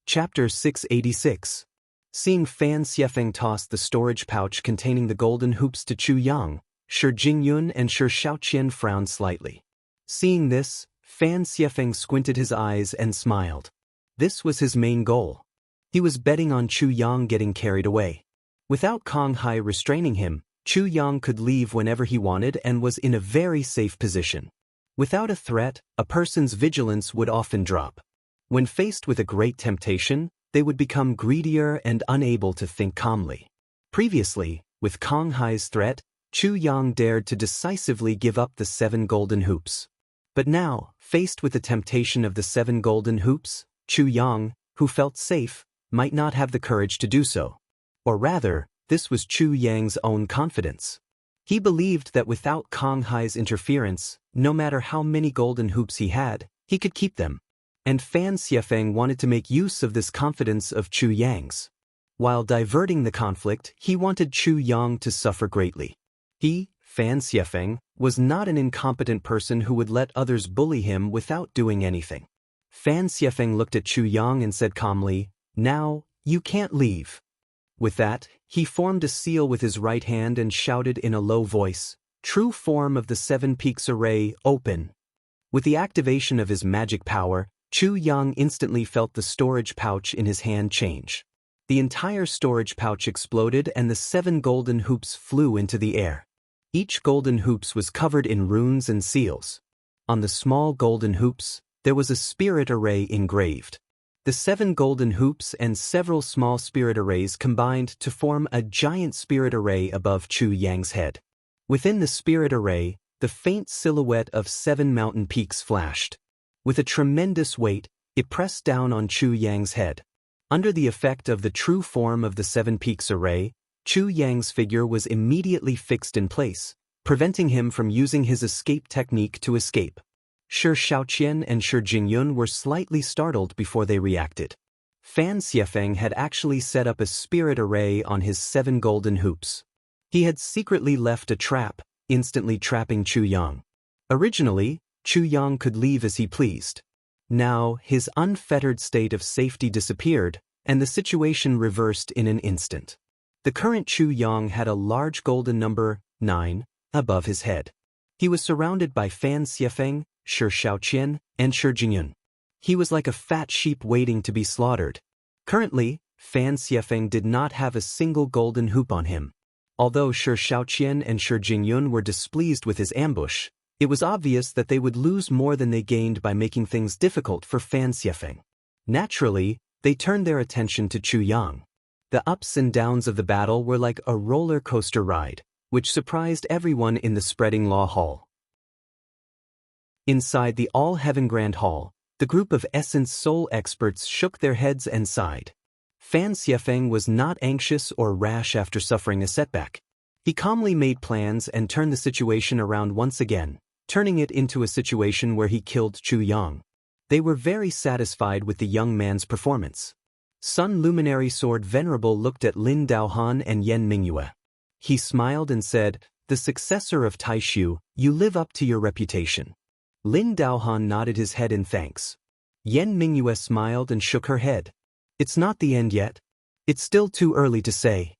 Chapter 686. Seeing Fan Xiefeng toss the storage pouch containing the golden hoops to Chu Yang, Shi Jingyun and Shi Shaoqian frowned slightly. Seeing this, Fan Xiefeng squinted his eyes and smiled. This was his main goal. He was betting on Chu Yang getting carried away. Without Kong Hai restraining him, Chu Yang could leave whenever he wanted and was in a very safe position. Without a threat, a person's vigilance would often drop. When faced with a great temptation, they would become greedier and unable to think calmly. Previously, with Kong Hai's threat, Chu Yang dared to decisively give up the 7 golden hoops. But now, faced with the temptation of the 7 golden hoops, Chu Yang, who felt safe, might not have the courage to do so. Or rather, this was Chu Yang's own confidence. He believed that without Kong Hai's interference, no matter how many golden hoops he had, he could keep them. And Fan Xiefeng wanted to make use of this confidence of Chu Yang's. While diverting the conflict, he wanted Chu Yang to suffer greatly. He, Fan Xiefeng, was not an incompetent person who would let others bully him without doing anything. Fan Xiefeng looked at Chu Yang and said calmly, "Now, you can't leave." With that, he formed a seal with his right hand and shouted in a low voice, "True form of the 7 peaks array, open." With the activation of his magic power, Chu Yang instantly felt the storage pouch in his hand change. The entire storage pouch exploded and the 7 golden hoops flew into the air. Each golden hoops was covered in runes and seals. On the small golden hoops, there was a spirit array engraved. The 7 golden hoops and several small spirit arrays combined to form a giant spirit array above Chu Yang's head. Within the spirit array, the faint silhouette of 7 mountain peaks flashed. With a tremendous weight, it pressed down on Chu Yang's head. Under the effect of the true form of the 7 peaks array, Chu Yang's figure was immediately fixed in place, preventing him from using his escape technique to escape. Shi Shaoqian and Shi Jingyun were slightly startled before they reacted. Fan Xiefeng had actually set up a spirit array on his 7 golden hoops. He had secretly left a trap, instantly trapping Chu Yang. Originally, Chu Yang could leave as he pleased. Now, his unfettered state of safety disappeared, and the situation reversed in an instant. The current Chu Yang had a large golden number, 9, above his head. He was surrounded by Fan Xiefeng, Shi Shaoqian, and Shi Jingyun. He was like a fat sheep waiting to be slaughtered. Currently, Fan Xiefeng did not have a single golden hoop on him. Although Shi Shaoqian and Shi Jingyun were displeased with his ambush, it was obvious that they would lose more than they gained by making things difficult for Fan Xiefeng. Naturally, they turned their attention to Chu Yang. The ups and downs of the battle were like a roller coaster ride, which surprised everyone in the Spreading Law Hall. Inside the All-Heaven Grand Hall, the group of Essence Soul experts shook their heads and sighed. Fan Xiefeng was not anxious or rash after suffering a setback. He calmly made plans and turned the situation around once again, turning it into a situation where he killed Chu Yang. They were very satisfied with the young man's performance. Sun Luminary Sword Venerable looked at Lin Daohan and Yan Mingyue. He smiled and said, "The successor of Taishu, you live up to your reputation." Lin Daohan nodded his head in thanks. Yan Mingyue smiled and shook her head. "It's not the end yet. It's still too early to say."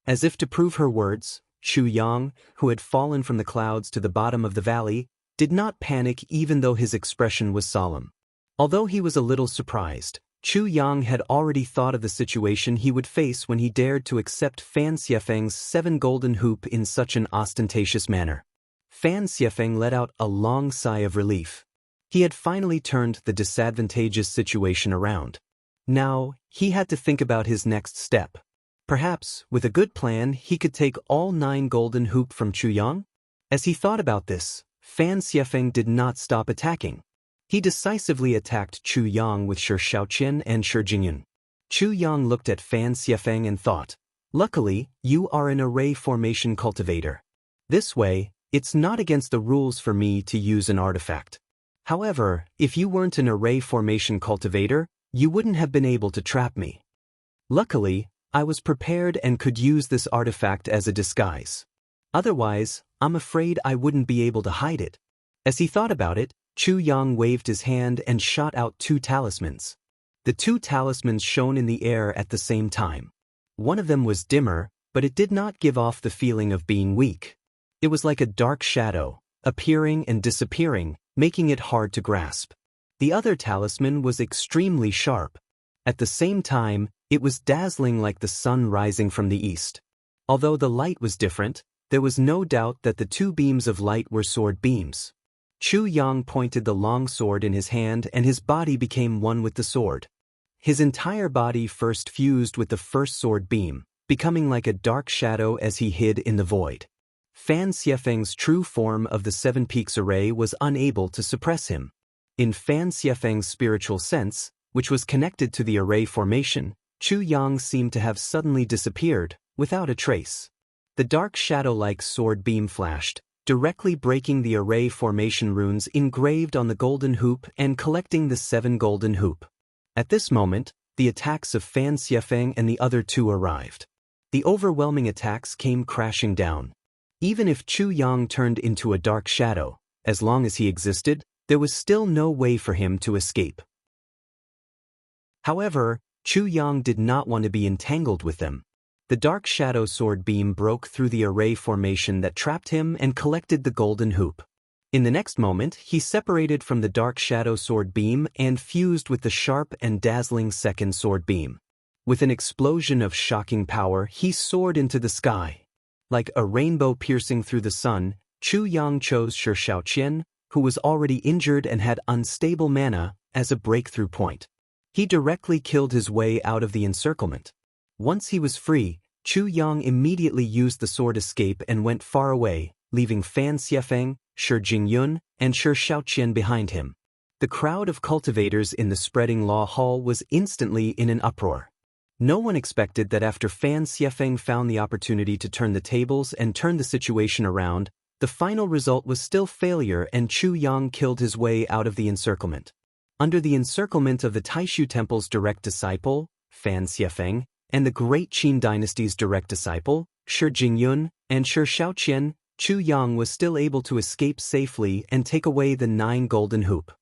As if to prove her words, Chu Yang, who had fallen from the clouds to the bottom of the valley, did not panic even though his expression was solemn. Although he was a little surprised, Chu Yang had already thought of the situation he would face when he dared to accept Fan Xiefeng's 7 golden hoop in such an ostentatious manner. Fan Xiefeng let out a long sigh of relief. He had finally turned the disadvantageous situation around. Now, he had to think about his next step. Perhaps, with a good plan, he could take all 9 golden hoop from Chu Yang? As he thought about this, Fan Xiefeng did not stop attacking. He decisively attacked Chu Yang with Shi Shaoqian and Shi Jingyun. Chu Yang looked at Fan Xiefeng and thought, "Luckily, you are an array formation cultivator. This way, it's not against the rules for me to use an artifact. However, if you weren't an array formation cultivator, you wouldn't have been able to trap me. Luckily, I was prepared and could use this artifact as a disguise. Otherwise, I'm afraid I wouldn't be able to hide it." As he thought about it, Chu Yang waved his hand and shot out 2 talismans. The two talismans shone in the air at the same time. One of them was dimmer, but it did not give off the feeling of being weak. It was like a dark shadow, appearing and disappearing, making it hard to grasp. The other talisman was extremely sharp. At the same time, it was dazzling like the sun rising from the east. Although the light was different, there was no doubt that the two beams of light were sword beams. Chu Yang pointed the long sword in his hand and his body became one with the sword. His entire body first fused with the first sword beam, becoming like a dark shadow as he hid in the void. Fan Xiefeng's true form of the Seven Peaks array was unable to suppress him. In Fan Xiefeng's spiritual sense, which was connected to the array formation, Chu Yang seemed to have suddenly disappeared, without a trace. The dark shadow-like sword beam flashed, directly breaking the array formation runes engraved on the golden hoop and collecting the 7 golden hoop. At this moment, the attacks of Fan Xiefeng and the other two arrived. The overwhelming attacks came crashing down. Even if Chu Yang turned into a dark shadow, as long as he existed, there was still no way for him to escape. However, Chu Yang did not want to be entangled with them. The dark shadow sword beam broke through the array formation that trapped him and collected the golden hoop. In the next moment, he separated from the dark shadow sword beam and fused with the sharp and dazzling second sword beam. With an explosion of shocking power, he soared into the sky. Like a rainbow piercing through the sun, Chu Yang chose Shi Shaoqian, who was already injured and had unstable mana, as a breakthrough point. He directly killed his way out of the encirclement. Once he was free, Chu Yang immediately used the sword escape and went far away, leaving Fan Xiefeng, Shi Jingyun, and Shi Shaoqian behind him. The crowd of cultivators in the spreading law hall was instantly in an uproar. No one expected that after Fan Xiefeng found the opportunity to turn the tables and turn the situation around, the final result was still failure and Chu Yang killed his way out of the encirclement. Under the encirclement of the Taishu Temple's direct disciple, Fan Xiefeng, and the Great Qin Dynasty's direct disciple, Shi Jingyun, and Shi Shaoqian, Chu Yang was still able to escape safely and take away the 9 golden hoop.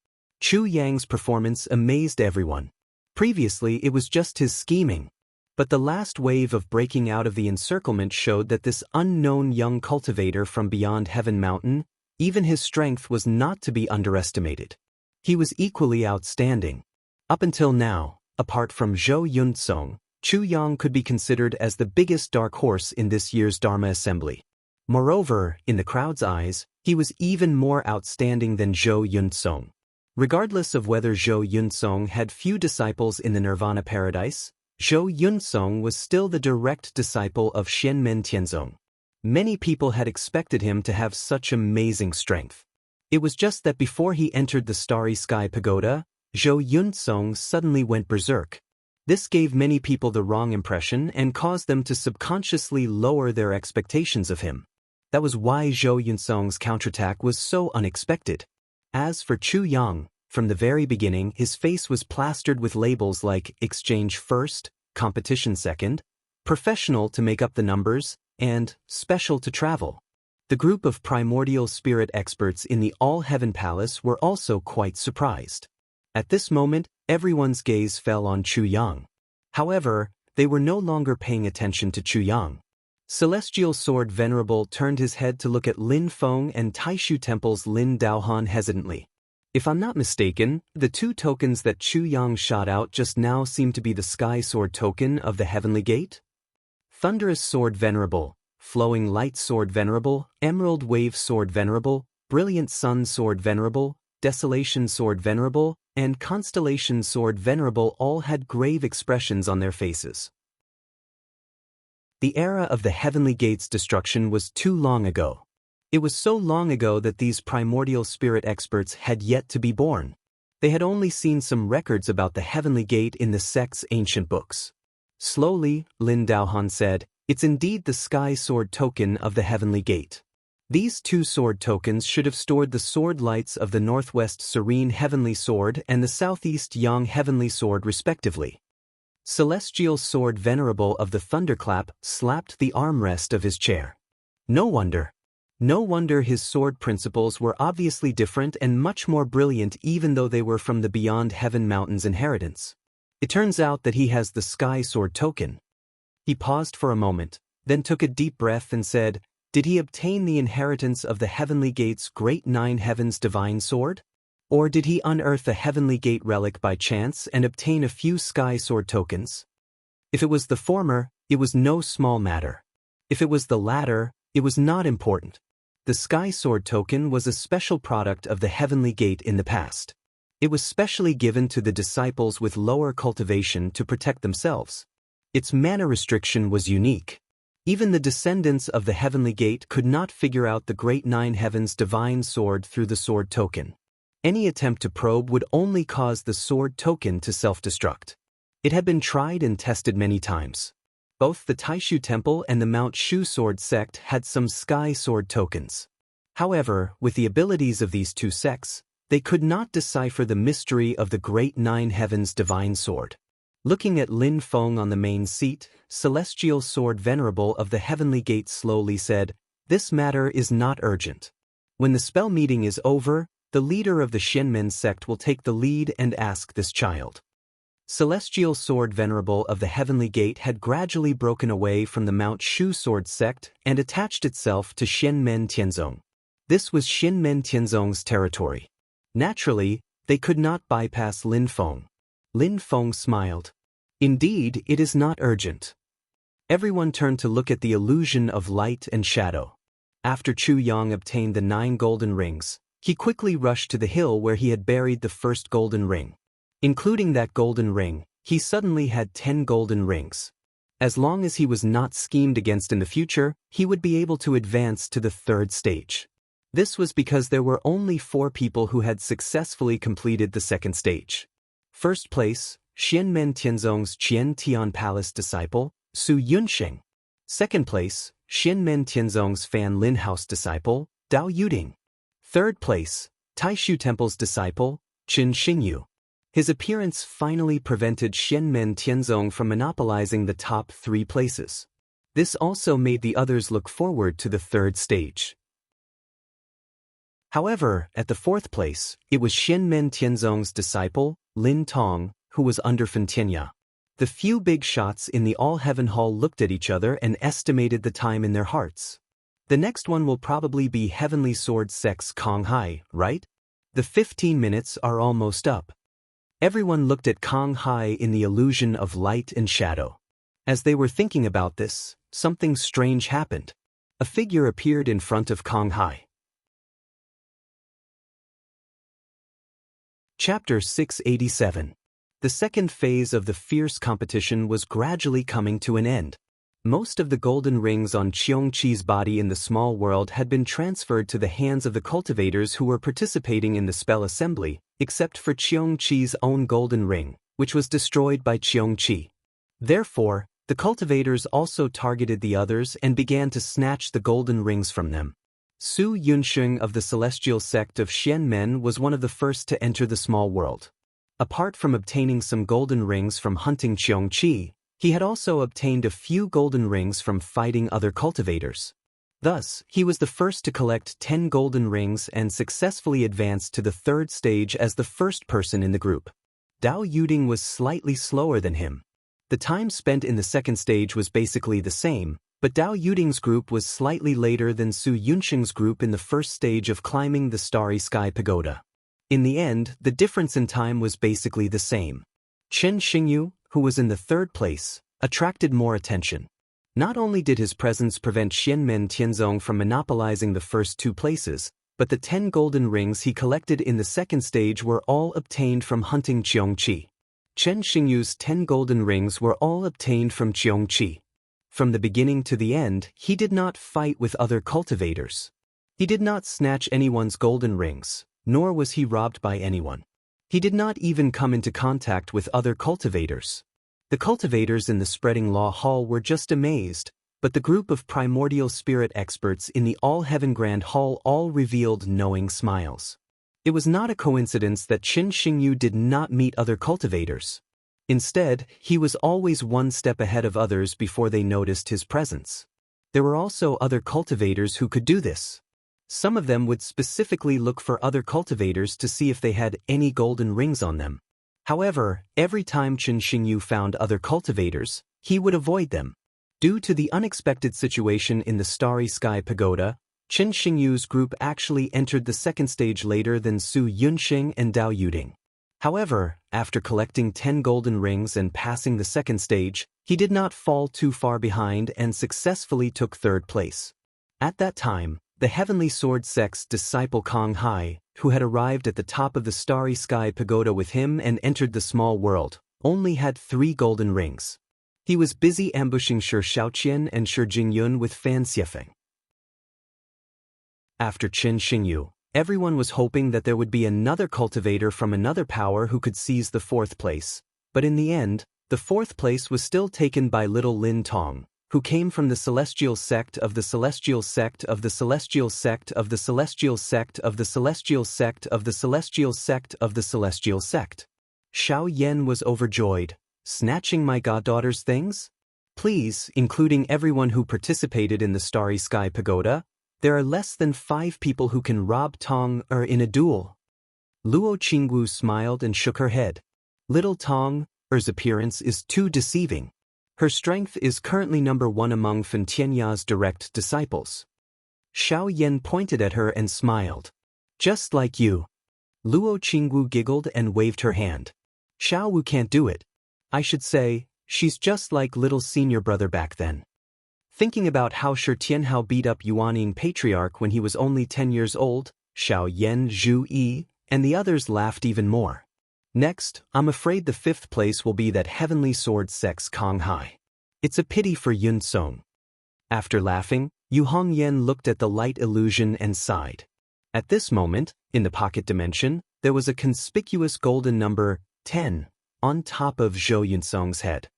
Chu Yang's performance amazed everyone. Previously, it was just his scheming. But the last wave of breaking out of the encirclement showed that this unknown young cultivator from beyond Heaven Mountain, even his strength was not to be underestimated. He was equally outstanding. Up until now, apart from Zhou Yunsong, Chu Yang could be considered as the biggest dark horse in this year's Dharma Assembly. Moreover, in the crowd's eyes, he was even more outstanding than Zhou Yunsong. Regardless of whether Zhou Yunsong had few disciples in the Nirvana Paradise, Zhou Yunsong was still the direct disciple of Xianmen Tianzong. Many people had expected him to have such amazing strength. It was just that before he entered the Starry Sky Pagoda, Zhou Yunsong suddenly went berserk. This gave many people the wrong impression and caused them to subconsciously lower their expectations of him. That was why Zhou Yunsong's counterattack was so unexpected. As for Chu Yang, from the very beginning his face was plastered with labels like exchange first, competition second, professional to make up the numbers, and special to travel. The group of primordial spirit experts in the All-Heaven Palace were also quite surprised. At this moment, everyone's gaze fell on Chu Yang. However, they were no longer paying attention to Chu Yang. Celestial Sword Venerable turned his head to look at Lin Feng and Taishu Temple's Lin Daohan hesitantly. If I'm not mistaken, the 2 tokens that Chu Yang shot out just now seem to be the Sky Sword token of the Heavenly Gate? Thunderous Sword Venerable, Flowing Light Sword Venerable, Emerald Wave Sword Venerable, Brilliant Sun Sword Venerable, Desolation Sword Venerable, and Constellation Sword Venerable all had grave expressions on their faces. The era of the Heavenly Gate's destruction was too long ago. It was so long ago that these primordial spirit experts had yet to be born. They had only seen some records about the Heavenly Gate in the sect's ancient books. Slowly, Lin Daohan said, "It's indeed the Sky Sword token of the Heavenly Gate. These 2 sword tokens should have stored the sword lights of the Northwest Serene Heavenly Sword and the Southeast Yang Heavenly Sword respectively." Celestial Sword Venerable of the Thunderclap slapped the armrest of his chair. No wonder. No wonder his sword principles were obviously different and much more brilliant even though they were from the Beyond Heaven Mountain's inheritance. It turns out that he has the Sky Sword token. He paused for a moment, then took a deep breath and said, did he obtain the inheritance of the Heavenly Gate's great 9 heavens divine sword? Or did he unearth a Heavenly Gate relic by chance and obtain a few Sky Sword tokens? If it was the former, it was no small matter. If it was the latter, it was not important. The Sky Sword token was a special product of the Heavenly Gate in the past. It was specially given to the disciples with lower cultivation to protect themselves. Its mana restriction was unique. Even the descendants of the Heavenly Gate could not figure out the Great 9 Heavens divine sword through the sword token. Any attempt to probe would only cause the sword token to self-destruct. It had been tried and tested many times. Both the Taishu Temple and the Mount Shu Sword sect had some Sky Sword tokens. However, with the abilities of these two sects, they could not decipher the mystery of the Great 9 Heavens divine sword. Looking at Lin Feng on the main seat, Celestial Sword Venerable of the Heavenly Gate slowly said, this matter is not urgent. When the spell meeting is over, the leader of the Shenmen sect will take the lead and ask this child. Celestial Sword Venerable of the Heavenly Gate had gradually broken away from the Mount Shu Sword sect and attached itself to Shenmen Tianzong. This was Shenmen Tianzong's territory. Naturally, they could not bypass Lin Feng. Lin Feng smiled. Indeed, it is not urgent. Everyone turned to look at the illusion of light and shadow. After Chu Yang obtained the 9 golden rings, he quickly rushed to the hill where he had buried the first golden ring. Including that golden ring, he suddenly had 10 golden rings. As long as he was not schemed against in the future, he would be able to advance to the 3rd stage. This was because there were only 4 people who had successfully completed the 2nd stage. First place, Shenmen Tianzong's Qian Tian Palace disciple, Su Yunsheng. Second place, Shenmen Tianzong's Fan Lin House disciple, Dao Yuding. Third place, Taishu Temple's disciple, Qin Xingyu. His appearance finally prevented Shenmen Tianzong from monopolizing the top 3 places. This also made the others look forward to the 3rd stage. However, at the 4th place, it was Shenmen Tianzong's disciple, Lin Tong, who was under Fentianya. The few big shots in the All-Heaven Hall looked at each other and estimated the time in their hearts. The next one will probably be Heavenly Sword Sect's Kong Hai, right? The 15 minutes are almost up. Everyone looked at Kong Hai in the illusion of light and shadow. As they were thinking about this, something strange happened. A figure appeared in front of Kong Hai. Chapter 687. The second phase of the fierce competition was gradually coming to an end. Most of the golden rings on Qiongqi's body in the small world had been transferred to the hands of the cultivators who were participating in the spell assembly, except for Qiongqi's own golden ring, which was destroyed by Qiongqi. Therefore, the cultivators also targeted the others and began to snatch the golden rings from them. Su Yunsheng of the Celestial Sect of Shenmen was one of the first to enter the small world. Apart from obtaining some golden rings from hunting Qiongqi, he had also obtained a few golden rings from fighting other cultivators. Thus, he was the first to collect 10 golden rings and successfully advanced to the 3rd stage as the first person in the group. Dao Yuding was slightly slower than him. The time spent in the 2nd stage was basically the same, but Dao Yuding's group was slightly later than Su Yunsheng's group in the 1st stage of climbing the Starry Sky Pagoda. In the end, the difference in time was basically the same. Qin Xingyu, who was in the 3rd place, attracted more attention. Not only did his presence prevent Shenmen Tianzong from monopolizing the first 2 places, but the 10 golden rings he collected in the 2nd stage were all obtained from hunting Qiongqi. Qin Xingyu's 10 golden rings were all obtained from Qiongqi. From the beginning to the end, he did not fight with other cultivators. He did not snatch anyone's golden rings, nor was he robbed by anyone. He did not even come into contact with other cultivators. The cultivators in the Spreading Law Hall were just amazed, but the group of primordial spirit experts in the All-Heaven Grand Hall all revealed knowing smiles. It was not a coincidence that Qin Xingyu did not meet other cultivators. Instead, he was always one step ahead of others before they noticed his presence. There were also other cultivators who could do this. Some of them would specifically look for other cultivators to see if they had any golden rings on them. However, every time Chen Xingyu found other cultivators, he would avoid them. Due to the unexpected situation in the Starry Sky Pagoda, Chen Xingyu's group actually entered the second stage later than Su Yunxing and Dao Yuding. However, after collecting 10 golden rings and passing the second stage, he did not fall too far behind and successfully took third place. At that time, the Heavenly Sword Sect's disciple Kong Hai, who had arrived at the top of the Starry Sky Pagoda with him and entered the small world, only had 3 golden rings. He was busy ambushing Shi Shaoqian and Shi Jingyun with Fan Xiefeng. After Chen Xingyu, everyone was hoping that there would be another cultivator from another power who could seize the 4th place, but in the end, the 4th place was still taken by little Lin Tong, who came from the Celestial Sect of the Celestial Sect of the Celestial Sect of the Celestial Sect of the Celestial Sect of the Celestial Sect of the Celestial Sect. Xiao Yan was overjoyed. Snatching my goddaughter's things? Please, including everyone who participated in the Starry Sky Pagoda, there are less than 5 people who can rob Tong in a duel. Luo Qingwu smiled and shook her head. Little Tong Er's appearance is too deceiving. Her strength is currently number 1 among Fen Tianya's direct disciples. Xiao Yan pointed at her and smiled. Just like you. Luo Qingwu giggled and waved her hand. Xiao Wu can't do it. I should say, she's just like little senior brother back then. Thinking about how Shi Tianhao beat up Yuanying Patriarch when he was only 10 years old, Xiao Yan, Zhu Yi, and the others laughed even more. Next, I'm afraid the 5th place will be that Heavenly Sword Sect's Kong Hai. It's a pity for Yun Song. After laughing, Yu Hongyan looked at the light illusion and sighed. At this moment, in the pocket dimension, there was a conspicuous golden number, 10, on top of Zhou Yunsong's head.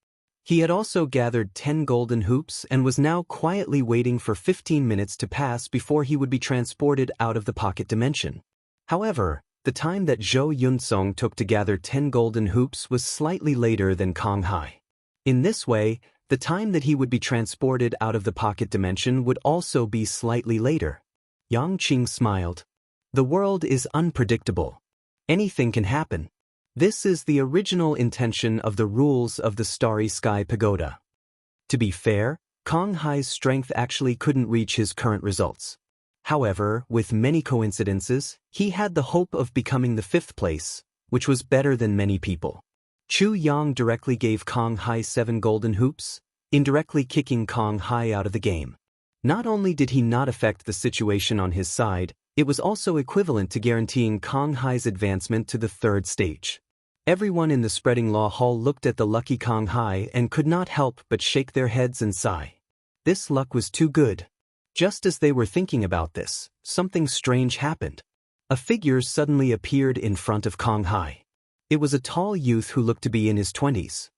He had also gathered 10 golden hoops and was now quietly waiting for 15 minutes to pass before he would be transported out of the pocket dimension. However, the time that Zhou Yunsong took to gather 10 golden hoops was slightly later than Kong Hai. In this way, the time that he would be transported out of the pocket dimension would also be slightly later. Yang Qing smiled. The world is unpredictable. Anything can happen. This is the original intention of the rules of the Starry Sky Pagoda. To be fair, Kong Hai's strength actually couldn't reach his current results. However, with many coincidences, he had the hope of becoming the 5th place, which was better than many people. Chu Yang directly gave Kong Hai 7 golden hoops, indirectly kicking Kong Hai out of the game. Not only did he not affect the situation on his side, it was also equivalent to guaranteeing Kong Hai's advancement to the 3rd stage. Everyone in the Spreading Law Hall looked at the lucky Kong Hai and could not help but shake their heads and sigh. This luck was too good. Just as they were thinking about this, something strange happened. A figure suddenly appeared in front of Kong Hai. It was a tall youth who looked to be in his 20s.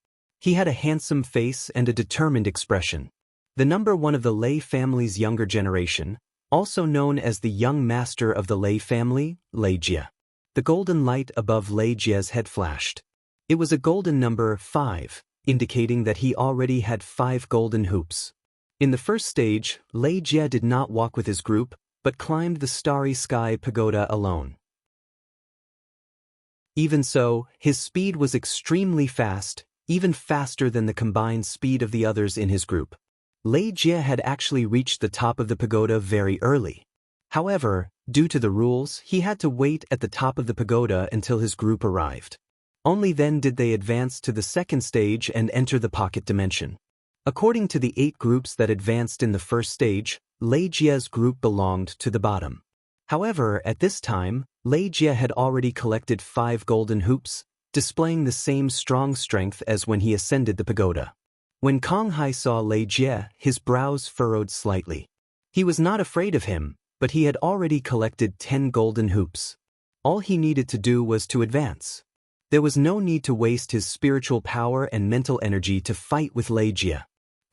He had a handsome face and a determined expression. The number 1 of the Lei family's younger generation, also known as the young master of the Lei family, Lei Jie. The golden light above Lei Jie's head flashed. It was a golden number 5, indicating that he already had 5 golden hoops. In the first stage, Lei Jie did not walk with his group, but climbed the Starry Sky Pagoda alone. Even so, his speed was extremely fast, even faster than the combined speed of the others in his group. Lei Jie had actually reached the top of the pagoda very early. However, due to the rules, he had to wait at the top of the pagoda until his group arrived. Only then did they advance to the second stage and enter the pocket dimension. According to the 8 groups that advanced in the first stage, Lei Jie's group belonged to the bottom. However, at this time, Lei Jie had already collected 5 golden hoops, displaying the same strong strength as when he ascended the pagoda. When Kong Hai saw Lei Jie, his brows furrowed slightly. He was not afraid of him, but he had already collected 10 golden hoops. All he needed to do was to advance. There was no need to waste his spiritual power and mental energy to fight with Lei Jie.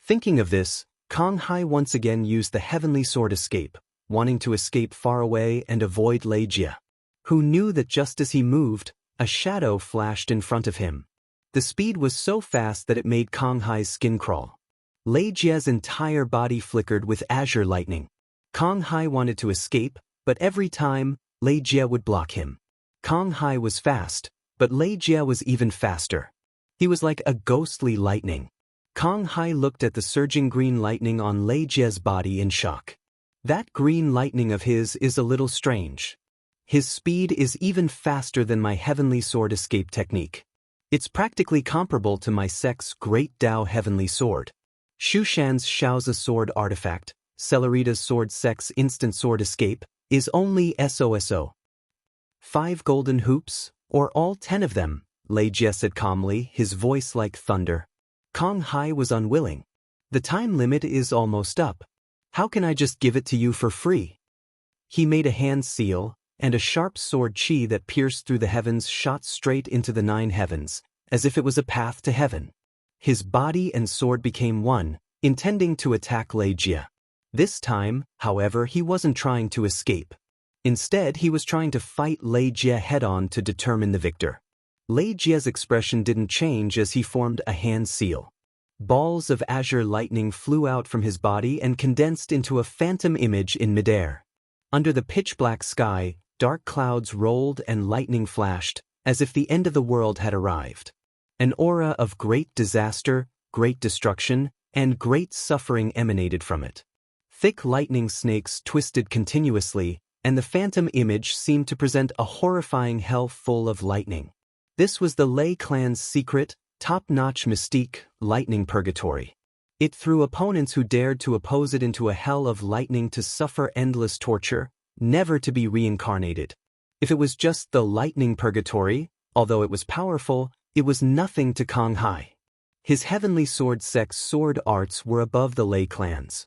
Thinking of this, Kong Hai once again used the Heavenly Sword escape, wanting to escape far away and avoid Lei Jie, who knew that just as he moved, a shadow flashed in front of him. The speed was so fast that it made Kong Hai's skin crawl. Lei Jie's entire body flickered with azure lightning. Kong Hai wanted to escape, but every time, Lei Jie would block him. Kong Hai was fast, But Lei Jie was even faster. He was like a ghostly lightning. Kang Hai looked at the surging green lightning on Lei Jie's body in shock. That green lightning of his is a little strange. His speed is even faster than my heavenly sword escape technique. It's practically comparable to my sect's Great Tao Heavenly Sword. Shushan's Shaozi sword artifact, Celerita's sword sect's instant sword escape, is only SOSO. 5 golden hoops, or all 10 of them, Lei Jie said calmly, his voice like thunder. Kang Hai was unwilling. The time limit is almost up. How can I just give it to you for free? He made a hand seal, and a sharp sword chi that pierced through the heavens shot straight into the 9 heavens, as if it was a path to heaven. His body and sword became one, intending to attack Lei Jie. This time, however, he wasn't trying to escape. Instead, he was trying to fight Lei Jie head-on to determine the victor. Lei Jie's expression didn't change as he formed a hand seal. Balls of azure lightning flew out from his body and condensed into a phantom image in midair. Under the pitch-black sky, dark clouds rolled and lightning flashed, as if the end of the world had arrived. An aura of great disaster, great destruction, and great suffering emanated from it. Thick lightning snakes twisted continuously, and the phantom image seemed to present a horrifying hell full of lightning. This was the Lei clan's secret, top-notch mystique, lightning purgatory. It threw opponents who dared to oppose it into a hell of lightning to suffer endless torture, never to be reincarnated. If it was just the lightning purgatory, although it was powerful, it was nothing to Kang Hai. His heavenly sword sect's sword arts were above the Lei clan's.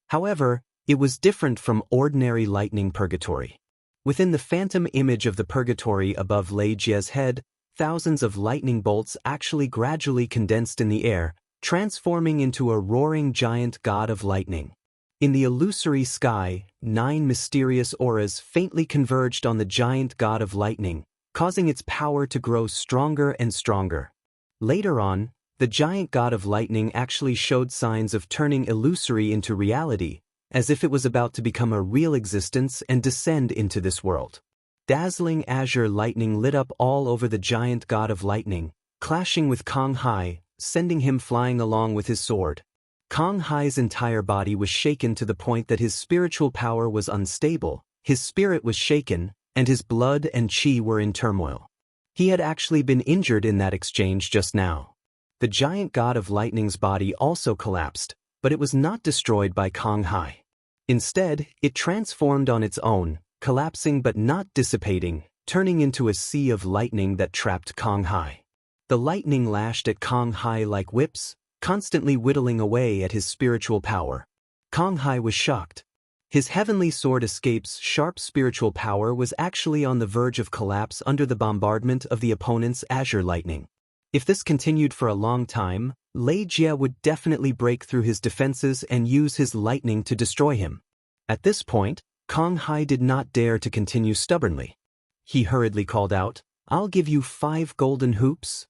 However, it was different from ordinary lightning purgatory. Within the phantom image of the purgatory above Lei Jie's head, thousands of lightning bolts actually gradually condensed in the air, transforming into a roaring giant god of lightning. In the illusory sky, 9 mysterious auras faintly converged on the giant god of lightning, causing its power to grow stronger and stronger. Later on, the giant god of lightning actually showed signs of turning illusory into reality, as if it was about to become a real existence and descend into this world. Dazzling azure lightning lit up all over the giant god of lightning, clashing with Kang Hai, sending him flying along with his sword. Kang Hai's entire body was shaken to the point that his spiritual power was unstable, his spirit was shaken, and his blood and chi were in turmoil. He had actually been injured in that exchange just now. The giant god of lightning's body also collapsed, but it was not destroyed by Kang Hai. Instead, it transformed on its own, collapsing but not dissipating, turning into a sea of lightning that trapped Kang Hai. The lightning lashed at Kang Hai like whips, constantly whittling away at his spiritual power. Kang Hai was shocked. His heavenly sword escape's sharp spiritual power was actually on the verge of collapse under the bombardment of the opponent's azure lightning. If this continued for a long time, Lei Jie would definitely break through his defenses and use his lightning to destroy him. At this point, Kang Hai did not dare to continue stubbornly. He hurriedly called out, "I'll give you 5 golden hoops."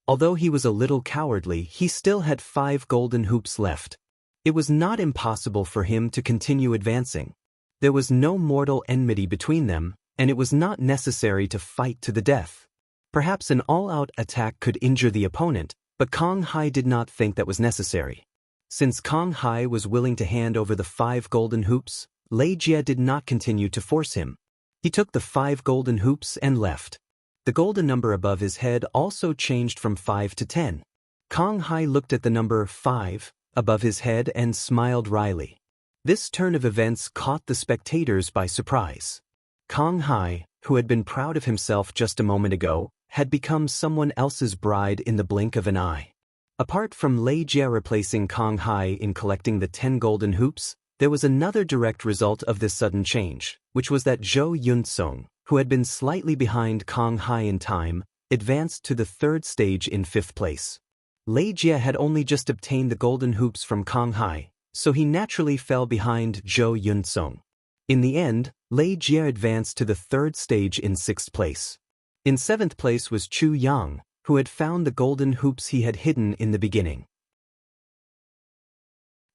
Although he was a little cowardly, he still had 5 golden hoops left. It was not impossible for him to continue advancing. There was no mortal enmity between them, and it was not necessary to fight to the death. Perhaps an all-out attack could injure the opponent, but Kang Hai did not think that was necessary. Since Kang Hai was willing to hand over the 5 golden hoops, Lei Jie did not continue to force him. He took the 5 golden hoops and left. The golden number above his head also changed from 5 to 10. Kang Hai looked at the number 5 above his head and smiled wryly. This turn of events caught the spectators by surprise. Kang Hai, who had been proud of himself just a moment ago, had become someone else's bride in the blink of an eye. Apart from Lei Jie replacing Kang Hai in collecting the 10 golden hoops, there was another direct result of this sudden change, which was that Zhou Yunsong, who had been slightly behind Kang Hai in time, advanced to the 3rd stage in 5th place. Lei Jie had only just obtained the golden hoops from Kang Hai, so he naturally fell behind Zhou Yunsong. In the end, Lei Jie advanced to the 3rd stage in 6th place. In 7th place was Chu Yang, who had found the golden hoops he had hidden in the beginning.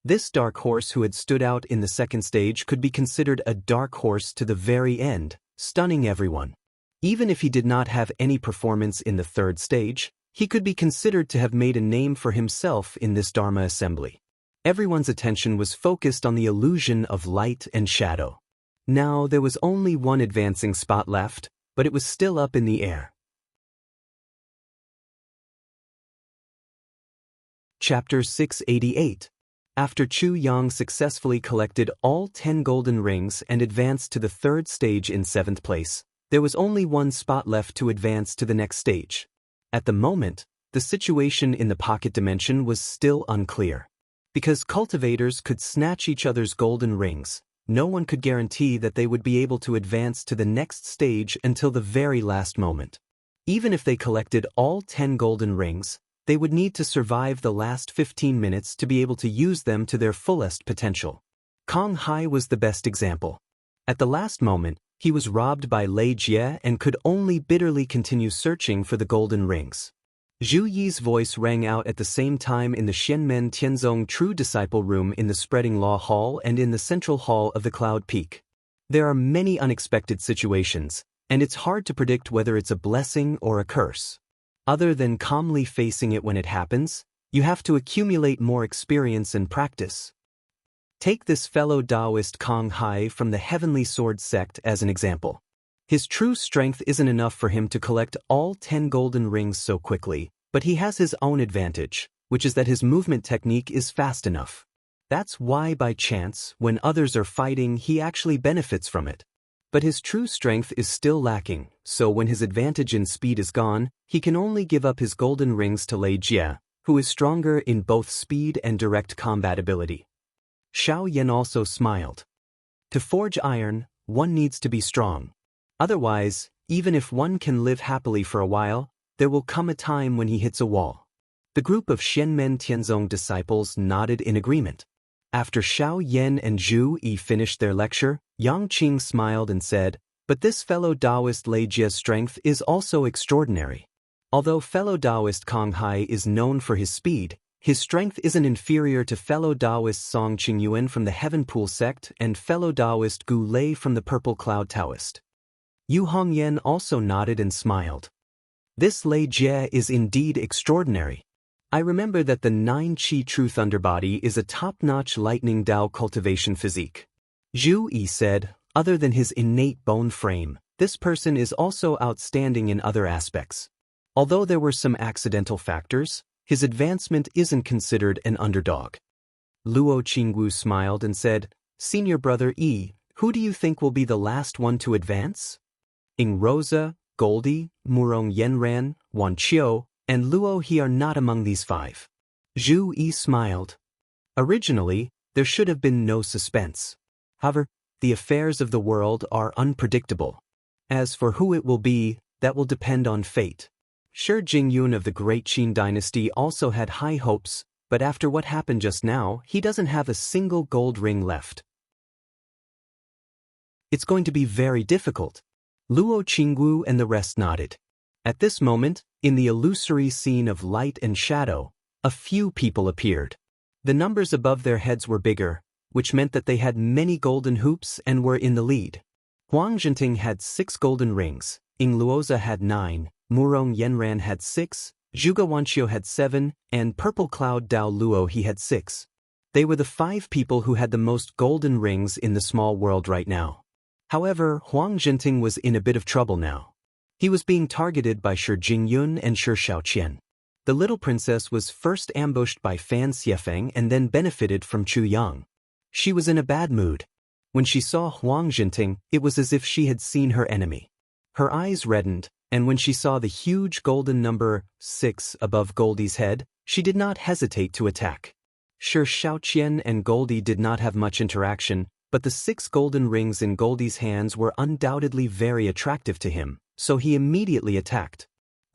This dark horse who had stood out in the 2nd stage could be considered a dark horse to the very end, stunning everyone. Even if he did not have any performance in the third stage, he could be considered to have made a name for himself in this Dharma assembly. Everyone's attention was focused on the illusion of light and shadow. Now there was only one advancing spot left, but it was still up in the air. Chapter 688. After Chu Yang successfully collected all 10 golden rings and advanced to the third stage in 7th place, there was only one spot left to advance to the next stage. At the moment, the situation in the pocket dimension was still unclear. Because cultivators could snatch each other's golden rings, no one could guarantee that they would be able to advance to the next stage until the very last moment. Even if they collected all 10 golden rings, they would need to survive the last 15 minutes to be able to use them to their fullest potential. Kong Hai was the best example. At the last moment, he was robbed by Lei Jie and could only bitterly continue searching for the golden rings. Zhu Yi's voice rang out at the same time in the Xianmen Tianzong True Disciple Room in the Spreading Law Hall and in the Central Hall of the Cloud Peak. There are many unexpected situations, and it's hard to predict whether it's a blessing or a curse. Other than calmly facing it when it happens, you have to accumulate more experience and practice. Take this fellow Taoist Kong Hai from the Heavenly Sword sect as an example. His true strength isn't enough for him to collect all 10 golden rings so quickly, but he has his own advantage, which is that his movement technique is fast enough. That's why by chance, when others are fighting, he actually benefits from it. But his true strength is still lacking, so when his advantage in speed is gone, he can only give up his golden rings to Lei Jie, who is stronger in both speed and direct combat ability. Xiao Yan also smiled. To forge iron, one needs to be strong. Otherwise, even if one can live happily for a while, there will come a time when he hits a wall. The group of Xianmen Tianzong disciples nodded in agreement. After Xiao Yan and Zhu Yi finished their lecture, Yang Qing smiled and said, "But this fellow Taoist Lei Jie's strength is also extraordinary. Although fellow Taoist Kong Hai is known for his speed, his strength isn't inferior to fellow Taoist Song Qingyuan from the Heaven Pool sect and fellow Taoist Gu Lei from the Purple Cloud Taoist." Yu Hongyan also nodded and smiled. This Lei Jie is indeed extraordinary. I remember that the 9 Qi True Thunderbody is a top-notch lightning Dao cultivation physique. Zhu Yi said, other than his innate bone frame, this person is also outstanding in other aspects. Although there were some accidental factors, his advancement isn't considered an underdog. Luo Qingwu smiled and said, "Senior brother Yi, who do you think will be the last one to advance?" Ing Rosa, Goldie, Murong Yenran, Wan Qiu, and Luo He are not among these 5. Zhu Yi smiled. Originally, there should have been no suspense. However, the affairs of the world are unpredictable. As for who it will be, that will depend on fate. Shi Jingyun of the Great Qin dynasty also had high hopes, but after what happened just now, he doesn't have a single gold ring left. It's going to be very difficult. Luo Qingwu and the rest nodded. At this moment, in the illusory scene of light and shadow, a few people appeared. The numbers above their heads were bigger, which meant that they had many golden hoops and were in the lead. Huang Zhenting had 6 golden rings, Ing Luoza had 9, Murong Yenran had 6, Zhuge Wanqiu had 7, and Purple Cloud Dao Luo he had 6. They were the 5 people who had the most golden rings in the small world right now. However, Huang Zhenting was in a bit of trouble now. He was being targeted by Shi Jingyun and Shi Shaoqian. The little princess was first ambushed by Fan Xiefeng and then benefited from Chu Yang. She was in a bad mood. When she saw Huang Zhenting, it was as if she had seen her enemy. Her eyes reddened, and when she saw the huge golden number 6 above Goldie's head, she did not hesitate to attack. Shi Shaoqian and Goldie did not have much interaction, but the 6 golden rings in Goldie's hands were undoubtedly very attractive to him, so he immediately attacked.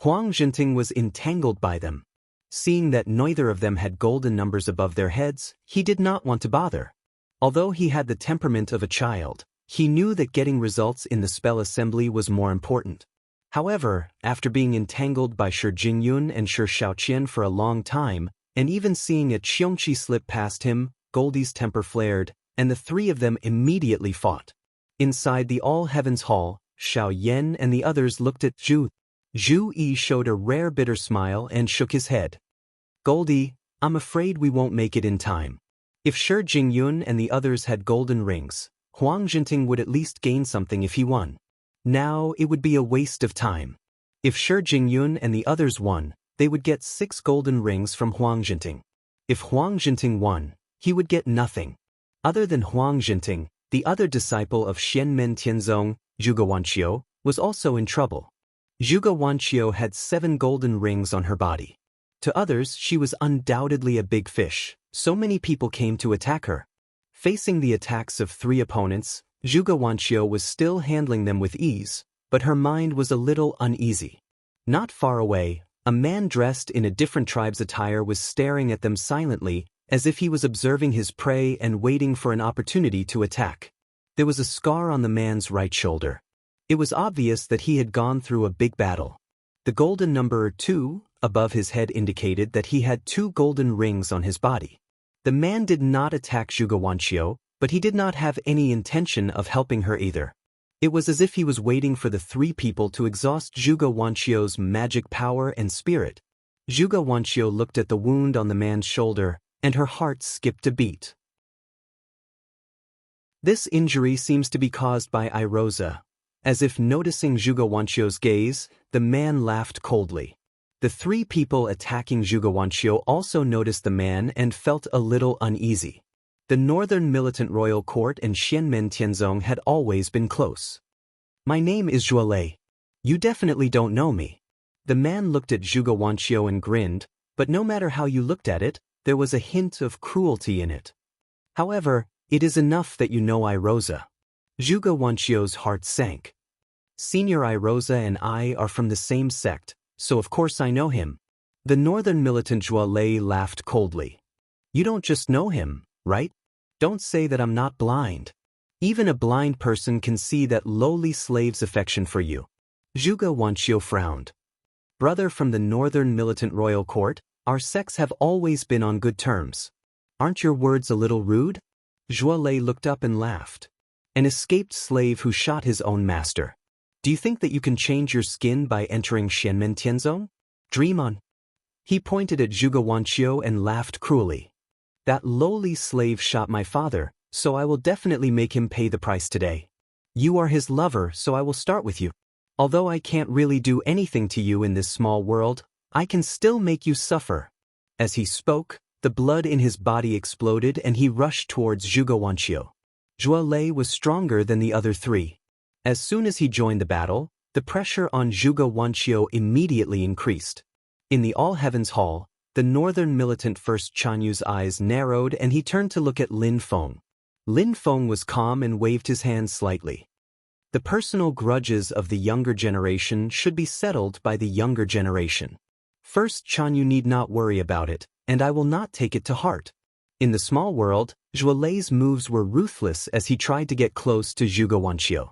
Huang Zhenting was entangled by them. Seeing that neither of them had golden numbers above their heads, he did not want to bother. Although he had the temperament of a child, he knew that getting results in the spell assembly was more important. However, after being entangled by Shi Jingyun and Shi Shaoqian for a long time, and even seeing a Qiongqi slip past him, Goldie's temper flared, and the 3 of them immediately fought. Inside the All Heavens Hall, Xiao Yan and the others looked at Zhu. Zhu Yi showed a rare bitter smile and shook his head. Goldie, I'm afraid we won't make it in time. If Shi Jingyun and the others had golden rings, Huang Jinting would at least gain something if he won. Now it would be a waste of time. If Shi Jingyun and the others won, they would get 6 golden rings from Huang Jinting. If Huang Jinting won, he would get nothing. Other than Huang Jinting, the other disciple of Xianmen Tianzong, Zhuge Wanqiu, was also in trouble. Zhuge Wanqiu had 7 golden rings on her body. To others, she was undoubtedly a big fish. So many people came to attack her. Facing the attacks of 3 opponents, Zhuge Wanqiu was still handling them with ease, but her mind was a little uneasy. Not far away, a man dressed in a different tribe's attire was staring at them silently, as if he was observing his prey and waiting for an opportunity to attack. There was a scar on the man's right shoulder. It was obvious that he had gone through a big battle. The golden number 2 above his head indicated that he had 2 golden rings on his body. The man did not attack Zhuge Wanqiu, but he did not have any intention of helping her either. It was as if he was waiting for the 3 people to exhaust Zhuge Wanqiu's magic power and spirit. Zhuge Wanqiu looked at the wound on the man's shoulder, and her heart skipped a beat. This injury seems to be caused by Irosa. As if noticing Zhuge Wanqiu's gaze, the man laughed coldly. The 3 people attacking Zhuge Wanqiu also noticed the man and felt a little uneasy. The Northern Militant Royal Court and Xianmen Tianzong had always been close. My name is Zhuo Lei. You definitely don't know me. The man looked at Zhuge Wanqiu and grinned, but no matter how you looked at it, there was a hint of cruelty in it. However, it is enough that you know Irosa. Zhuge Wanqiu's heart sank. Senior Irosa and I are from the same sect, so of course I know him. The Northern Militant Zhuo Lei laughed coldly. You don't just know him, right? Don't say that I'm not blind. Even a blind person can see that lowly slave's affection for you. Zhuge Wanqiu frowned. Brother from the Northern Militant Royal Court, our sects have always been on good terms. Aren't your words a little rude? Zhuo Lei looked up and laughed. An escaped slave who shot his own master. Do you think that you can change your skin by entering Xianmen Tianzong? Dream on. He pointed at Zhuge Wanqiu and laughed cruelly. That lowly slave shot my father, so I will definitely make him pay the price today. You are his lover, so I will start with you. Although I can't really do anything to you in this small world, I can still make you suffer. As he spoke, the blood in his body exploded and he rushed towards Zhuge Wanqiu. Zhuo Lei was stronger than the other 3. As soon as he joined the battle, the pressure on Zhuge Wanqiu immediately increased. In the All Heavens Hall, the Northern Militant First Chanyu's eyes narrowed and he turned to look at Lin Feng. Lin Feng was calm and waved his hand slightly. The personal grudges of the younger generation should be settled by the younger generation. First Chanyu need not worry about it, and I will not take it to heart. In the small world, Zhuo Lei's moves were ruthless as he tried to get close to Zhuge Wanqiu.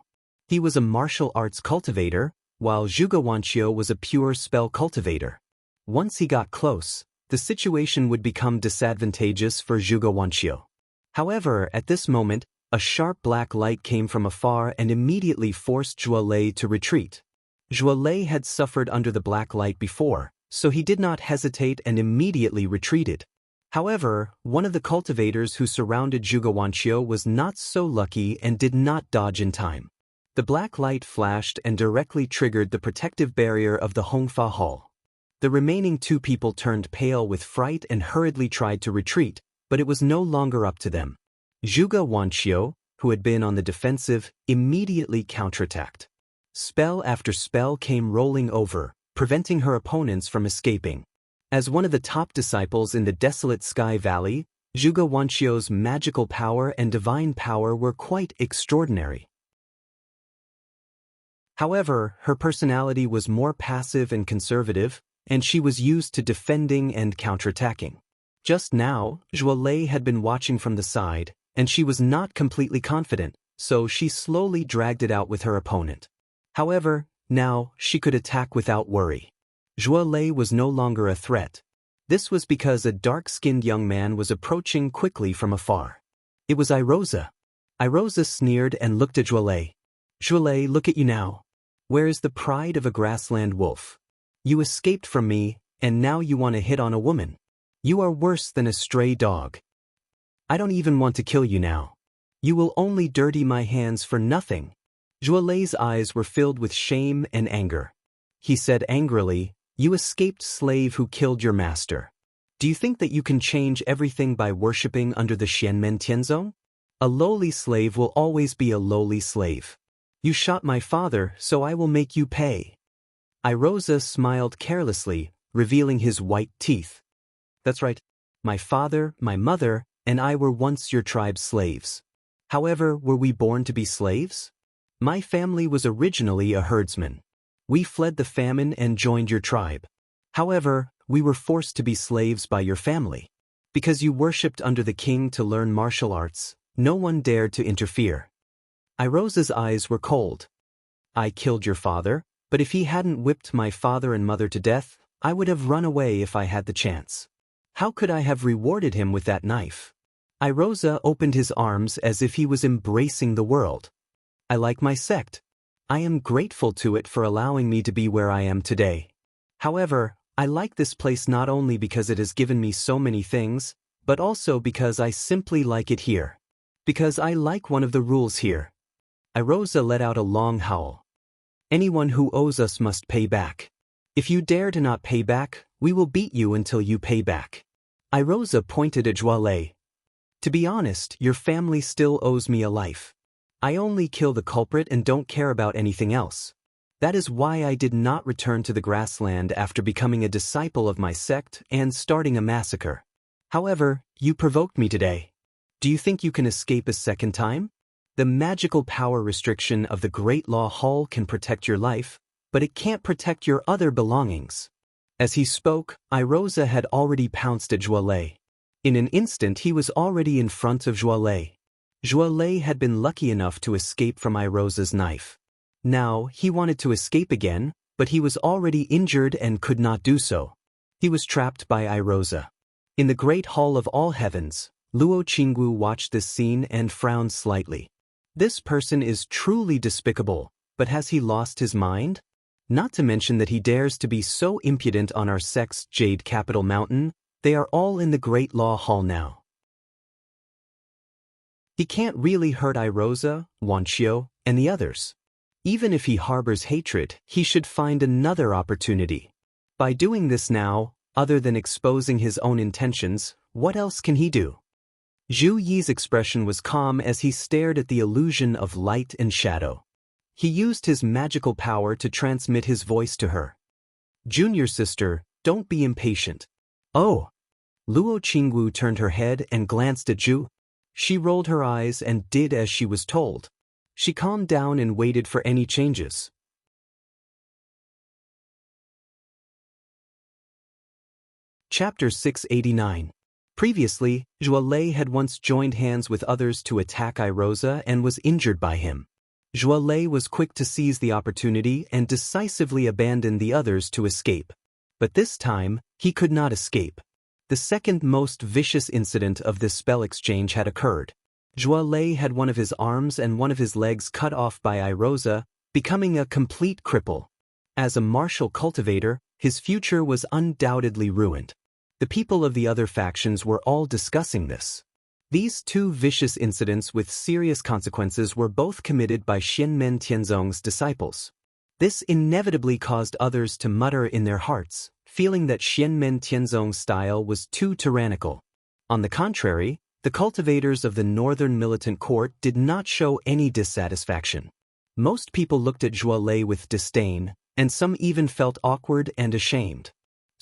He was a martial arts cultivator, while Zhuge Wanqiu was a pure spell cultivator. Once he got close, the situation would become disadvantageous for Zhuge Wanqiu. However, at this moment, a sharp black light came from afar and immediately forced Zhuo Lei to retreat. Zhuo Lei had suffered under the black light before, so he did not hesitate and immediately retreated. However, one of the cultivators who surrounded Zhuge Wanqiu was not so lucky and did not dodge in time. The black light flashed and directly triggered the protective barrier of the Hongfa Hall. The remaining 2 people turned pale with fright and hurriedly tried to retreat, but it was no longer up to them. Zhuge Wanqiu, who had been on the defensive, immediately counterattacked. Spell after spell came rolling over, preventing her opponents from escaping. As one of the top disciples in the desolate Sky Valley, Zhuge Wanqiu's magical power and divine power were quite extraordinary. However, her personality was more passive and conservative, and she was used to defending and counterattacking. Just now, Zhuo Lei had been watching from the side, and she was not completely confident, so she slowly dragged it out with her opponent. However, now she could attack without worry. Zhuo Lei was no longer a threat. This was because a dark-skinned young man was approaching quickly from afar. It was Irosa. Irosa sneered and looked at Zhuo Lei. Zhualei, look at you now. Where is the pride of a grassland wolf? You escaped from me, and now you want to hit on a woman. You are worse than a stray dog. I don't even want to kill you now. You will only dirty my hands for nothing. Zhualei's eyes were filled with shame and anger. He said angrily, You escaped slave who killed your master. Do you think that you can change everything by worshipping under the Xianmen Tianzong? A lowly slave will always be a lowly slave. You shot my father, so I will make you pay. Irosa smiled carelessly, revealing his white teeth. That's right. My father, my mother, and I were once your tribe's slaves. However, were we born to be slaves? My family was originally a herdsman. We fled the famine and joined your tribe. However, we were forced to be slaves by your family. Because you worshipped under the king to learn martial arts, no one dared to interfere. Irosa's eyes were cold. I killed your father, but if he hadn't whipped my father and mother to death, I would have run away if I had the chance. How could I have rewarded him with that knife? Irosa opened his arms as if he was embracing the world. I like my sect. I am grateful to it for allowing me to be where I am today. However, I like this place not only because it has given me so many things, but also because I simply like it here. Because I like one of the rules here. Irosa let out a long howl. Anyone who owes us must pay back. If you dare to not pay back, we will beat you until you pay back. Irosa pointed at Zhualei. To be honest, your family still owes me a life. I only kill the culprit and don't care about anything else. That is why I did not return to the grassland after becoming a disciple of my sect and starting a massacre. However, you provoked me today. Do you think you can escape a second time? The magical power restriction of the Great Law Hall can protect your life, but it can't protect your other belongings. As he spoke, Irosa had already pounced at Zhualei. In an instant he was already in front of Zhualei. Zhualei had been lucky enough to escape from Irosa's knife. Now, he wanted to escape again, but he was already injured and could not do so. He was trapped by Irosa. In the Great Hall of All Heavens, Luo Qinggu watched this scene and frowned slightly. This person is truly despicable, but has he lost his mind? Not to mention that he dares to be so impudent on our sect's Jade Capital Mountain. They are all in the Great Law Hall now. He can't really hurt Irosa, Wanqiu, and the others. Even if he harbors hatred, he should find another opportunity. By doing this now, other than exposing his own intentions, what else can he do? Zhu Yi's expression was calm as he stared at the illusion of light and shadow. He used his magical power to transmit his voice to her. Junior sister, don't be impatient. Oh! Luo Qinggu turned her head and glanced at Zhu. She rolled her eyes and did as she was told. She calmed down and waited for any changes. Chapter 689. Previously, Zhualei had once joined hands with others to attack Irosa and was injured by him. Zhualei was quick to seize the opportunity and decisively abandon the others to escape. But this time, he could not escape. The second most vicious incident of this spell exchange had occurred. Zhualei had one of his arms and one of his legs cut off by Irosa, becoming a complete cripple. As a martial cultivator, his future was undoubtedly ruined. The people of the other factions were all discussing this. These two vicious incidents with serious consequences were both committed by Xianmen Tianzong's disciples. This inevitably caused others to mutter in their hearts, feeling that Xianmen Tianzong's style was too tyrannical. On the contrary, the cultivators of the Northern Militant Court did not show any dissatisfaction. Most people looked at Zhualei with disdain, and some even felt awkward and ashamed.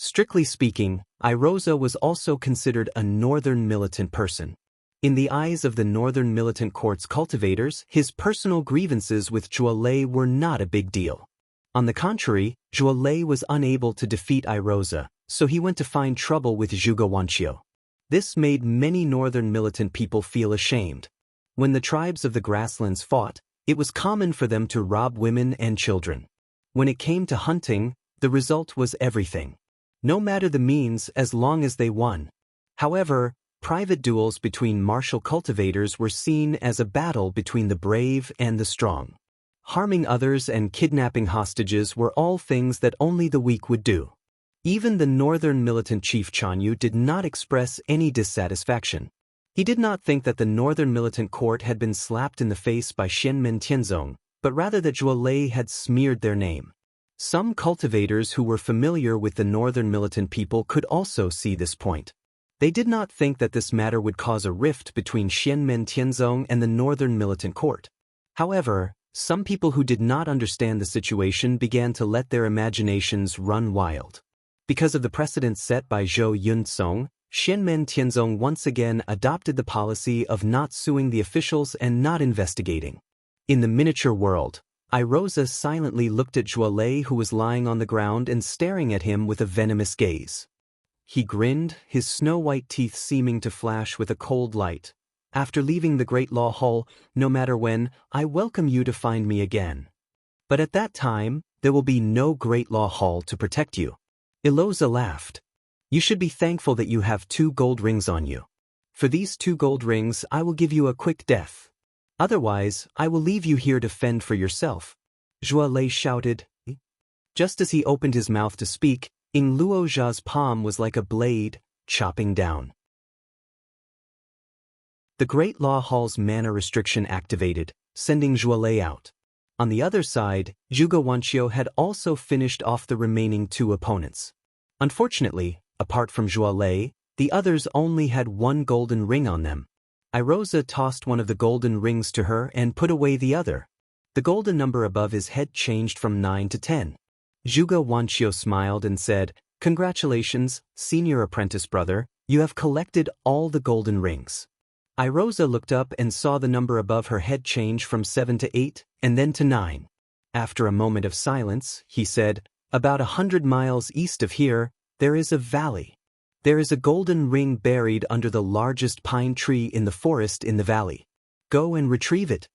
Strictly speaking, Irosa was also considered a Northern Militant person. In the eyes of the Northern Militant Court's cultivators, his personal grievances with Zhualei were not a big deal. On the contrary, Zhualei was unable to defeat Irosa, so he went to find trouble with Zhuge Wanqiu. This made many Northern Militant people feel ashamed. When the tribes of the grasslands fought, it was common for them to rob women and children. When it came to hunting, the result was everything. No matter the means, as long as they won. However, private duels between martial cultivators were seen as a battle between the brave and the strong. Harming others and kidnapping hostages were all things that only the weak would do. Even the northern militant chief Chanyu did not express any dissatisfaction. He did not think that the northern militant court had been slapped in the face by Xianmen Tianzong, but rather that Zhuo Lei had smeared their name. Some cultivators who were familiar with the northern militant people could also see this point. They did not think that this matter would cause a rift between Xianmen Tianzong and the northern militant court. However, some people who did not understand the situation began to let their imaginations run wild. Because of the precedent set by Zhou Yunsong, Xianmen Tianzong once again adopted the policy of not suing the officials and not investigating. In the miniature world, Irosa silently looked at Zhuo Lei, who was lying on the ground and staring at him with a venomous gaze. He grinned, his snow-white teeth seeming to flash with a cold light. After leaving the Great Law Hall, no matter when, I welcome you to find me again. But at that time, there will be no Great Law Hall to protect you. Iloza laughed. You should be thankful that you have 2 gold rings on you. For these 2 gold rings, I will give you a quick death. Otherwise, I will leave you here to fend for yourself. Zhuo Lei shouted. Just as he opened his mouth to speak, Ying Luozha's palm was like a blade, chopping down. The Great Law Hall's mana restriction activated, sending Zhuo Lei out. On the other side, Zhuge Wanqiu had also finished off the remaining 2 opponents. Unfortunately, apart from Zhuo Lei, the others only had 1 golden ring on them. Irosa tossed one of the golden rings to her and put away the other. The golden number above his head changed from 9 to 10. Zhuge Wanqiu smiled and said, "Congratulations, senior apprentice brother, you have collected all the golden rings." Irosa looked up and saw the number above her head change from 7 to 8, and then to 9. After a moment of silence, he said, "About 100 miles east of here, there is a valley. There is a golden ring buried under the largest pine tree in the forest in the valley. Go and retrieve it.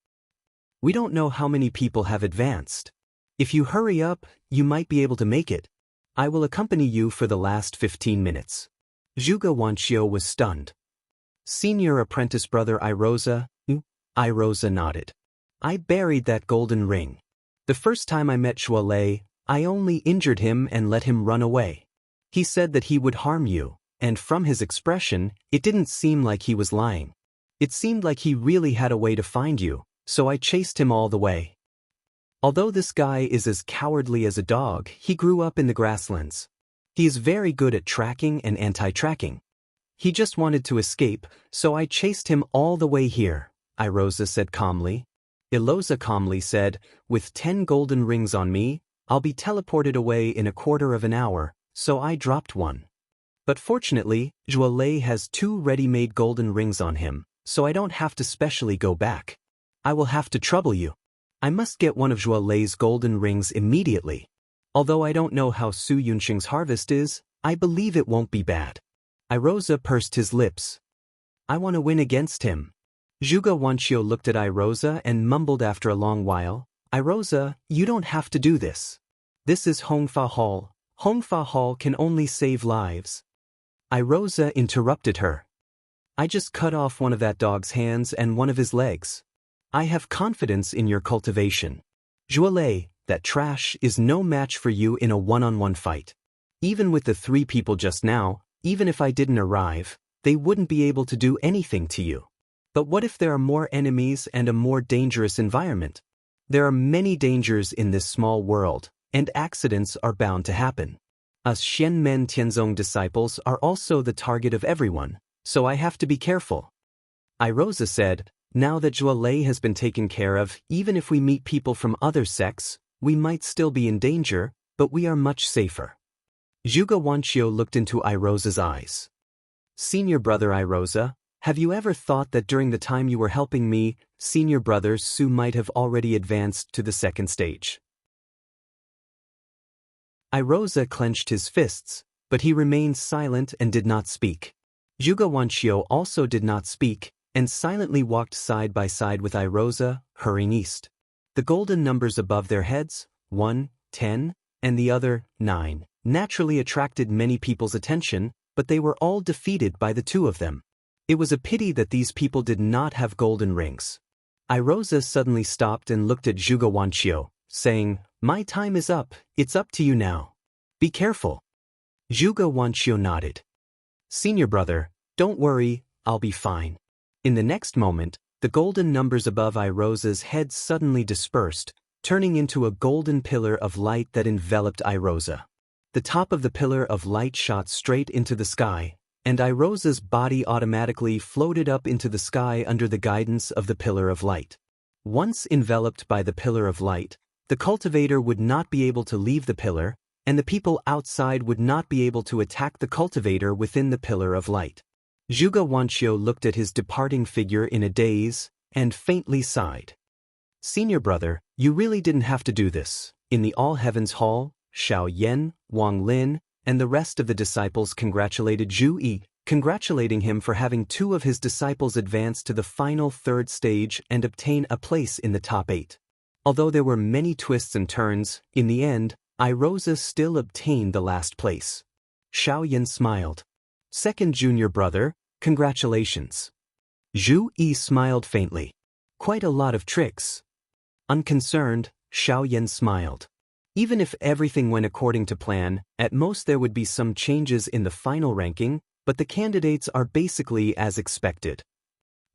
We don't know how many people have advanced. If you hurry up, you might be able to make it. I will accompany you for the last 15 minutes." Zhuge Wanqiu was stunned. "Senior apprentice brother Irosa?" Irosa nodded. "I buried that golden ring. The first time I met Zhuo Lei, I only injured him and let him run away. He said that he would harm you, and from his expression, it didn't seem like he was lying. It seemed like he really had a way to find you, so I chased him all the way. Although this guy is as cowardly as a dog, he grew up in the grasslands. He is very good at tracking and anti-tracking. He just wanted to escape, so I chased him all the way here," Irosa said calmly. Iloza calmly said, "With 10 golden rings on me, I'll be teleported away in a quarter of an hour, so I dropped one. But fortunately, Zhuo Lei has 2 ready-made golden rings on him, so I don't have to specially go back. I will have to trouble you. I must get one of Zhuo Lei's golden rings immediately. Although I don't know how Su Yunxing's harvest is, I believe it won't be bad." Irosa pursed his lips. "I want to win against him." Zhuge Wanqiu looked at Irosa and mumbled after a long while, "Irosa, you don't have to do this. This is Hongfa Hall. Hongfa Hall can only save lives." Irosa interrupted her. "I just cut off one of that dog's hands and one of his legs. I have confidence in your cultivation. Zhuo Lei, that trash is no match for you in a one-on-one fight. Even with the 3 people just now, even if I didn't arrive, they wouldn't be able to do anything to you. But what if there are more enemies and a more dangerous environment? There are many dangers in this small world, and accidents are bound to happen. Us Xianmen Tianzong disciples are also the target of everyone, so I have to be careful." Irosa said, "Now that Zhuo Lei has been taken care of, even if we meet people from other sects, we might still be in danger, but we are much safer." Zhuge Wanqiu looked into Irosa's eyes. "Senior brother Irosa, have you ever thought that during the time you were helping me, senior brother Su might have already advanced to the 2nd stage?" Irosa clenched his fists, but he remained silent and did not speak. Zhuge Wanqiu also did not speak, and silently walked side by side with Irosa, hurrying east. The golden numbers above their heads, 1, 10, and the other, 9, naturally attracted many people's attention, but they were all defeated by the 2 of them. It was a pity that these people did not have golden rings. Irosa suddenly stopped and looked at Zhuge Wanqiu, saying, "My time is up, it's up to you now. Be careful." Zhuge Wanqiu nodded. "Senior brother, don't worry, I'll be fine." In the next moment, the golden numbers above Irosa's head suddenly dispersed, turning into a golden pillar of light that enveloped Irosa. The top of the pillar of light shot straight into the sky, and Irosa's body automatically floated up into the sky under the guidance of the pillar of light. Once enveloped by the pillar of light, the cultivator would not be able to leave the pillar, and the people outside would not be able to attack the cultivator within the pillar of light. Zhuge Wanqiu looked at his departing figure in a daze, and faintly sighed. "Senior brother, you really didn't have to do this." In the All Heavens Hall, Xiao Yan, Wang Lin, and the rest of the disciples congratulated Zhu Yi, congratulating him for having two of his disciples advance to the final third stage and obtain a place in the top 8. Although there were many twists and turns, in the end, Irosa still obtained the last place. Xiao Yan smiled. "Second junior brother, congratulations." Zhu Yi smiled faintly. "Quite a lot of tricks." Unconcerned, Xiao Yan smiled. Even if everything went according to plan, at most there would be some changes in the final ranking, but the candidates are basically as expected.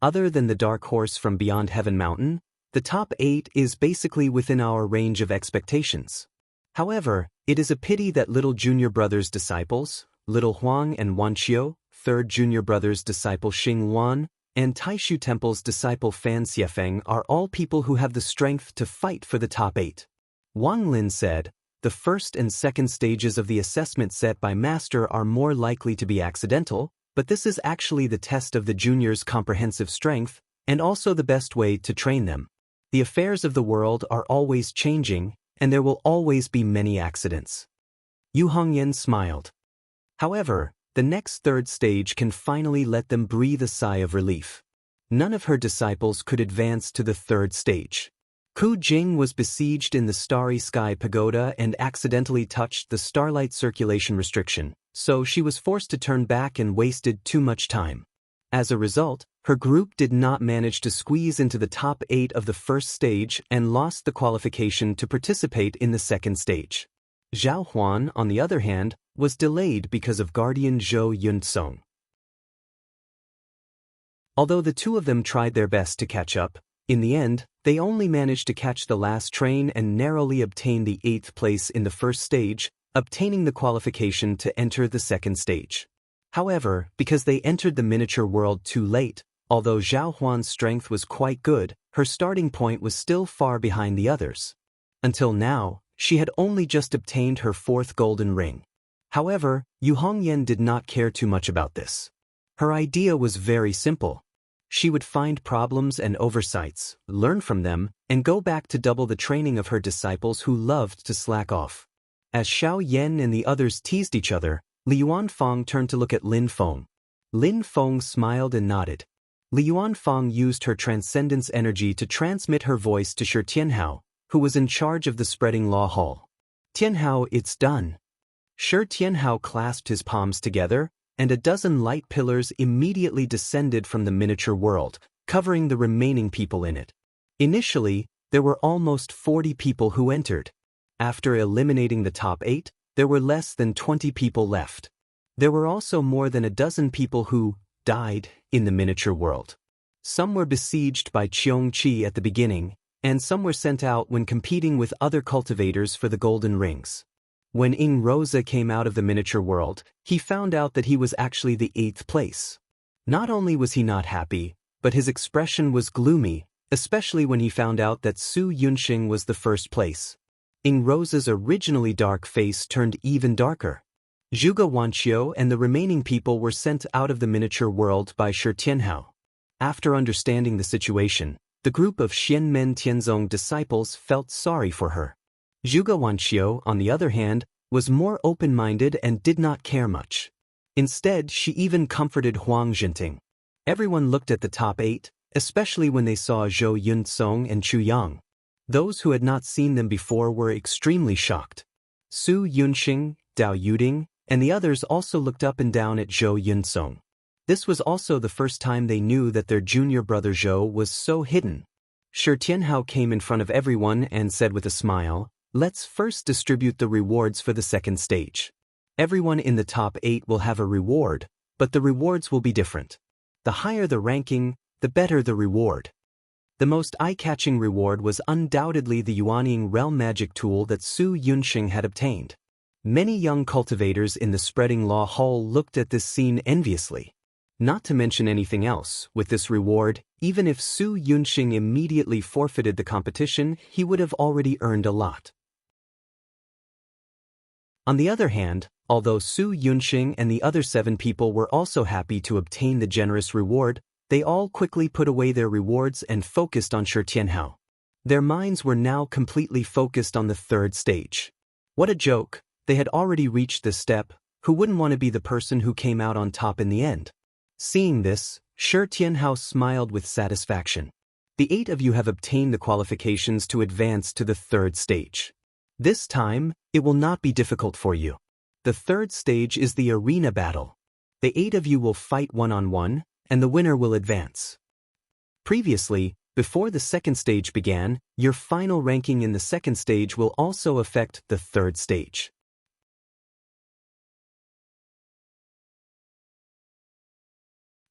Other than the dark horse from Beyond Heaven Mountain, the top 8 is basically within our range of expectations. However, it is a pity that Little Junior Brother's disciples, Little Huang and Wanqiu, Third Junior Brother's disciple Xing Wan, and Taishu Temple's disciple Fan Xiefeng are all people who have the strength to fight for the top 8. Wang Lin said, "The first and second stages of the assessment set by Master are more likely to be accidental, but this is actually the test of the juniors' comprehensive strength, and also the best way to train them. The affairs of the world are always changing, and there will always be many accidents." Yu Hongyan smiled. However, the next third stage can finally let them breathe a sigh of relief. None of her disciples could advance to the third stage. Ku Jing was besieged in the Starry Sky Pagoda and accidentally touched the starlight circulation restriction, so she was forced to turn back and wasted too much time. As a result, her group did not manage to squeeze into the top 8 of the first stage and lost the qualification to participate in the second stage. Zhao Huan, on the other hand, was delayed because of Guardian Zhou Yunsong. Although the two of them tried their best to catch up, in the end, they only managed to catch the last train and narrowly obtain the 8th place in the first stage, obtaining the qualification to enter the second stage. However, because they entered the miniature world too late, although Zhao Huan's strength was quite good, her starting point was still far behind the others. Until now, she had only just obtained her 4th golden ring. However, Yu Hongyan did not care too much about this. Her idea was very simple. She would find problems and oversights, learn from them, and go back to double the training of her disciples who loved to slack off. As Xiao Yan and the others teased each other, Li Yuanfang turned to look at Lin Feng. Lin Feng smiled and nodded. Li Yuanfang used her transcendence energy to transmit her voice to Shi Tianhao, who was in charge of the spreading law hall. "Tianhao, it's done." Shi Tianhao clasped his palms together, and a dozen light pillars immediately descended from the miniature world, covering the remaining people in it. Initially, there were almost 40 people who entered. After eliminating the top 8, there were less than 20 people left. There were also more than a dozen people who died in the miniature world. Some were besieged by Qiong Qi at the beginning, and some were sent out when competing with other cultivators for the golden rings. When Ing Rosa came out of the miniature world, he found out that he was actually the 8th place. Not only was he not happy, but his expression was gloomy, especially when he found out that Su Yunxing was the 1st place. Ing Rosa's originally dark face turned even darker. Zhuge Wanqiu and the remaining people were sent out of the miniature world by Shi Tianhao. After understanding the situation, the group of Xianmen Tianzong disciples felt sorry for her. Zhuge Wanqiu, on the other hand, was more open-minded and did not care much. Instead, she even comforted Huang Jinting. Everyone looked at the top 8, especially when they saw Zhou Yunsong and Chu Yang. Those who had not seen them before were extremely shocked. Su Yunxing, Dao Yuding, and the others also looked up and down at Zhou Yunsong. This was also the first time they knew that their junior brother Zhou was so hidden. Shi Tianhao came in front of everyone and said with a smile, "Let's first distribute the rewards for the second stage. Everyone in the top 8 will have a reward, but the rewards will be different. The higher the ranking, the better the reward." The most eye-catching reward was undoubtedly the Yuanying realm magic tool that Su Yunxing had obtained. Many young cultivators in the Spreading Law Hall looked at this scene enviously. Not to mention anything else, with this reward, even if Su Yunxing immediately forfeited the competition, he would have already earned a lot. On the other hand, although Su Yunxing and the other 7 people were also happy to obtain the generous reward, they all quickly put away their rewards and focused on Shi Tianhao. Their minds were now completely focused on the third stage. What a joke, they had already reached this step, who wouldn't want to be the person who came out on top in the end? Seeing this, Shi Tianhao smiled with satisfaction. The 8 of you have obtained the qualifications to advance to the third stage. This time, it will not be difficult for you. The third stage is the arena battle. The 8 of you will fight one-on-one, and the winner will advance. Previously, before the second stage began, your final ranking in the second stage will also affect the third stage.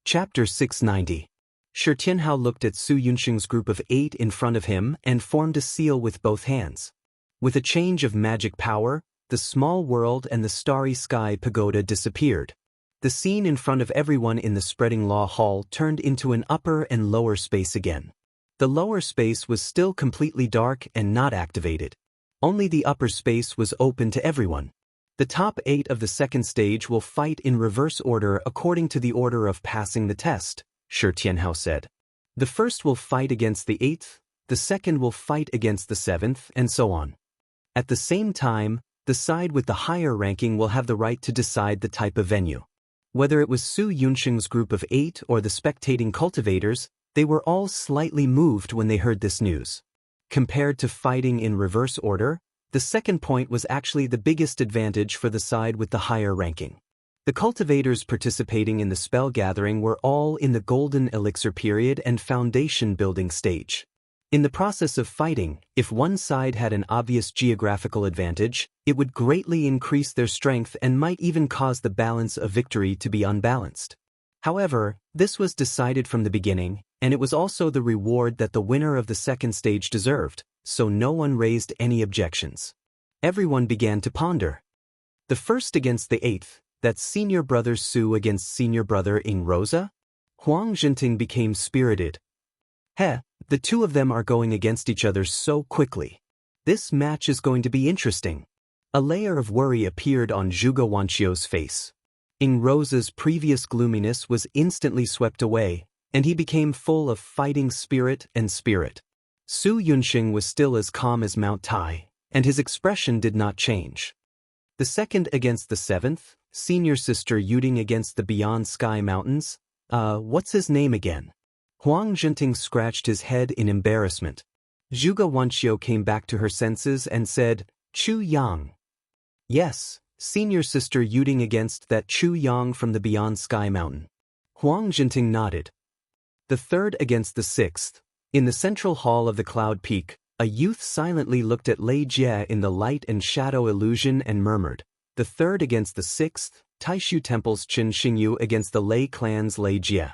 Chapter 690. Shi Tianhao looked at Su Yunxing's group of 8 in front of him and formed a seal with both hands. With a change of magic power, the small world and the starry sky pagoda disappeared. The scene in front of everyone in the Spreading Law Hall turned into an upper and lower space again. The lower space was still completely dark and not activated. Only the upper space was open to everyone. The top 8 of the second stage will fight in reverse order according to the order of passing the test, Shi Tianhao said. The first will fight against the 8th, the second will fight against the 7th, and so on. At the same time, the side with the higher ranking will have the right to decide the type of venue. Whether it was Su Yunxing's group of 8 or the spectating cultivators, they were all slightly moved when they heard this news. Compared to fighting in reverse order, the second point was actually the biggest advantage for the side with the higher ranking. The cultivators participating in the spell gathering were all in the golden elixir period and foundation building stage. In the process of fighting, if one side had an obvious geographical advantage, it would greatly increase their strength and might even cause the balance of victory to be unbalanced. However, this was decided from the beginning, and it was also the reward that the winner of the second stage deserved, so no one raised any objections. Everyone began to ponder. The first against the 8th, that's senior brother Su against senior brother Ing Rosa? Huang Zhenting became spirited. The 2 of them are going against each other so quickly. This match is going to be interesting. A layer of worry appeared on Zhuge Wanqiu's face. Ing Rosa's previous gloominess was instantly swept away, and he became full of fighting spirit and spirit. Su Yunxing was still as calm as Mount Tai, and his expression did not change. The second against the 7th, senior sister Yuding against the Beyond Sky Mountains. What's his name again? Huang Zhenting scratched his head in embarrassment. Zhuge Wanqiu came back to her senses and said, Chu Yang. Yes, senior sister Yuding against that Chu Yang from the Beyond Sky Mountain. Huang Zhenting nodded. The third against the 6th. In the central hall of the Cloud Peak, a youth silently looked at Lei Jie in the light and shadow illusion and murmured. The third against the 6th, Taishu Temple's Qin Xingyu against the Lei clan's Lei Jie.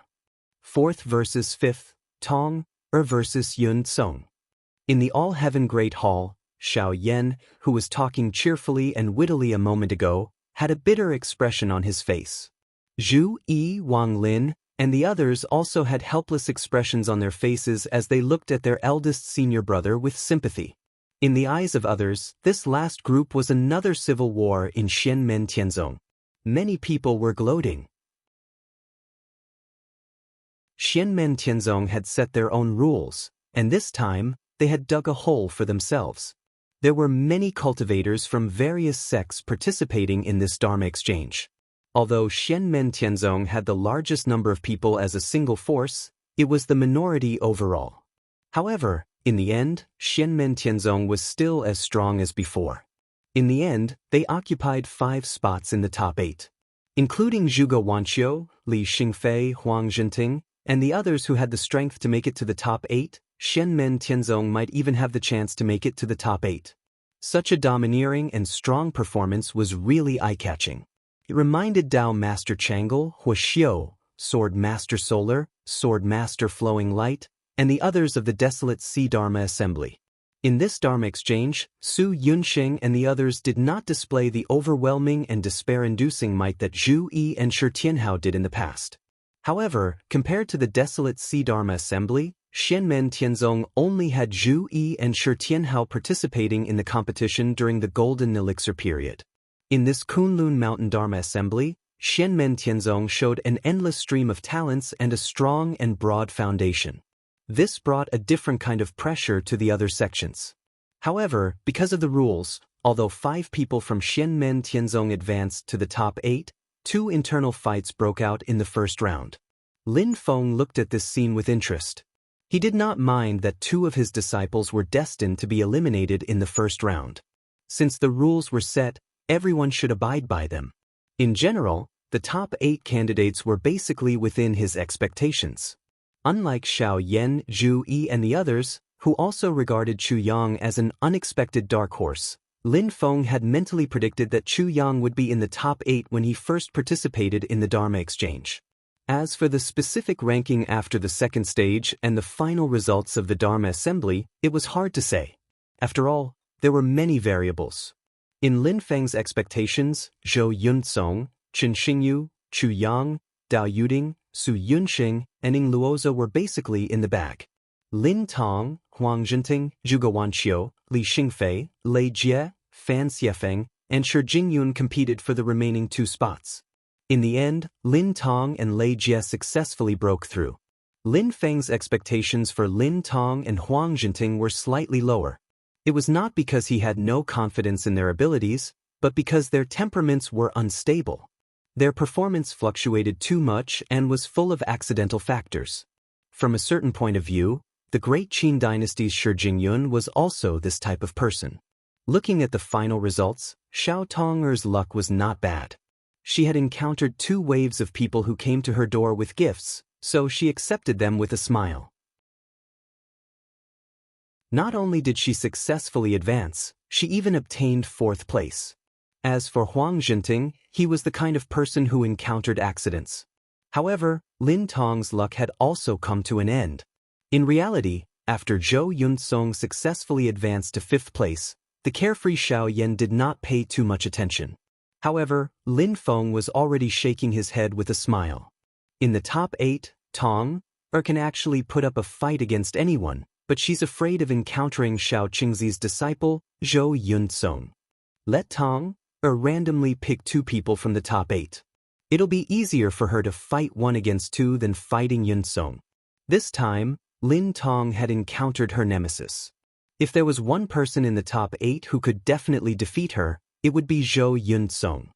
4th versus 5th, Tong, versus Yun Song. In the All-Heaven Great Hall, Xiao Yan, who was talking cheerfully and wittily a moment ago, had a bitter expression on his face. Zhu Yi, Wang Lin, and the others also had helpless expressions on their faces as they looked at their eldest senior brother with sympathy. In the eyes of others, this last group was another civil war in Xianmen Tianzong. Many people were gloating. Xianmen Tianzong had set their own rules, and this time, they had dug a hole for themselves. There were many cultivators from various sects participating in this Dharma exchange. Although Xianmen Tianzong had the largest number of people as a single force, it was the minority overall. However, in the end, Xianmen Tianzong was still as strong as before. In the end, they occupied 5 spots in the top 8. Including Zhuge Wanqiu, Li Xingfei, Huang Zhenting, and the others who had the strength to make it to the top 8, Shenmen Tianzong might even have the chance to make it to the top 8. Such a domineering and strong performance was really eye-catching. It reminded Dao Master Chang'e, Huaxiu, Sword Master Solar, Sword Master Flowing Light, and the others of the Desolate Sea Dharma Assembly. In this Dharma exchange, Su Yunxing and the others did not display the overwhelming and despair-inducing might that Zhu Yi and Shi Tianhao did in the past. However, compared to the Desolate Sea Dharma Assembly, Shenmen Tianzong only had Zhu Yi and Shi Tianhao participating in the competition during the Golden Elixir period. In this Kunlun Mountain Dharma Assembly, Shenmen Tianzong showed an endless stream of talents and a strong and broad foundation. This brought a different kind of pressure to the other sections. However, because of the rules, although 5 people from Shenmen Tianzong advanced to the top 8, 2 internal fights broke out in the first round. Lin Feng looked at this scene with interest. He did not mind that 2 of his disciples were destined to be eliminated in the first round. Since the rules were set, everyone should abide by them. In general, the top 8 candidates were basically within his expectations. Unlike Xiao Yan, Zhu Yi and the others, who also regarded Chu Yang as an unexpected dark horse, Lin Feng had mentally predicted that Chu Yang would be in the top 8 when he first participated in the Dharma exchange. As for the specific ranking after the second stage and the final results of the Dharma assembly, it was hard to say. After all, there were many variables. In Lin Feng's expectations, Zhou Yunzong, Chen Xingyu, Chu Yang, Dao Yuding, Su Yunxing, and Ing Luoza were basically in the bag. Lin Tong, Huang Zhenting, Zhuge Wanqiu, Li Xingfei, Lei Jie, Fan Xiefeng, and Shi Jingyun competed for the remaining 2 spots. In the end, Lin Tong and Lei Jie successfully broke through. Lin Feng's expectations for Lin Tong and Huang Zhenting were slightly lower. It was not because he had no confidence in their abilities, but because their temperaments were unstable. Their performance fluctuated too much and was full of accidental factors. From a certain point of view, the great Qin dynasty's Shi Jingyun was also this type of person. Looking at the final results, Xiao Tong'er's luck was not bad. She had encountered 2 waves of people who came to her door with gifts, so she accepted them with a smile. Not only did she successfully advance, she even obtained 4th place. As for Huang Zhenting, he was the kind of person who encountered accidents. However, Lin Tong's luck had also come to an end. In reality, after Zhou Yunzong successfully advanced to 5th place, the carefree Xiao Yan did not pay too much attention. However, Lin Feng was already shaking his head with a smile. In the top 8, Tong can actually put up a fight against anyone, but she's afraid of encountering Xiao Qingzi's disciple, Zhou Yunzong. Let Tong randomly pick 2 people from the top 8. It'll be easier for her to fight 1 against 2 than fighting Yunzong. This time, Lin Tong had encountered her nemesis. If there was one person in the top 8 who could definitely defeat her, it would be Zhou Yunzong.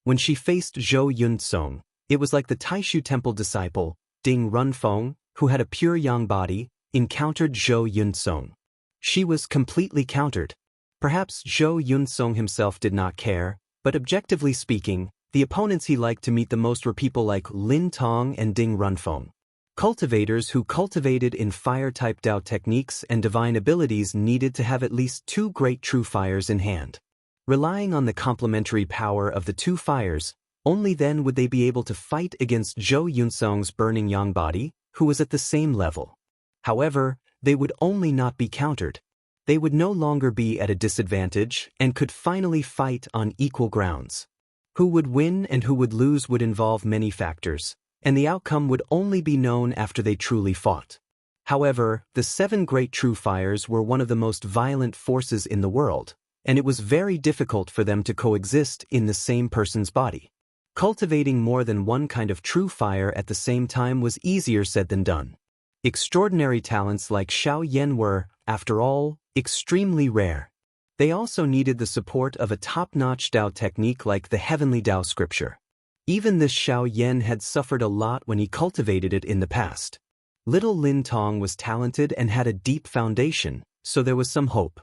When she faced Zhou Yunzong, it was like the Taishu Temple disciple, Ding Runfeng, who had a pure yang body, encountered Zhou Yunzong. She was completely countered. Perhaps Zhou Yunzong himself did not care, but objectively speaking, the opponents he liked to meet the most were people like Lin Tong and Ding Runfeng. Cultivators who cultivated in fire-type Dao techniques and divine abilities needed to have at least 2 great true fires in hand. Relying on the complementary power of the 2 fires, only then would they be able to fight against Zhou Yunzong's burning yang body, who was at the same level. However, they would only not be countered. They would no longer be at a disadvantage and could finally fight on equal grounds. Who would win and who would lose would involve many factors, and the outcome would only be known after they truly fought. However, the 7 great true fires were one of the most violent forces in the world, and it was very difficult for them to coexist in the same person's body. Cultivating more than one kind of true fire at the same time was easier said than done. Extraordinary talents like Xiao Yan were, after all, extremely rare. They also needed the support of a top-notch Dao technique like the Heavenly Dao Scripture. Even this Xiao Yan had suffered a lot when he cultivated it in the past. Little Lin Tong was talented and had a deep foundation, so there was some hope.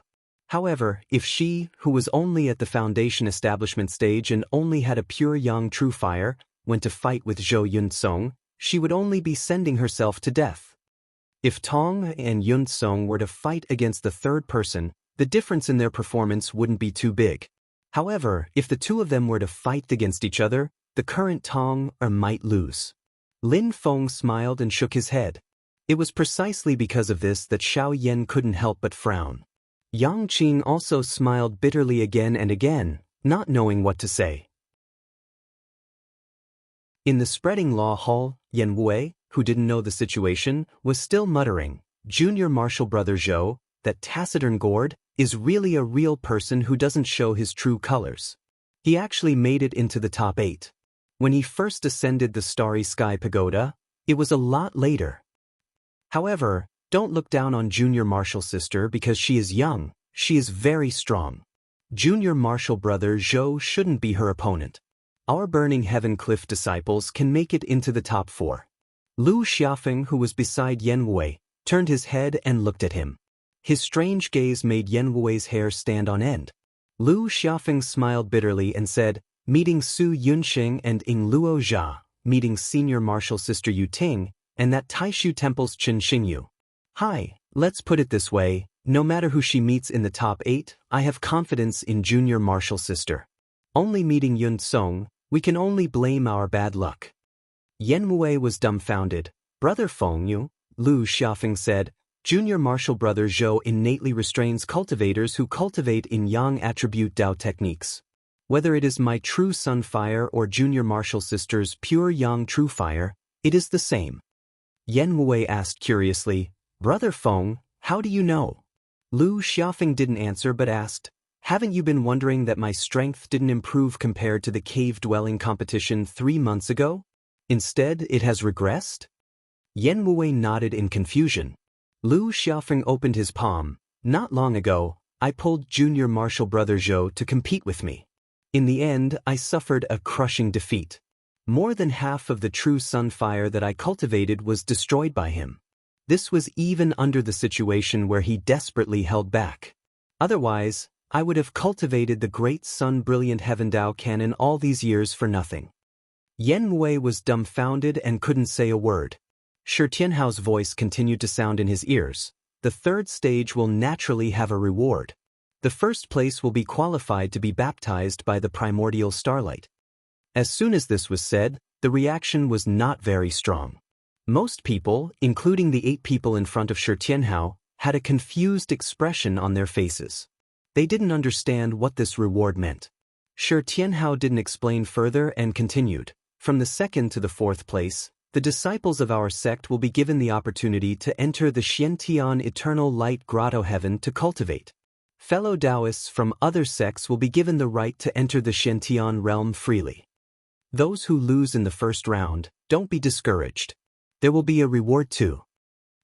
However, if she, who was only at the foundation establishment stage and only had a pure yang true fire, went to fight with Zhou Yunzong, she would only be sending herself to death. If Tong and Yun Song were to fight against the third person, the difference in their performance wouldn't be too big. However, if the two of them were to fight against each other, the current Tong might lose. Lin Feng smiled and shook his head. It was precisely because of this that Xiao Yan couldn't help but frown. Yang Qing also smiled bitterly again and again, not knowing what to say. In the spreading law hall, Yan Wei, who didn't know the situation, was still muttering, "Junior Marshal Brother Zhou, that taciturn gourd, is really a real person who doesn't show his true colors. He actually made it into the top 8. When he first ascended the Starry Sky Pagoda, it was a lot later. However, don't look down on Junior Marshal Sister because she is young, she is very strong. Junior Marshal Brother Zhou shouldn't be her opponent. Our Burning Heaven Cliff disciples can make it into the top 4. Lu Xiaofeng, who was beside Yan Wei, turned his head and looked at him. His strange gaze made Yan Wei's hair stand on end. Lu Xiaofeng smiled bitterly and said, "Meeting Su Yunxing and Ing Luo Jia, meeting Senior Marshal Sister Yu Ting, and that Taishu Temple's Chen Xingyu. Hi, let's put it this way, no matter who she meets in the top 8, I have confidence in Junior Marshal Sister. Only meeting Yun Song, we can only blame our bad luck." Yan Wei was dumbfounded. "Brother Fengyu," Lu Xiaofeng said, "Junior Marshal Brother Zhou innately restrains cultivators who cultivate in Yang attribute Dao techniques. Whether it is my true Sun Fire or Junior Marshal Sister's pure Yang True Fire, it is the same." Yan Wei asked curiously, "Brother Feng, how do you know?" Lu Xiaofeng didn't answer but asked, "Haven't you been wondering that my strength didn't improve compared to the cave-dwelling competition 3 months ago? Instead, it has regressed?" Yan Wei nodded in confusion. Lu Xiaofeng opened his palm. "Not long ago, I pulled Junior Marshal Brother Zhou to compete with me. In the end, I suffered a crushing defeat. More than half of the true Sun Fire that I cultivated was destroyed by him. This was even under the situation where he desperately held back. Otherwise, I would have cultivated the great Sun Brilliant Heaven Dao Cannon all these years for nothing." Yan Wei was dumbfounded and couldn't say a word. Shi Tianhao's voice continued to sound in his ears. "The third stage will naturally have a reward. The first place will be qualified to be baptized by the primordial starlight." As soon as this was said, the reaction was not very strong. Most people, including the 8 people in front of Shi Tianhao, had a confused expression on their faces. They didn't understand what this reward meant. Shi Tianhao didn't explain further and continued, "From the 2nd to the 4th place, the disciples of our sect will be given the opportunity to enter the Xiantian Eternal Light Grotto Heaven to cultivate. Fellow Taoists from other sects will be given the right to enter the Xiantian realm freely. Those who lose in the first round, don't be discouraged. There will be a reward too."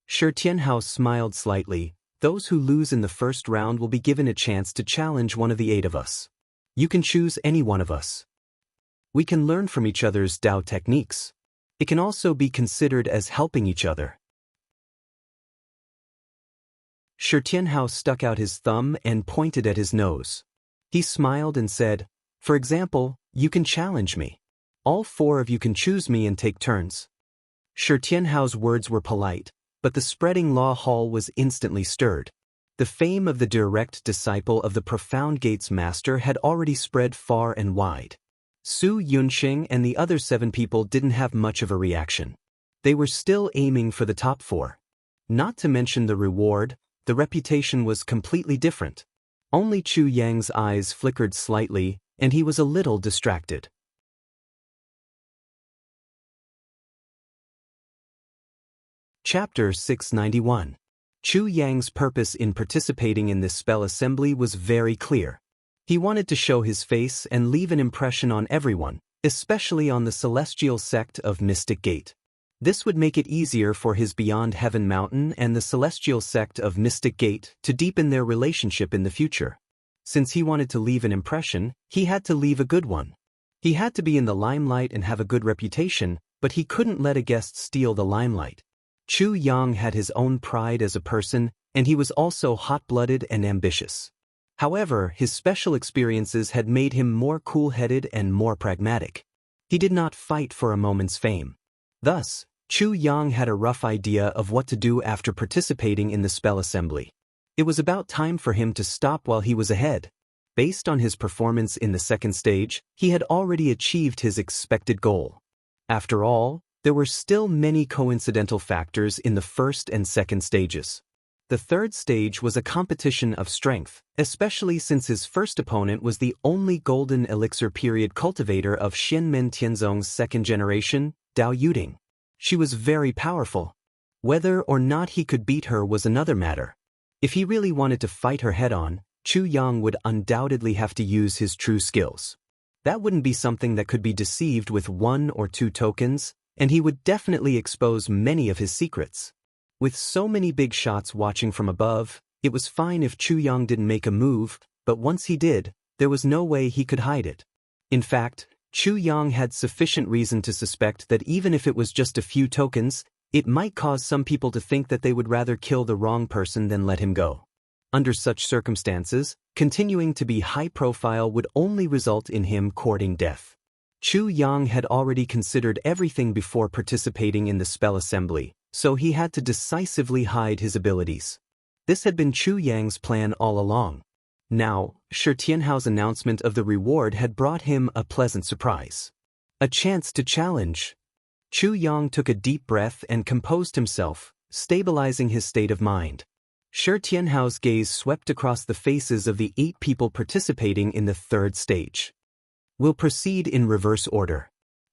Shi Tianhao smiled slightly. "Those who lose in the first round will be given a chance to challenge one of the 8 of us. You can choose any one of us. We can learn from each other's Dao techniques. It can also be considered as helping each other." Shi Tianhao stuck out his thumb and pointed at his nose. He smiled and said, "For example, you can challenge me. All 4 of you can choose me and take turns." Shi Tianhao's words were polite, but the spreading law hall was instantly stirred. The fame of the direct disciple of the Profound Gates Master had already spread far and wide. Su Yunxing and the other 7 people didn't have much of a reaction. They were still aiming for the top 4. Not to mention the reward, the reputation was completely different. Only Chu Yang's eyes flickered slightly, and he was a little distracted. Chapter 691. Chu Yang's purpose in participating in this spell assembly was very clear. He wanted to show his face and leave an impression on everyone, especially on the celestial sect of Mystic Gate. This would make it easier for his Beyond Heaven Mountain and the celestial sect of Mystic Gate to deepen their relationship in the future. Since he wanted to leave an impression, he had to leave a good one. He had to be in the limelight and have a good reputation, but he couldn't let a guest steal the limelight. Chu Yang had his own pride as a person, and he was also hot-blooded and ambitious. However, his special experiences had made him more cool-headed and more pragmatic. He did not fight for a moment's fame. Thus, Chu Yang had a rough idea of what to do after participating in the spell assembly. It was about time for him to stop while he was ahead. Based on his performance in the second stage, he had already achieved his expected goal. After all, there were still many coincidental factors in the first and second stages. The third stage was a competition of strength, especially since his first opponent was the only golden elixir period cultivator of Xianmen Tianzong's second generation, Dao Yuding. She was very powerful. Whether or not he could beat her was another matter. If he really wanted to fight her head-on, Chu Yang would undoubtedly have to use his true skills. That wouldn't be something that could be deceived with 1 or 2 tokens, and he would definitely expose many of his secrets. With so many big shots watching from above, it was fine if Chu Yang didn't make a move, but once he did, there was no way he could hide it. In fact, Chu Yang had sufficient reason to suspect that even if it was just a few tokens, it might cause some people to think that they would rather kill the wrong person than let him go. Under such circumstances, continuing to be high profile would only result in him courting death. Chu Yang had already considered everything before participating in the spell assembly, so he had to decisively hide his abilities. This had been Chu Yang's plan all along. Now, Shi Tianhao's announcement of the reward had brought him a pleasant surprise. A chance to challenge. Chu Yang took a deep breath and composed himself, stabilizing his state of mind. Shi Tianhao's gaze swept across the faces of the 8 people participating in the third stage. We'll proceed in reverse order.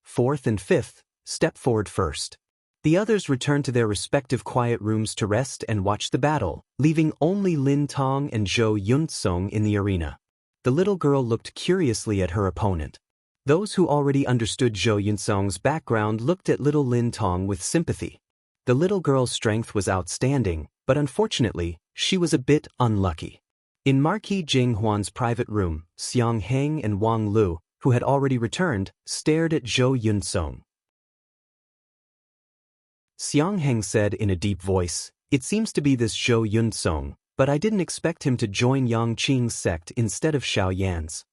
4th and 5th, step forward first. The others returned to their respective quiet rooms to rest and watch the battle, leaving only Lin Tong and Zhou Yunsong in the arena. The little girl looked curiously at her opponent. Those who already understood Zhou Yunsong's background looked at little Lin Tong with sympathy. The little girl's strength was outstanding, but unfortunately, she was a bit unlucky. In Marquis Jing Huan's private room, Xiang Heng and Wang Lu, who had already returned, stared at Zhou Yunsong. Xiang Heng said in a deep voice, "It seems to be this Zhou Yunsong, but I didn't expect him to join Yang Qing's sect instead of Xiao Yan's."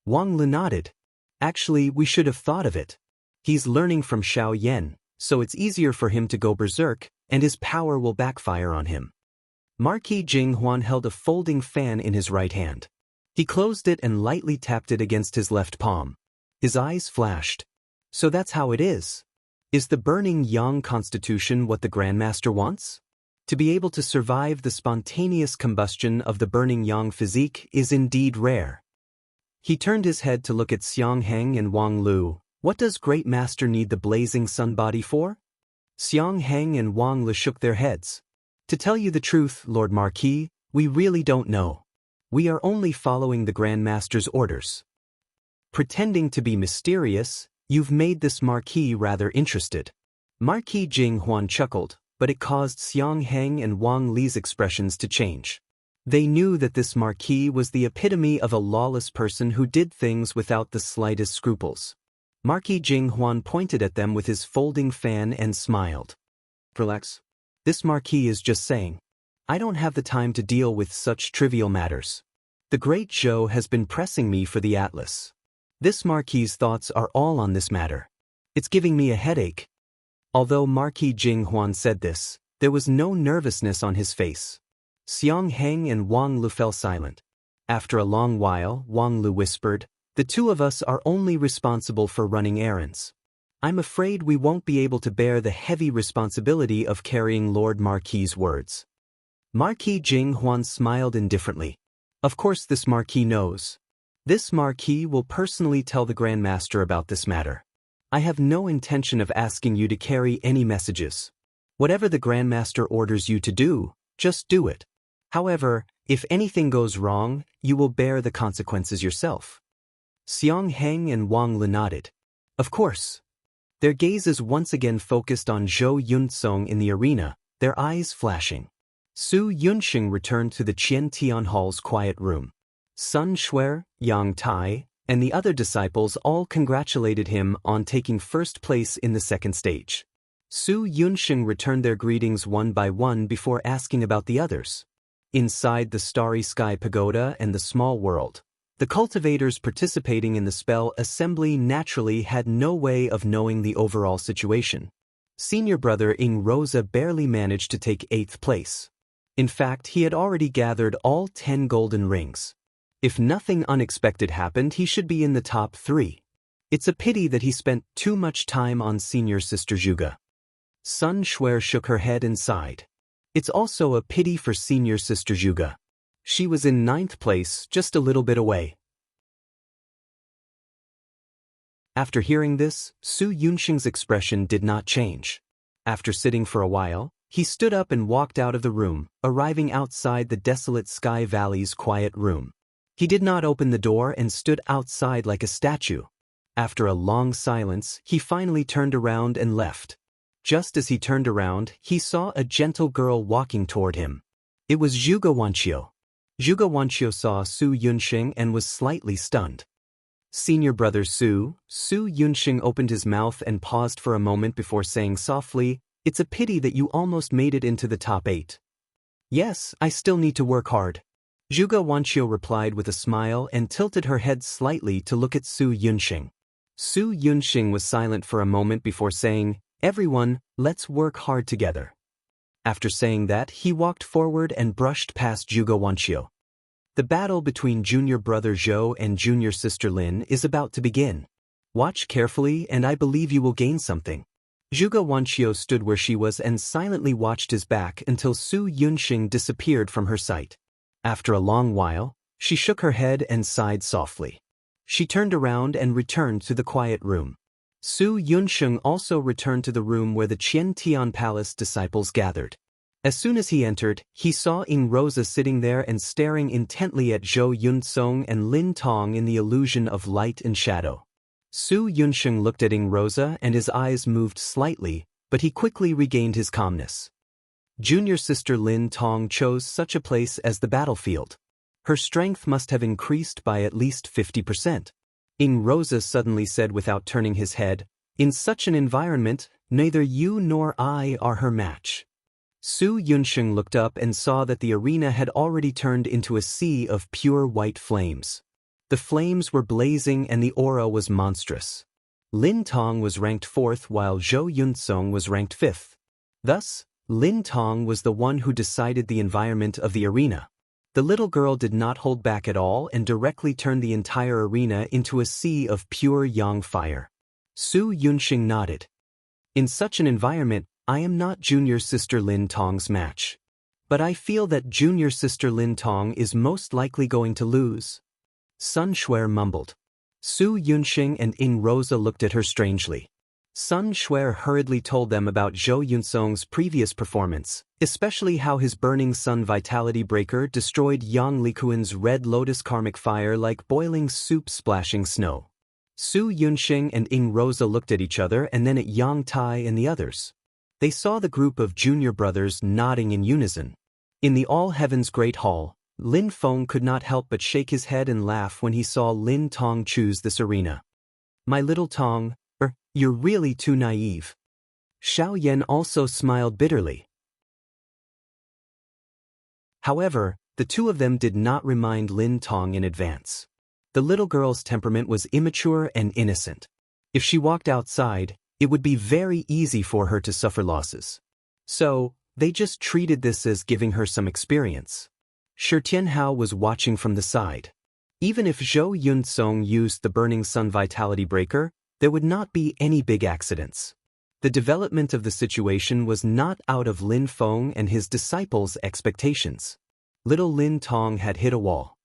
Wang Lu nodded. "Actually, we should have thought of it. He's learning from Xiao Yan, so it's easier for him to go berserk, and his power will backfire on him." Marquis Jing Huan held a folding fan in his right hand. He closed it and lightly tapped it against his left palm. His eyes flashed. "So that's how it is. Is the burning yang constitution what the Grandmaster wants? To be able to survive the spontaneous combustion of the burning yang physique is indeed rare." He turned his head to look at Xiang Heng and Wang Lu. "What does Great Master need the blazing sun body for?" Xiang Heng and Wang Lu shook their heads. "To tell you the truth, Lord Marquis, we really don't know. We are only following the Grandmaster's orders." Pretending to be mysterious, "You've made this Marquis rather interested." Marquis Jing Huan chuckled, but it caused Xiang Heng and Wang Li's expressions to change. They knew that this Marquis was the epitome of a lawless person who did things without the slightest scruples. Marquis Jing Huan pointed at them with his folding fan and smiled. "Relax. This Marquis is just saying, I don't have the time to deal with such trivial matters. The great Zhou has been pressing me for the atlas. This Marquis's thoughts are all on this matter. It's giving me a headache." Although Marquis Jing Huan said this, there was no nervousness on his face. Xiang Heng and Wang Lu fell silent. After a long while, Wang Lu whispered, "The two of us are only responsible for running errands. I'm afraid we won't be able to bear the heavy responsibility of carrying Lord Marquis's words." Marquis Jing Huan smiled indifferently. "Of course this Marquis knows. This Marquis will personally tell the Grandmaster about this matter. I have no intention of asking you to carry any messages. Whatever the Grandmaster orders you to do, just do it. However, if anything goes wrong, you will bear the consequences yourself." Xiang Heng and Wang Lu nodded. "Of course." Their gazes once again focused on Zhou Yunsong in the arena, their eyes flashing. Su Yunxing returned to the Qian Tian Hall's quiet room. Sun Shuer, Yang Tai, and the other disciples all congratulated him on taking first place in the second stage. Su Yunxing returned their greetings one by one before asking about the others. Inside the Starry Sky Pagoda and the Small World, the cultivators participating in the spell assembly naturally had no way of knowing the overall situation. Senior brother Ing Rosa barely managed to take 8th place. In fact, he had already gathered all 10 golden rings. If nothing unexpected happened, he should be in the top 3. It's a pity that he spent too much time on senior sister Zhuge. Sun Shuer shook her head and sighed. It's also a pity for senior sister Zhuge. She was in 9th place, just a little bit away. After hearing this, Su Yunxing's expression did not change. After sitting for a while, he stood up and walked out of the room, arriving outside the desolate Sky Valley's quiet room. He did not open the door and stood outside like a statue. After a long silence, he finally turned around and left. Just as he turned around, he saw a gentle girl walking toward him. It was Zhuge Wanqiu. Zhuge Wanqiu saw Su Yunxing and was slightly stunned. Senior brother Su Yunxing opened his mouth and paused for a moment before saying softly, "It's a pity that you almost made it into the top 8. Yes, I still need to work hard." Zhuge Wanqiu replied with a smile and tilted her head slightly to look at Su Yunxing. Su Yunxing was silent for a moment before saying, "Everyone, let's work hard together." After saying that, he walked forward and brushed past Zhuge Wanqiu. The battle between junior brother Zhou and junior sister Lin is about to begin. Watch carefully and I believe you will gain something. Zhuge Wanqiu stood where she was and silently watched his back until Su Yunxing disappeared from her sight. After a long while, she shook her head and sighed softly. She turned around and returned to the quiet room. Su Yunxing also returned to the room where the Qian Tian Palace disciples gathered. As soon as he entered, he saw Ing Rosa sitting there and staring intently at Zhou Yunsong and Lin Tong in the illusion of light and shadow. Su Yunxing looked at Ing Rosa and his eyes moved slightly, but he quickly regained his calmness. Junior sister Lin Tong chose such a place as the battlefield. Her strength must have increased by at least 50%. Ing Rosa suddenly said without turning his head, "In such an environment, neither you nor I are her match." Su Yunxing looked up and saw that the arena had already turned into a sea of pure white flames. The flames were blazing and the aura was monstrous. Lin Tong was ranked 4th while Zhou Yunsong was ranked 5th. Thus, Lin Tong was the one who decided the environment of the arena. The little girl did not hold back at all and directly turned the entire arena into a sea of pure yang fire. Su Yunxing nodded. In such an environment, I am not junior sister Lin Tong's match. But I feel that junior sister Lin Tong is most likely going to lose. Sun Shuer mumbled. Su Yunxing and Ing Rosa looked at her strangely. Sun Shuer hurriedly told them about Zhou Yunsong's previous performance, especially how his burning sun vitality breaker destroyed Yang Likuan's red lotus karmic fire like boiling soup splashing snow. Su Yunxing and Ing Rosa looked at each other and then at Yang Tai and the others. They saw the group of junior brothers nodding in unison. In the All Heavens Great Hall, Lin Feng could not help but shake his head and laugh when he saw Lin Tong choose this arena. My little Tong, you're really too naive. Xiao Yan also smiled bitterly. However, the two of them did not remind Lin Tong in advance. The little girl's temperament was immature and innocent. If she walked outside, it would be very easy for her to suffer losses. So, they just treated this as giving her some experience. Shi Tianhao was watching from the side. Even if Zhou Yunsong used the burning sun vitality breaker, there would not be any big accidents. The development of the situation was not out of Lin Feng and his disciples' expectations. Little Lin Tong had hit a wall.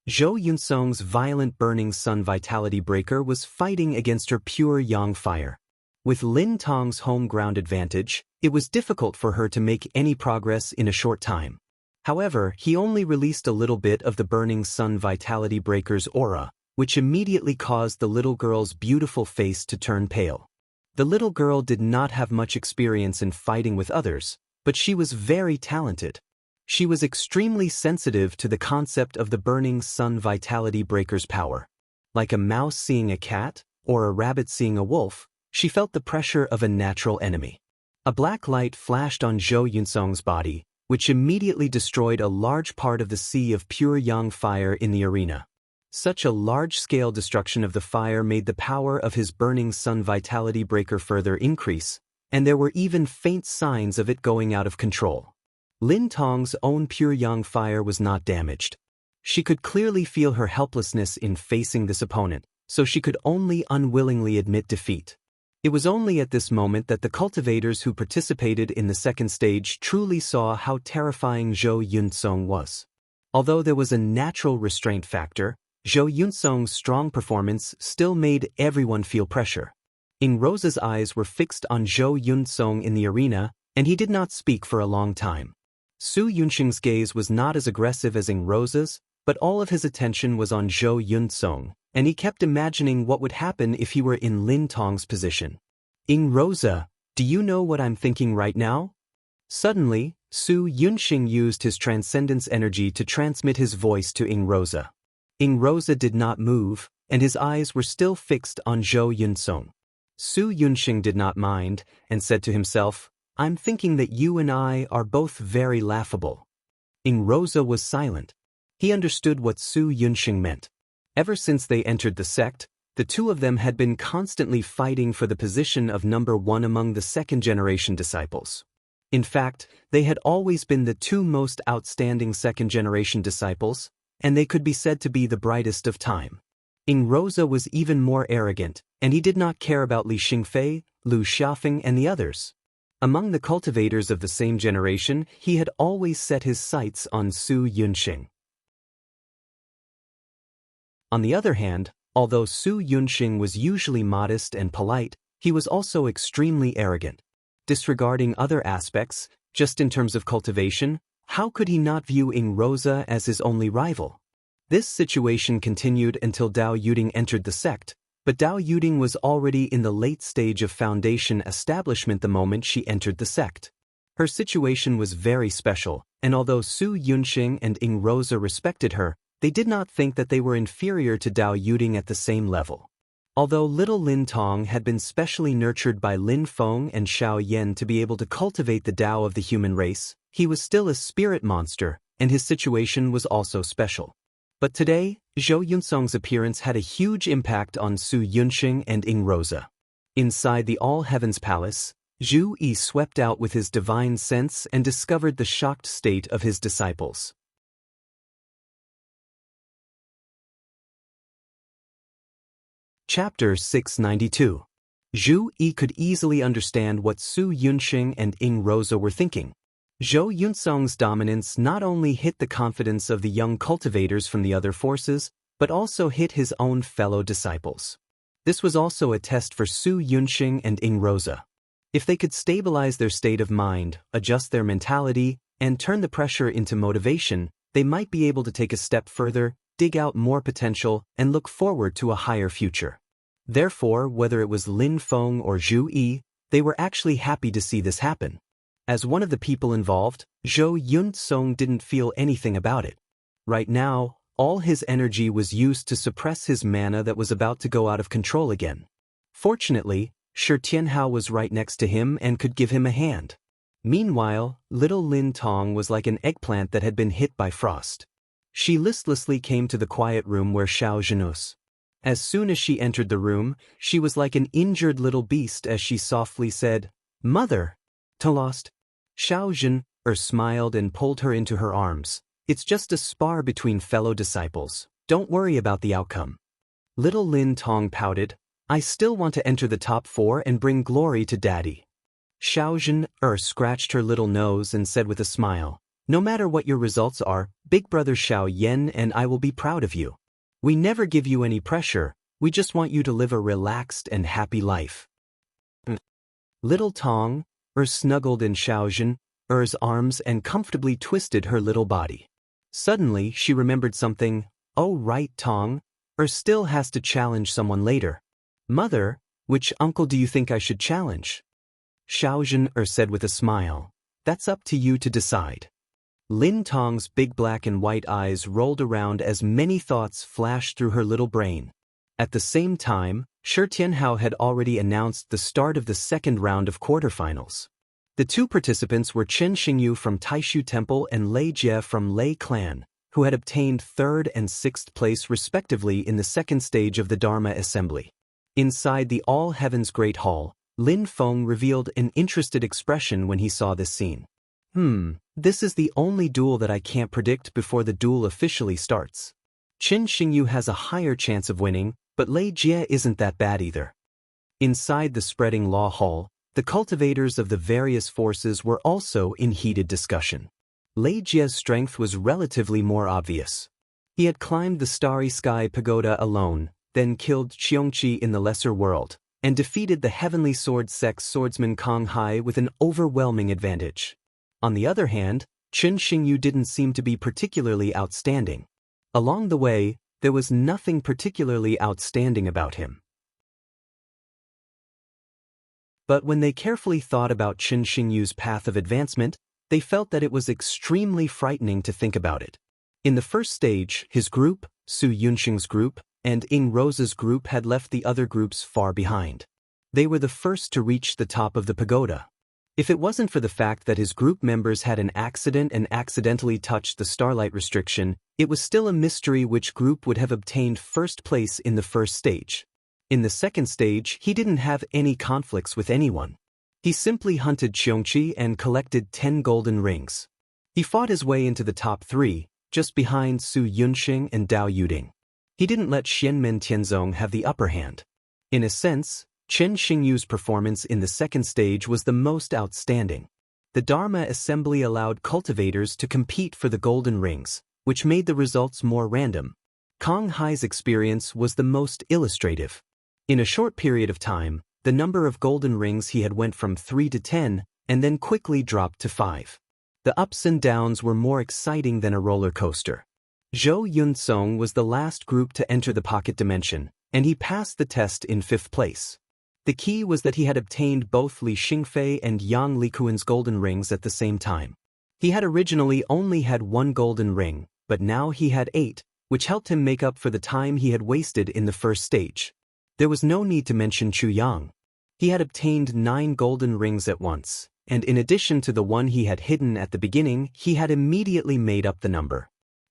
Zhou Yunsong's violent burning sun vitality breaker was fighting against her pure yang fire. With Lin Tong's home ground advantage, it was difficult for her to make any progress in a short time. However, he only released a little bit of the burning sun vitality breaker's aura, which immediately caused the little girl's beautiful face to turn pale. The little girl did not have much experience in fighting with others, but she was very talented. She was extremely sensitive to the concept of the burning sun vitality breaker's power. Like a mouse seeing a cat, or a rabbit seeing a wolf, she felt the pressure of a natural enemy. A black light flashed on Zhou Yunsong's body, which immediately destroyed a large part of the sea of pure yang fire in the arena. Such a large-scale destruction of the fire made the power of his burning sun vitality breaker further increase, and there were even faint signs of it going out of control. Lin Tong's own pure yang fire was not damaged. She could clearly feel her helplessness in facing this opponent, so she could only unwillingly admit defeat. It was only at this moment that the cultivators who participated in the second stage truly saw how terrifying Zhou Yunsong was. Although there was a natural restraint factor, Zhou Yunsong's strong performance still made everyone feel pressure. Ing Rosa's eyes were fixed on Zhou Yunsong in the arena, and he did not speak for a long time. Su Yunxing's gaze was not as aggressive as Ing Rosa's, but all of his attention was on Zhou Yunsong, and he kept imagining what would happen if he were in Lin Tong's position. Ing Rosa, do you know what I'm thinking right now? Suddenly, Su Yunxing used his transcendence energy to transmit his voice to Ing Rosa. Ing Rosa did not move, and his eyes were still fixed on Zhou Yunsong. Su Yunxing did not mind, and said to himself, I'm thinking that you and I are both very laughable. Ing Rosa was silent. He understood what Su Yunxing meant. Ever since they entered the sect, the two of them had been constantly fighting for the position of number one among the second-generation disciples. In fact, they had always been the two most outstanding second-generation disciples, and they could be said to be the brightest of time. Ing Rosa was even more arrogant, and he did not care about Li Xingfei, Lu Xiaofeng, and the others. Among the cultivators of the same generation, he had always set his sights on Su Yunxing. On the other hand, although Su Yunxing was usually modest and polite, he was also extremely arrogant. Disregarding other aspects, just in terms of cultivation, how could he not view Ing Rosa as his only rival? This situation continued until Dao Yuding entered the sect, but Dao Yuding was already in the late stage of foundation establishment the moment she entered the sect. Her situation was very special, and although Su Yunxing and Ing Rosa respected her, they did not think that they were inferior to Dao Yuding at the same level. Although little Lin Tong had been specially nurtured by Lin Feng and Xiao Yan to be able to cultivate the Tao of the human race, he was still a spirit monster, and his situation was also special. But today, Zhou Yunsong's appearance had a huge impact on Su Yunxing and Ing Rosa. Inside the All Heavens Palace, Zhu Yi swept out with his divine sense and discovered the shocked state of his disciples. Chapter 692. Zhu Yi could easily understand what Su Yunxing and Ing Rosa were thinking. Zhou Yunsong's dominance not only hit the confidence of the young cultivators from the other forces, but also hit his own fellow disciples. This was also a test for Su Yunxing and Ing Rosa. If they could stabilize their state of mind, adjust their mentality, and turn the pressure into motivation, they might be able to take a step further, dig out more potential, and look forward to a higher future. Therefore, whether it was Lin Feng or Zhu Yi, they were actually happy to see this happen. As one of the people involved, Zhou Yunsong didn't feel anything about it. Right now, all his energy was used to suppress his mana that was about to go out of control again. Fortunately, Shi Tianhao was right next to him and could give him a hand. Meanwhile, little Lin Tong was like an eggplant that had been hit by frost. She listlessly came to the quiet room where Xiao Zhen was. As soon as she entered the room, she was like an injured little beast as she softly said, "Mother." "To lost?" Xiao Zhen smiled and pulled her into her arms. "It's just a spar between fellow disciples. Don't worry about the outcome." Little Lin Tong pouted, "I still want to enter the top 4 and bring glory to Daddy." Xiao Zhen scratched her little nose and said with a smile, "No matter what your results are, Big Brother Xiao Yan and I will be proud of you. We never give you any pressure, we just want you to live a relaxed and happy life." Little Tong snuggled in Xiao Zhen's arms and comfortably twisted her little body. Suddenly, she remembered something. "Oh right, Tong still has to challenge someone later." "Mother, which uncle do you think I should challenge?" Xiao Zhen said with a smile, "That's up to you to decide." Lin Tong's big black and white eyes rolled around as many thoughts flashed through her little brain. At the same time, Shi Tianhao had already announced the start of the second round of quarterfinals. The two participants were Chen Xingyu from Taishu Temple and Lei Jie from Lei Clan, who had obtained 3rd and 6th place respectively in the second stage of the Dharma Assembly. Inside the All Heavens Great Hall, Lin Feng revealed an interested expression when he saw this scene. This is the only duel that I can't predict before the duel officially starts. Qin Xingyu has a higher chance of winning, but Lei Jie isn't that bad either. Inside the spreading law hall, the cultivators of the various forces were also in heated discussion. Lei Jie's strength was relatively more obvious. He had climbed the Starry Sky Pagoda alone, then killed Qiongqi in the Lesser World, and defeated the Heavenly Sword Sect's swordsman Kong Hai with an overwhelming advantage. On the other hand, Qin Xingyu didn't seem to be particularly outstanding. Along the way, there was nothing particularly outstanding about him. But when they carefully thought about Qin Xingyu's path of advancement, they felt that it was extremely frightening to think about it. In the first stage, his group, Su Yunxing's group, and Ying Rose's group had left the other groups far behind. They were the first to reach the top of the pagoda. If it wasn't for the fact that his group members had an accident and accidentally touched the starlight restriction, it was still a mystery which group would have obtained first place in the first stage. In the second stage, he didn't have any conflicts with anyone. He simply hunted Qiongqi and collected 10 golden rings. He fought his way into the top 3, just behind Su Yunxing and Dao Yuding. He didn't let Xianmen Tianzong have the upper hand. In a sense, Qin Xingyu's performance in the second stage was the most outstanding. The Dharma Assembly allowed cultivators to compete for the golden rings, which made the results more random. Kong Hai's experience was the most illustrative. In a short period of time, the number of golden rings he had went from 3 to 10, and then quickly dropped to 5. The ups and downs were more exciting than a roller coaster. Zhou Yunsong was the last group to enter the pocket dimension, and he passed the test in 5th place. The key was that he had obtained both Li Xingfei and Yang Likuan's golden rings at the same time. He had originally only had 1 golden ring, but now he had 8, which helped him make up for the time he had wasted in the first stage. There was no need to mention Chu Yang. He had obtained 9 golden rings at once, and in addition to the one he had hidden at the beginning, he had immediately made up the number.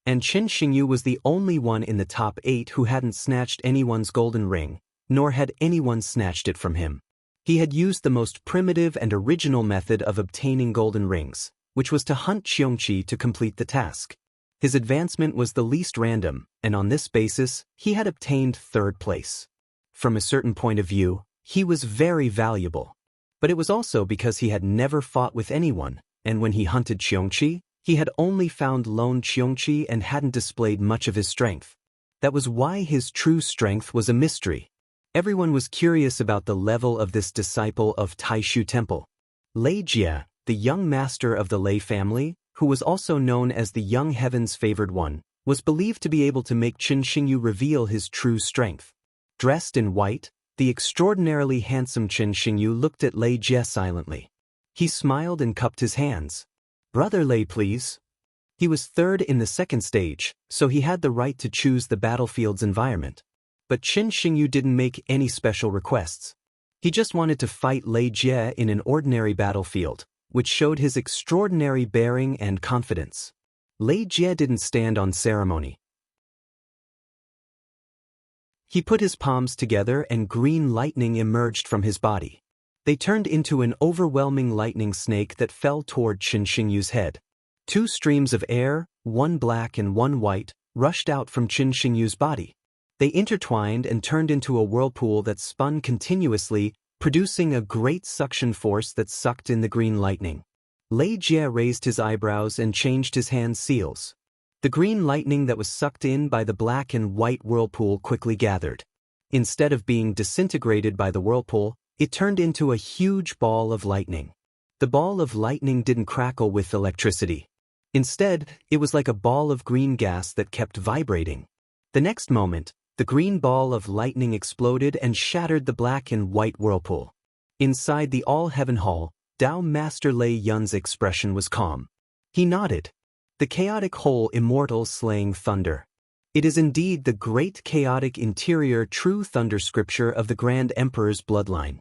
And Qin Xingyu was the only one in the top 8 who hadn't snatched anyone's golden ring, nor had anyone snatched it from him. He had used the most primitive and original method of obtaining golden rings, which was to hunt Qiongqi to complete the task. His advancement was the least random, and on this basis, he had obtained 3rd place. From a certain point of view, he was very valuable. But it was also because he had never fought with anyone, and when he hunted Qiongqi, he had only found lone Qiongqi and hadn't displayed much of his strength. That was why his true strength was a mystery. Everyone was curious about the level of this disciple of Taishu Temple. Lei Jie, the young master of the Lei family, who was also known as the Young Heaven's Favored One, was believed to be able to make Qin Xingyu reveal his true strength. Dressed in white, the extraordinarily handsome Qin Xingyu looked at Lei Jie silently. He smiled and cupped his hands. "Brother Lei, please." He was 3rd in the second stage, so he had the right to choose the battlefield's environment. But Qin Xingyu didn't make any special requests. He just wanted to fight Lei Jie in an ordinary battlefield, which showed his extraordinary bearing and confidence. Lei Jie didn't stand on ceremony. He put his palms together and green lightning emerged from his body. They turned into an overwhelming lightning snake that fell toward Qin Xingyu's head. 2 streams of air, one black and one white, rushed out from Qin Xingyu's body. They intertwined and turned into a whirlpool that spun continuously, producing a great suction force that sucked in the green lightning. Lei Jie raised his eyebrows and changed his hand seals. The green lightning that was sucked in by the black and white whirlpool quickly gathered. Instead of being disintegrated by the whirlpool, it turned into a huge ball of lightning. The ball of lightning didn't crackle with electricity. Instead, it was like a ball of green gas that kept vibrating. The next moment, the green ball of lightning exploded and shattered the black and white whirlpool. Inside the All-Heaven Hall, Tao Master Lei Yun's expression was calm. He nodded. The chaotic whole immortal slaying thunder. It is indeed the great chaotic interior true thunder scripture of the Grand Emperor's bloodline.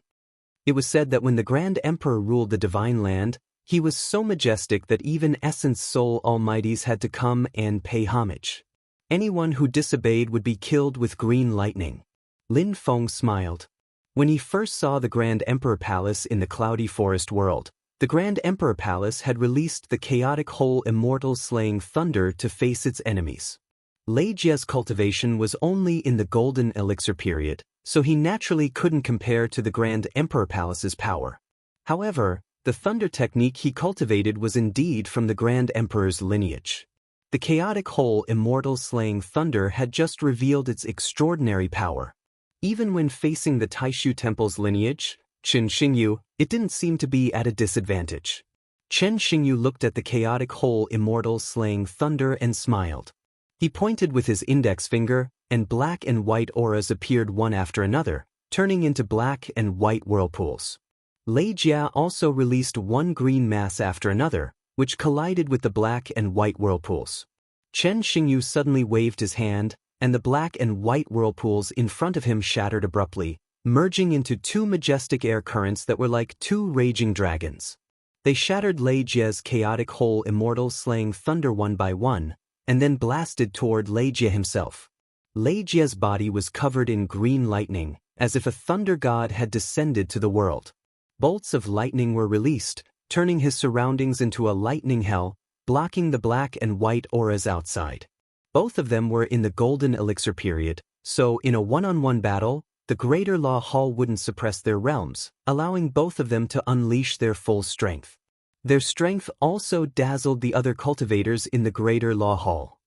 It was said that when the Grand Emperor ruled the Divine Land, he was so majestic that even Essence Soul Almighties had to come and pay homage. Anyone who disobeyed would be killed with green lightning. Lin Feng smiled. When he first saw the Grand Emperor Palace in the cloudy forest world, the Grand Emperor Palace had released the chaotic whole immortal slaying thunder to face its enemies. Lei Jie's cultivation was only in the Golden Elixir period, so he naturally couldn't compare to the Grand Emperor Palace's power. However, the thunder technique he cultivated was indeed from the Grand Emperor's lineage. The chaotic whole immortal slaying thunder had just revealed its extraordinary power. Even when facing the Taishu Temple's lineage, Qin Xingyu, it didn't seem to be at a disadvantage. Chen Xingyu looked at the chaotic whole immortal slaying thunder and smiled. He pointed with his index finger, and black and white auras appeared one after another, turning into black and white whirlpools. Lei Jia also released one green mass after another, which collided with the black and white whirlpools. Chen Xingyu suddenly waved his hand, and the black and white whirlpools in front of him shattered abruptly, merging into two majestic air currents that were like two raging dragons. They shattered Lei Jie's chaotic whole immortal slaying thunder one by one, and then blasted toward Lei Jie himself. Lei Jie's body was covered in green lightning, as if a thunder god had descended to the world. Bolts of lightning were released, turning his surroundings into a lightning hell, blocking the black and white auras outside. Both of them were in the Golden Elixir period, so in a one-on-one battle, the Greater Law Hall wouldn't suppress their realms, allowing both of them to unleash their full strength. Their strength also dazzled the other cultivators in the Greater Law Hall.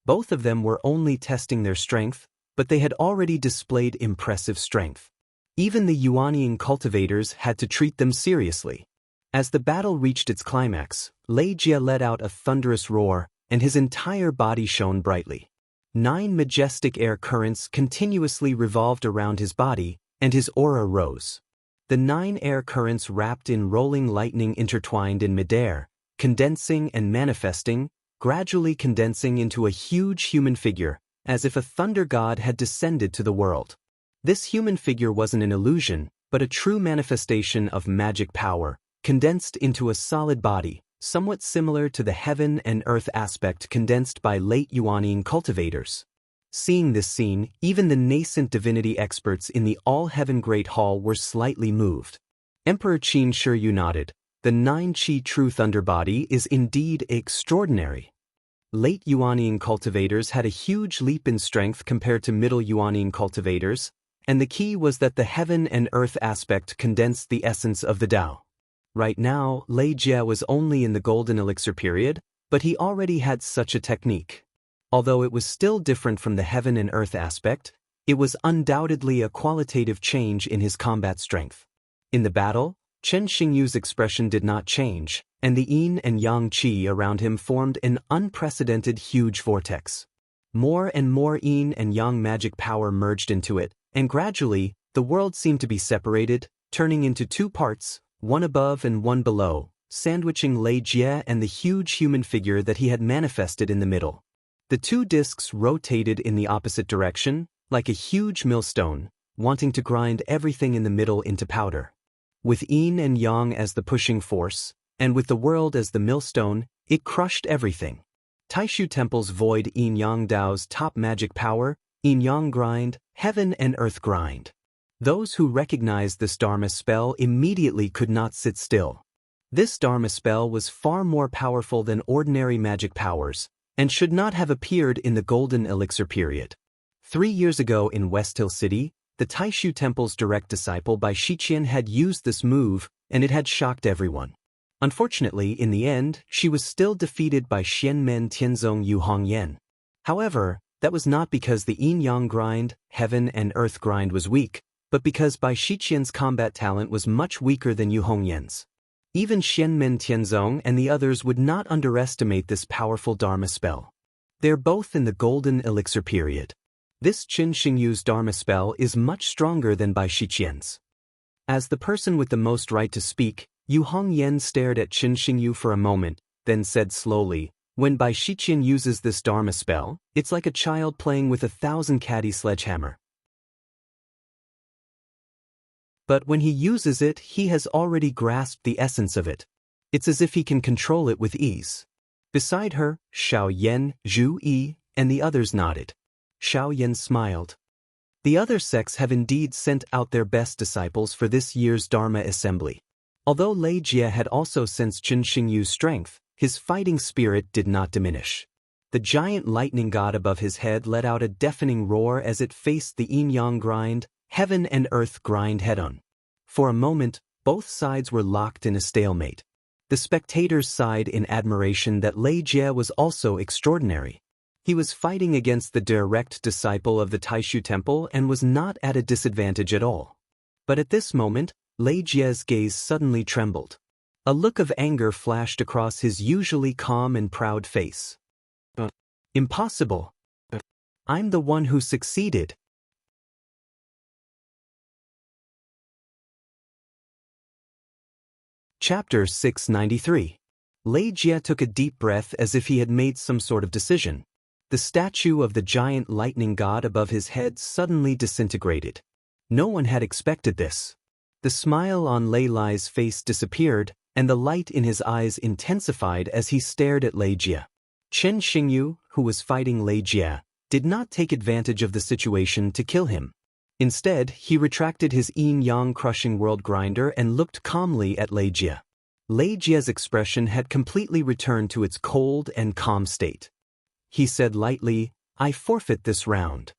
Both of them were only testing their strength, but they had already displayed impressive strength. Even the Yuanian cultivators had to treat them seriously. As the battle reached its climax, Lei Jie let out a thunderous roar, and his entire body shone brightly. 9 majestic air currents continuously revolved around his body, and his aura rose. The 9 air currents wrapped in rolling lightning intertwined in midair, condensing and manifesting, gradually condensing into a huge human figure, as if a thunder god had descended to the world. This human figure wasn't an illusion, but a true manifestation of magic power, condensed into a solid body, somewhat similar to the heaven and earth aspect condensed by late Yuanian cultivators. Seeing this scene, even the nascent divinity experts in the All-Heaven Great Hall were slightly moved. Emperor Qin Shiryu nodded. The 9-Qi True Thunder Body is indeed extraordinary. Late Yuanian cultivators had a huge leap in strength compared to Middle Yuanian cultivators, and the key was that the heaven and earth aspect condensed the essence of the Tao. Right now, Lei Jie was only in the Golden Elixir period, but he already had such a technique. Although it was still different from the heaven and earth aspect, it was undoubtedly a qualitative change in his combat strength. In the battle, Chen Xingyu's expression did not change, and the yin and yang qi around him formed an unprecedented huge vortex. More and more yin and yang magic power merged into it, and gradually, the world seemed to be separated, turning into 2 parts, one above and one below, sandwiching Lei Jie and the huge human figure that he had manifested in the middle. The 2 discs rotated in the opposite direction, like a huge millstone, wanting to grind everything in the middle into powder. With yin and yang as the pushing force, and with the world as the millstone, it crushed everything. Taishu Temple's void yin-yang Dao's top magic power, yin-yang grind, heaven and earth grind. Those who recognized this Dharma spell immediately could not sit still. This Dharma spell was far more powerful than ordinary magic powers, and should not have appeared in the Golden Elixir period. 3 years ago in West Hill City, the Taishu Temple's direct disciple Bai Shiqian had used this move, and it had shocked everyone. Unfortunately, in the end, she was still defeated by Xianmen Tianzong Yu Hongyan. However, that was not because the yin-yang grind, heaven and earth grind was weak, but because Bai Shiqian's combat talent was much weaker than Yu Hongyan's. Even Xianmen Tianzong and the others would not underestimate this powerful Dharma spell. They're both in the Golden Elixir period. This Qin Xingyu's Dharma spell is much stronger than Bai Shiqian's. As the person with the most right to speak, Yu Hongyan stared at Qin Xingyu for a moment, then said slowly, "When Bai Shiqian uses this Dharma spell, it's like a child playing with a 1,000-caddy sledgehammer. But when he uses it, he has already grasped the essence of it. It's as if he can control it with ease." Beside her, Xiao Yan, Zhu Yi, and the others nodded. Xiao Yan smiled. The other sects have indeed sent out their best disciples for this year's Dharma assembly. Although Lei Jie had also sensed Qin Xingyu's strength, his fighting spirit did not diminish. The giant lightning god above his head let out a deafening roar as it faced the yin-yang grind, heaven and earth grind head-on. For a moment, both sides were locked in a stalemate. The spectators sighed in admiration that Lei Jie was also extraordinary. He was fighting against the direct disciple of the Taishu Temple and was not at a disadvantage at all. But at this moment, Lei Jie's gaze suddenly trembled. A look of anger flashed across his usually calm and proud face. Impossible. I'm the one who succeeded. Chapter 693. Lei Jie took a deep breath as if he had made some sort of decision. The statue of the giant lightning god above his head suddenly disintegrated. No one had expected this. The smile on Lei Lai's face disappeared, and the light in his eyes intensified as he stared at Lei Jie. Qin Xingyu, who was fighting Lei Jie, did not take advantage of the situation to kill him. Instead, he retracted his yin-yang crushing world grinder and looked calmly at Lei Jie. Lei Jie's expression had completely returned to its cold and calm state. He said lightly, "I forfeit this round."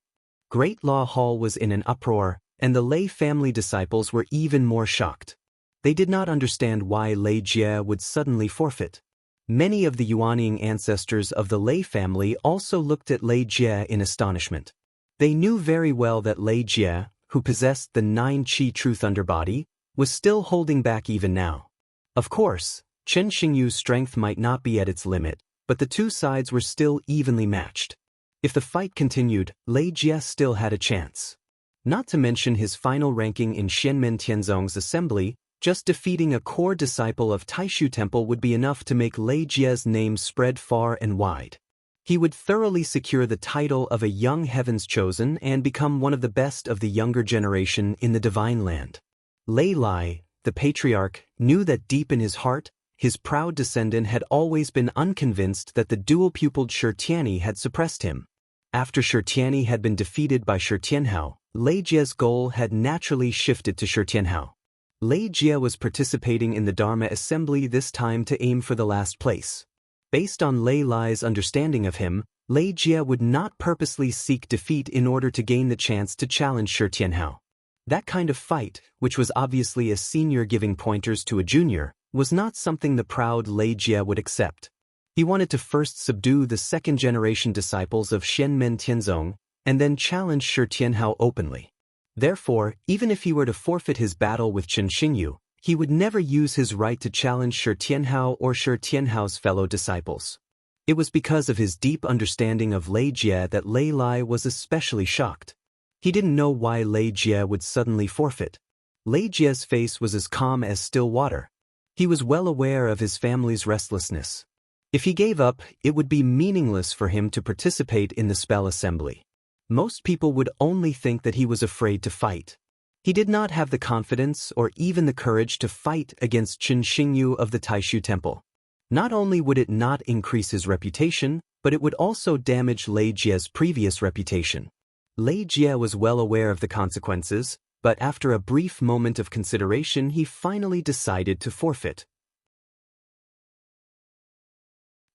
Great Law Hall was in an uproar, and the Lei family disciples were even more shocked. They did not understand why Lei Jie would suddenly forfeit. Many of the Yuanying ancestors of the Lei family also looked at Lei Jie in astonishment. They knew very well that Lei Jie, who possessed the 9 Qi True Thunder body, was still holding back even now. Of course, Qin Xingyu's strength might not be at its limit, but the two sides were still evenly matched. If the fight continued, Lei Jie still had a chance. Not to mention his final ranking in Xianmen Tianzong's assembly, just defeating a core disciple of Taishu Temple would be enough to make Lei Jie's name spread far and wide. He would thoroughly secure the title of a young heavens chosen and become one of the best of the younger generation in the divine land. Lei Lai, the patriarch, knew that deep in his heart, his proud descendant had always been unconvinced that the dual-pupiled Shi Tianyi had suppressed him. After Shi Tianyi had been defeated by Shi Tianhao, Lei Jie's goal had naturally shifted to Shi Tianhao. Lei Jie was participating in the Dharma assembly this time to aim for the last place. Based on Lei Lai's understanding of him, Lei Jie would not purposely seek defeat in order to gain the chance to challenge Shi Tianhao. That kind of fight, which was obviously a senior giving pointers to a junior, was not something the proud Lei Jie would accept. He wanted to first subdue the second-generation disciples of Xianmen Tianzong, and then challenge Shi Tianhao openly. Therefore, even if he were to forfeit his battle with Qin Xingyu, he would never use his right to challenge Shi Tianhao or Shi Tianhao's fellow disciples. It was because of his deep understanding of Lei Jie that Lei Lai was especially shocked. He didn't know why Lei Jie would suddenly forfeit. Lei Jie's face was as calm as still water. He was well aware of his family's restlessness. If he gave up, it would be meaningless for him to participate in the spell assembly. Most people would only think that he was afraid to fight. He did not have the confidence or even the courage to fight against Qin Xingyu of the Taishu Temple. Not only would it not increase his reputation, but it would also damage Lei Jie's previous reputation. Lei Jie was well aware of the consequences, but after a brief moment of consideration he finally decided to forfeit.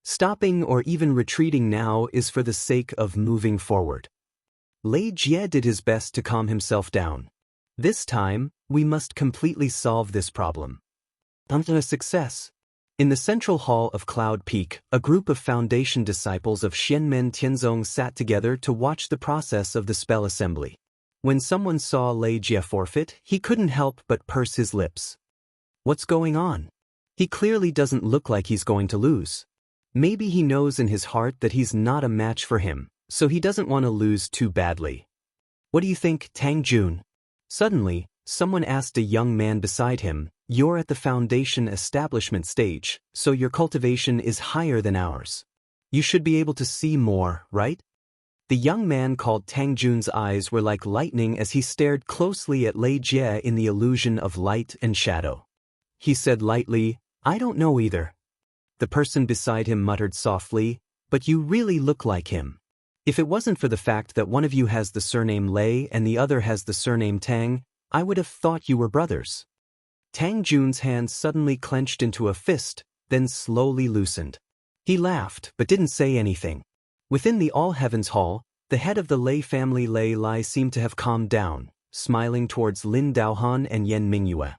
Stopping or even retreating now is for the sake of moving forward. Lei Jie did his best to calm himself down. This time, we must completely solve this problem. A success. In the central hall of Cloud Peak, a group of foundation disciples of Xianmen Tianzong sat together to watch the process of the spell assembly. When someone saw Lei Jie forfeit, he couldn't help but purse his lips. What's going on? He clearly doesn't look like he's going to lose. Maybe he knows in his heart that he's not a match for him, so he doesn't want to lose too badly. What do you think, Tang Jun? Suddenly, someone asked a young man beside him, "You're at the foundation establishment stage, so your cultivation is higher than ours. You should be able to see more, right?" The young man called Tang Jun's eyes were like lightning as he stared closely at Lei Jie in the illusion of light and shadow. He said lightly, "I don't know either." The person beside him muttered softly, "But you really look like him." If it wasn't for the fact that one of you has the surname Lei and the other has the surname Tang, I would have thought you were brothers. Tang Jun's hand suddenly clenched into a fist, then slowly loosened. He laughed, but didn't say anything. Within the All Heavens Hall, the head of the Lei family Lei Lai seemed to have calmed down, smiling towards Lin Daohan and Yan Mingyue.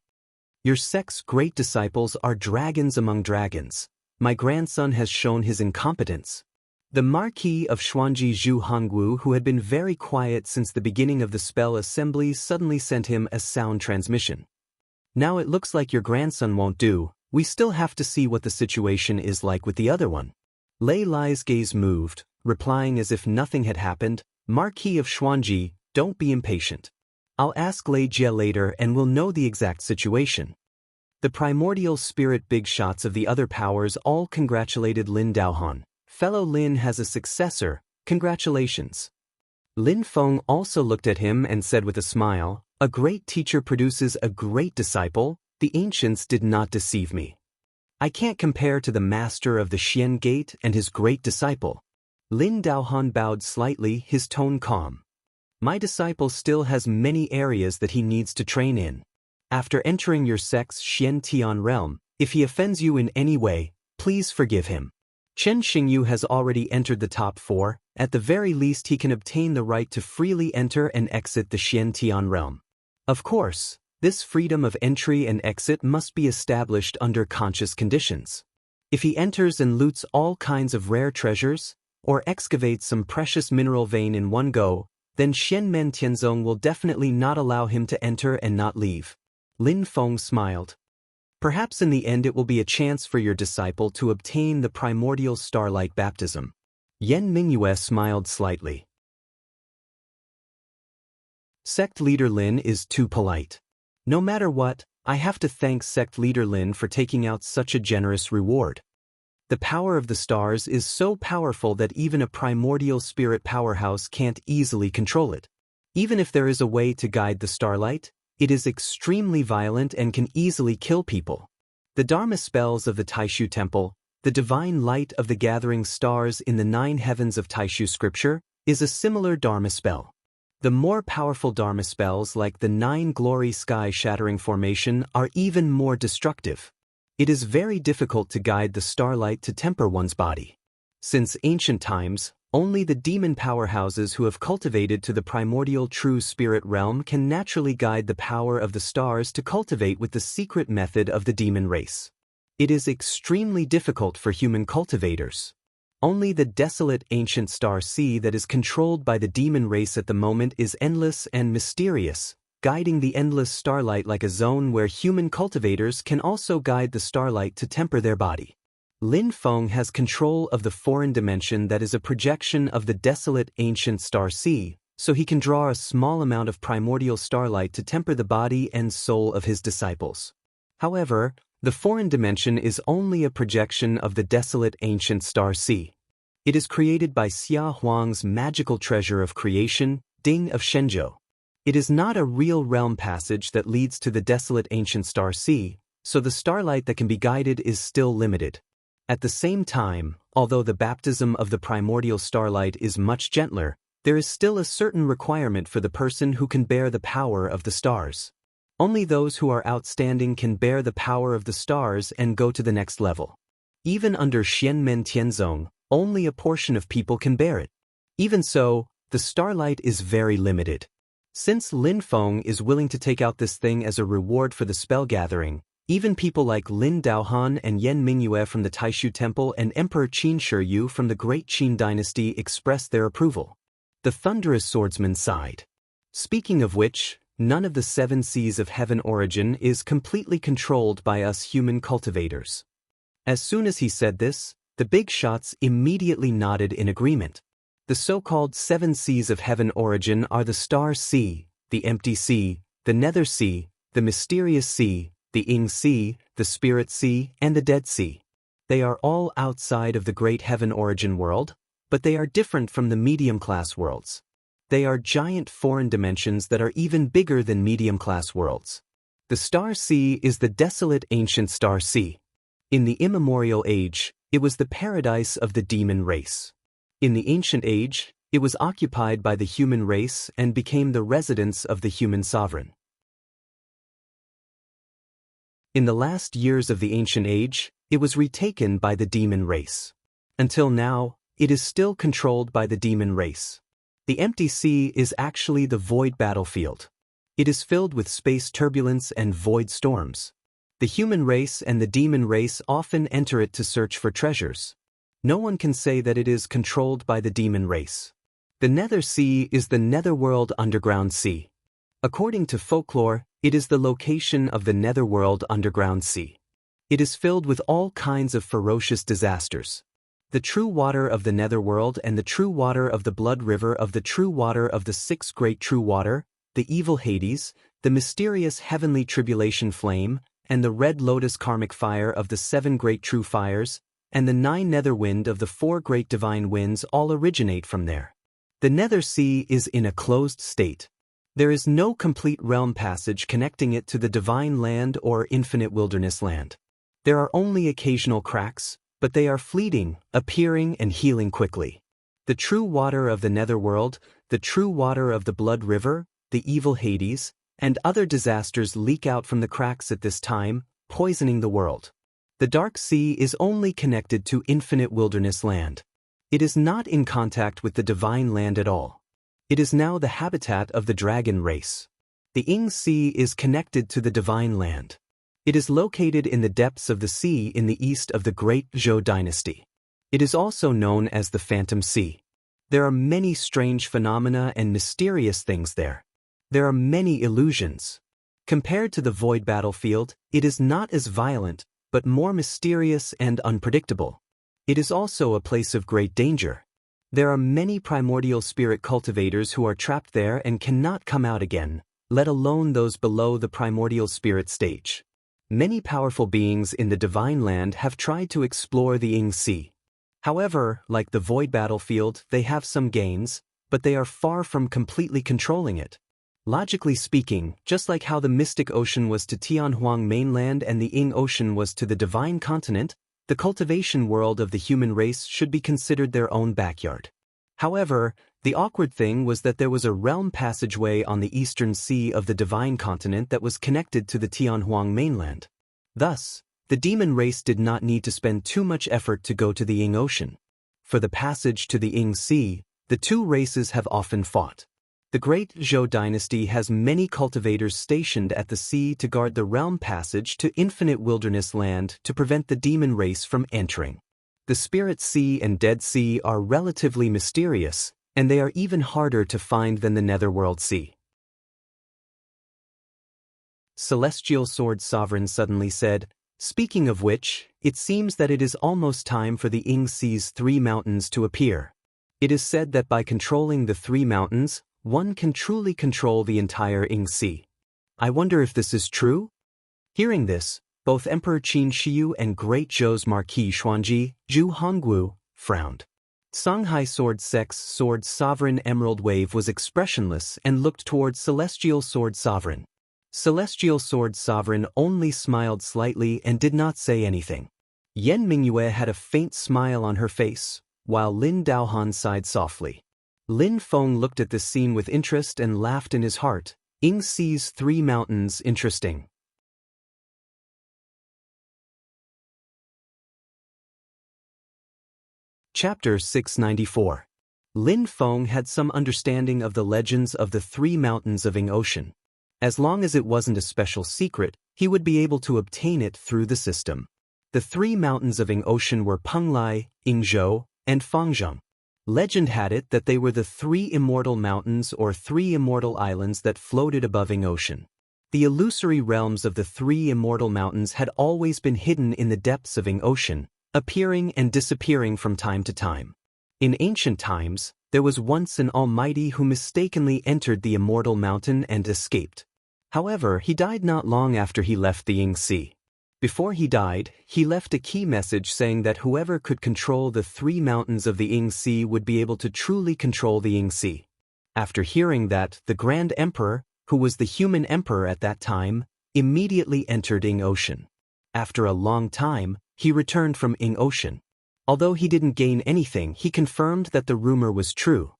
Your sect's great disciples are dragons among dragons. My grandson has shown his incompetence. The Marquis of Xuanji Zhu Hongwu, who had been very quiet since the beginning of the spell assembly, suddenly sent him a sound transmission. Now it looks like your grandson won't do. We still have to see what the situation is like with the other one. Lei Lai's gaze moved, replying as if nothing had happened, Marquis of Xuanji, don't be impatient. I'll ask Lei Jie later and we'll know the exact situation. The primordial spirit big shots of the other powers all congratulated Lin Daohan. Fellow Lin has a successor, congratulations. Lin Feng also looked at him and said with a smile, a great teacher produces a great disciple. The ancients did not deceive me. I can't compare to the master of the Xian Gate and his great disciple. Lin Daohan bowed slightly, his tone calm. My disciple still has many areas that he needs to train in. After entering your sect's Xian Tian realm, if he offends you in any way, please forgive him. Chen Xingyu has already entered the top 4, at the very least he can obtain the right to freely enter and exit the Xian Tian realm. Of course, this freedom of entry and exit must be established under conscious conditions. If he enters and loots all kinds of rare treasures, or excavates some precious mineral vein in one go, then Xianmen Tianzong will definitely not allow him to enter and not leave. Lin Feng smiled. Perhaps in the end it will be a chance for your disciple to obtain the primordial starlight baptism. Yan Mingyue smiled slightly. Sect leader Lin is too polite. No matter what, I have to thank sect leader Lin for taking out such a generous reward. The power of the stars is so powerful that even a primordial spirit powerhouse can't easily control it. Even if there is a way to guide the starlight, it is extremely violent and can easily kill people. The Dharma spells of the Taishu Temple, the divine light of the gathering stars in the 9 heavens of Taishu scripture, is a similar Dharma spell. The more powerful Dharma spells like the 9 glory sky-shattering formation are even more destructive. It is very difficult to guide the starlight to temper one's body. Since ancient times, only the demon powerhouses who have cultivated to the primordial true spirit realm can naturally guide the power of the stars to cultivate with the secret method of the demon race. It is extremely difficult for human cultivators. Only the desolate ancient star sea that is controlled by the demon race at the moment is endless and mysterious, guiding the endless starlight like a zone where human cultivators can also guide the starlight to temper their body. Lin Feng has control of the foreign dimension that is a projection of the desolate ancient star sea, so he can draw a small amount of primordial starlight to temper the body and soul of his disciples. However, the foreign dimension is only a projection of the desolate ancient star sea. It is created by Xia Huang's magical treasure of creation, Ding of Shenzhou. It is not a real realm passage that leads to the desolate ancient star sea, so the starlight that can be guided is still limited. At the same time, although the baptism of the primordial starlight is much gentler, there is still a certain requirement for the person who can bear the power of the stars. Only those who are outstanding can bear the power of the stars and go to the next level. Even under Xianmen Tianzong, only a portion of people can bear it. Even so, the starlight is very limited. Since Lin Feng is willing to take out this thing as a reward for the spell gathering, even people like Lin Daohan and Yan Mingyue from the Taishu Temple and Emperor Qin Shiyu from the Great Qin Dynasty expressed their approval. The thunderous swordsman sighed. Speaking of which, none of the 7 seas of heaven origin is completely controlled by us human cultivators. As soon as he said this, the big shots immediately nodded in agreement. The so-called 7 seas of heaven origin are the Star Sea, the Empty Sea, the Nether Sea, the Mysterious Sea, the Ing Sea, the Spirit Sea, and the Dead Sea. They are all outside of the great heaven origin world, but they are different from the medium-class worlds. They are giant foreign dimensions that are even bigger than medium-class worlds. The Star Sea is the desolate ancient Star Sea. In the immemorial age, it was the paradise of the demon race. In the ancient age, It was occupied by the human race and became the residence of the human sovereign. In the last years of the ancient age, it was retaken by the demon race. Until now, it is still controlled by the demon race. The empty sea is actually the void battlefield. It is filled with space turbulence and void storms. The human race and the demon race often enter it to search for treasures. No one can say that it is controlled by the demon race. The Nether Sea is the Netherworld underground sea. According to folklore, it is the location of the Netherworld underground sea. It is filled with all kinds of ferocious disasters. The true water of the Netherworld and the true water of the blood river of the true water of the six great true water, the evil Hades, the mysterious heavenly tribulation flame, and the red lotus karmic fire of the seven great true fires, and the nine nether wind of the four great divine winds all originate from there. The Nether Sea is in a closed state. There is no complete realm passage connecting it to the divine land or infinite wilderness land. There are only occasional cracks, but they are fleeting, appearing and healing quickly. The true water of the Netherworld, the true water of the blood river, the evil Hades, and other disasters leak out from the cracks at this time, poisoning the world. The Dark Sea is only connected to infinite wilderness land. It is not in contact with the divine land at all. It is now the habitat of the dragon race. The Ing Sea is connected to the divine land. It is located in the depths of the sea in the east of the Great Zhou dynasty. It is also known as the Phantom Sea. There are many strange phenomena and mysterious things there. There are many illusions. Compared to the void battlefield, it is not as violent, but more mysterious and unpredictable. It is also a place of great danger. There are many primordial spirit cultivators who are trapped there and cannot come out again, let alone those below the primordial spirit stage. Many powerful beings in the divine land have tried to explore the Ing Sea. However, like the void battlefield, they have some gains, but they are far from completely controlling it. Logically speaking, just like how the Mystic Ocean was to Tianhuang mainland and the Ing Ocean was to the divine continent, the cultivation world of the human race should be considered their own backyard. However, the awkward thing was that there was a realm passageway on the eastern sea of the divine continent that was connected to the Tianhuang mainland. Thus, the demon race did not need to spend too much effort to go to the Ing Ocean. For the passage to the Ing Sea, the two races have often fought. The Great Zhou dynasty has many cultivators stationed at the sea to guard the realm passage to infinite wilderness land to prevent the demon race from entering. The Spirit Sea and Dead Sea are relatively mysterious, and they are even harder to find than the Netherworld Sea. Celestial Sword Sovereign suddenly said, "Speaking of which, it seems that it is almost time for the Ing Sea's three mountains to appear. It is said that by controlling the three mountains, one can truly control the entire Ing Sea. I wonder if this is true?" Hearing this, both Emperor Qin Shiyu and Great Zhou's Marquis Xuanji, Zhu Hongguo, frowned. Songhai Sword Sovereign Emerald Wave was expressionless and looked towards Celestial Sword Sovereign. Celestial Sword Sovereign only smiled slightly and did not say anything. Yan Mingyue had a faint smile on her face, while Lin Daohan sighed softly. Lin Feng looked at this scene with interest and laughed in his heart. Ing Sea's three mountains interesting. Chapter 694. Lin Feng had some understanding of the legends of the three mountains of Ing Ocean. As long as it wasn't a special secret, he would be able to obtain it through the system. The three mountains of Ing Ocean were Penglai, Ingzhou, and Fangzheng. Legend had it that they were the three immortal mountains or three immortal islands that floated above Ing Ocean. The illusory realms of the three immortal mountains had always been hidden in the depths of Ing Ocean, appearing and disappearing from time to time. In ancient times, there was once an almighty who mistakenly entered the immortal mountain and escaped. However, he died not long after he left the Ing Sea. Before he died, he left a key message saying that whoever could control the three mountains of the Ing Sea would be able to truly control the Ing Sea. After hearing that, the Grand Emperor, who was the human emperor at that time, immediately entered Ing Ocean. After a long time, he returned from Ing Ocean. Although he didn't gain anything, he confirmed that the rumor was true.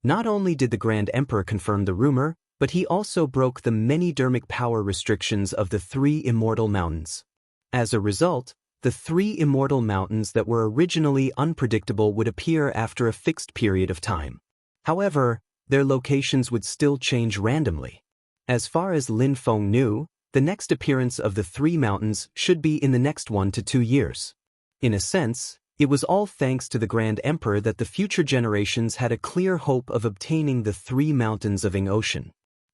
Not only did the Grand Emperor confirm the rumor, but he also broke the many dermic power restrictions of the three immortal mountains. As a result, the three immortal mountains that were originally unpredictable would appear after a fixed period of time. However, their locations would still change randomly. As far as Lin Feng knew, the next appearance of the three mountains should be in the next 1 to 2 years. In a sense, it was all thanks to the Grand Emperor that the future generations had a clear hope of obtaining the three mountains of Ing Ocean.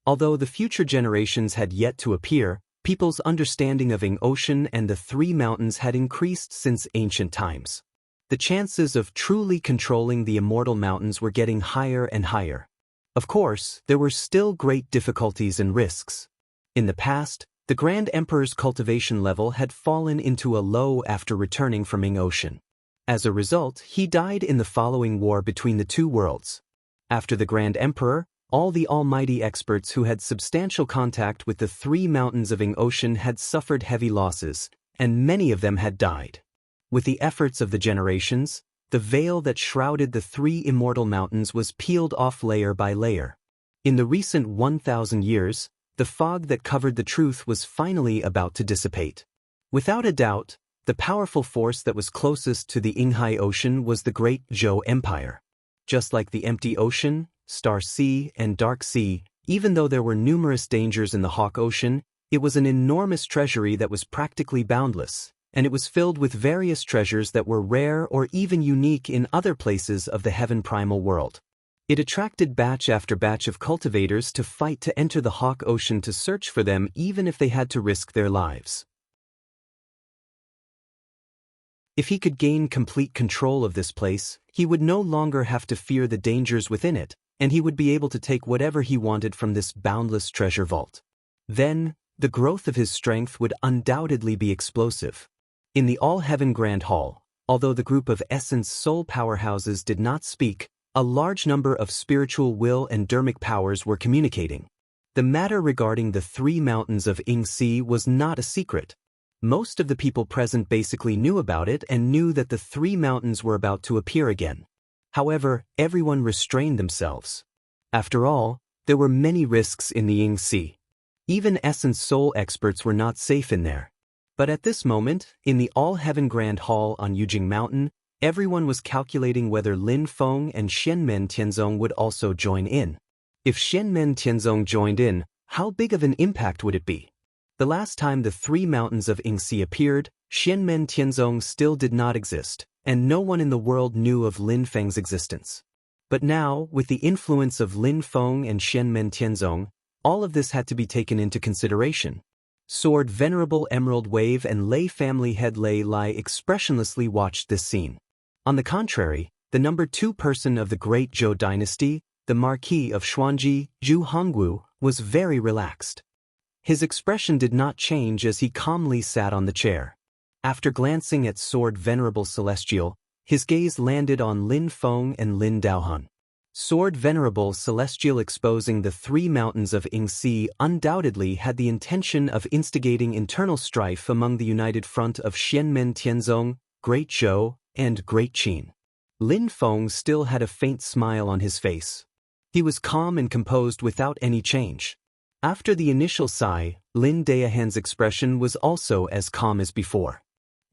Although the future generations had yet to appear, people's understanding of Ing Ocean and the three mountains had increased since ancient times. The chances of truly controlling the immortal mountains were getting higher and higher. Of course, there were still great difficulties and risks. In the past, the Grand Emperor's cultivation level had fallen into a low after returning from Ing Ocean. As a result, he died in the following war between the two worlds. After the Grand Emperor, all the almighty experts who had substantial contact with the three mountains of Ing Ocean had suffered heavy losses, and many of them had died. With the efforts of the generations, the veil that shrouded the three immortal mountains was peeled off layer by layer. In the recent 1,000 years, the fog that covered the truth was finally about to dissipate. Without a doubt, the powerful force that was closest to the Inghai Ocean was the Great Zhou Empire. Just like the Empty Ocean, Star Sea, and Dark Sea, even though there were numerous dangers in the Hawk Ocean, it was an enormous treasury that was practically boundless, and it was filled with various treasures that were rare or even unique in other places of the heaven primal world. It attracted batch after batch of cultivators to fight to enter the Hawk Ocean to search for them even if they had to risk their lives. If he could gain complete control of this place, he would no longer have to fear the dangers within it, and he would be able to take whatever he wanted from this boundless treasure vault. Then, the growth of his strength would undoubtedly be explosive. In the All-Heaven Grand Hall, although the group of Essence Soul powerhouses did not speak, a large number of spiritual will and dermic powers were communicating. The matter regarding the three mountains of Ing Si was not a secret. Most of the people present basically knew about it and knew that the three mountains were about to appear again. However, everyone restrained themselves. After all, there were many risks in the Ing Si. Even Essence Soul experts were not safe in there. But at this moment, in the All-Heaven Grand Hall on Yujing Mountain, everyone was calculating whether Lin Feng and Xianmen Tianzong would also join in. If Xianmen Tianzong joined in, how big of an impact would it be? The last time the three mountains of Ing Si appeared, Xianmen Tianzong still did not exist, and no one in the world knew of Lin Feng's existence. But now, with the influence of Lin Feng and Xianmen Tianzong, all of this had to be taken into consideration. Sword Venerable Emerald Wave and Lei family head Lei Lai expressionlessly watched this scene. On the contrary, the number 2 person of the Great Zhou dynasty, the Marquis of Xuanji, Zhu Hongwu, was very relaxed. His expression did not change as he calmly sat on the chair. After glancing at Sword Venerable Celestial, his gaze landed on Lin Feng and Lin Daohun. Sword Venerable Celestial exposing the three mountains of Ing Si undoubtedly had the intention of instigating internal strife among the united front of Xianmen Tianzong, Great Zhou, and Great Qin. Lin Feng still had a faint smile on his face. He was calm and composed without any change. After the initial sigh, Lin Daohun's expression was also as calm as before.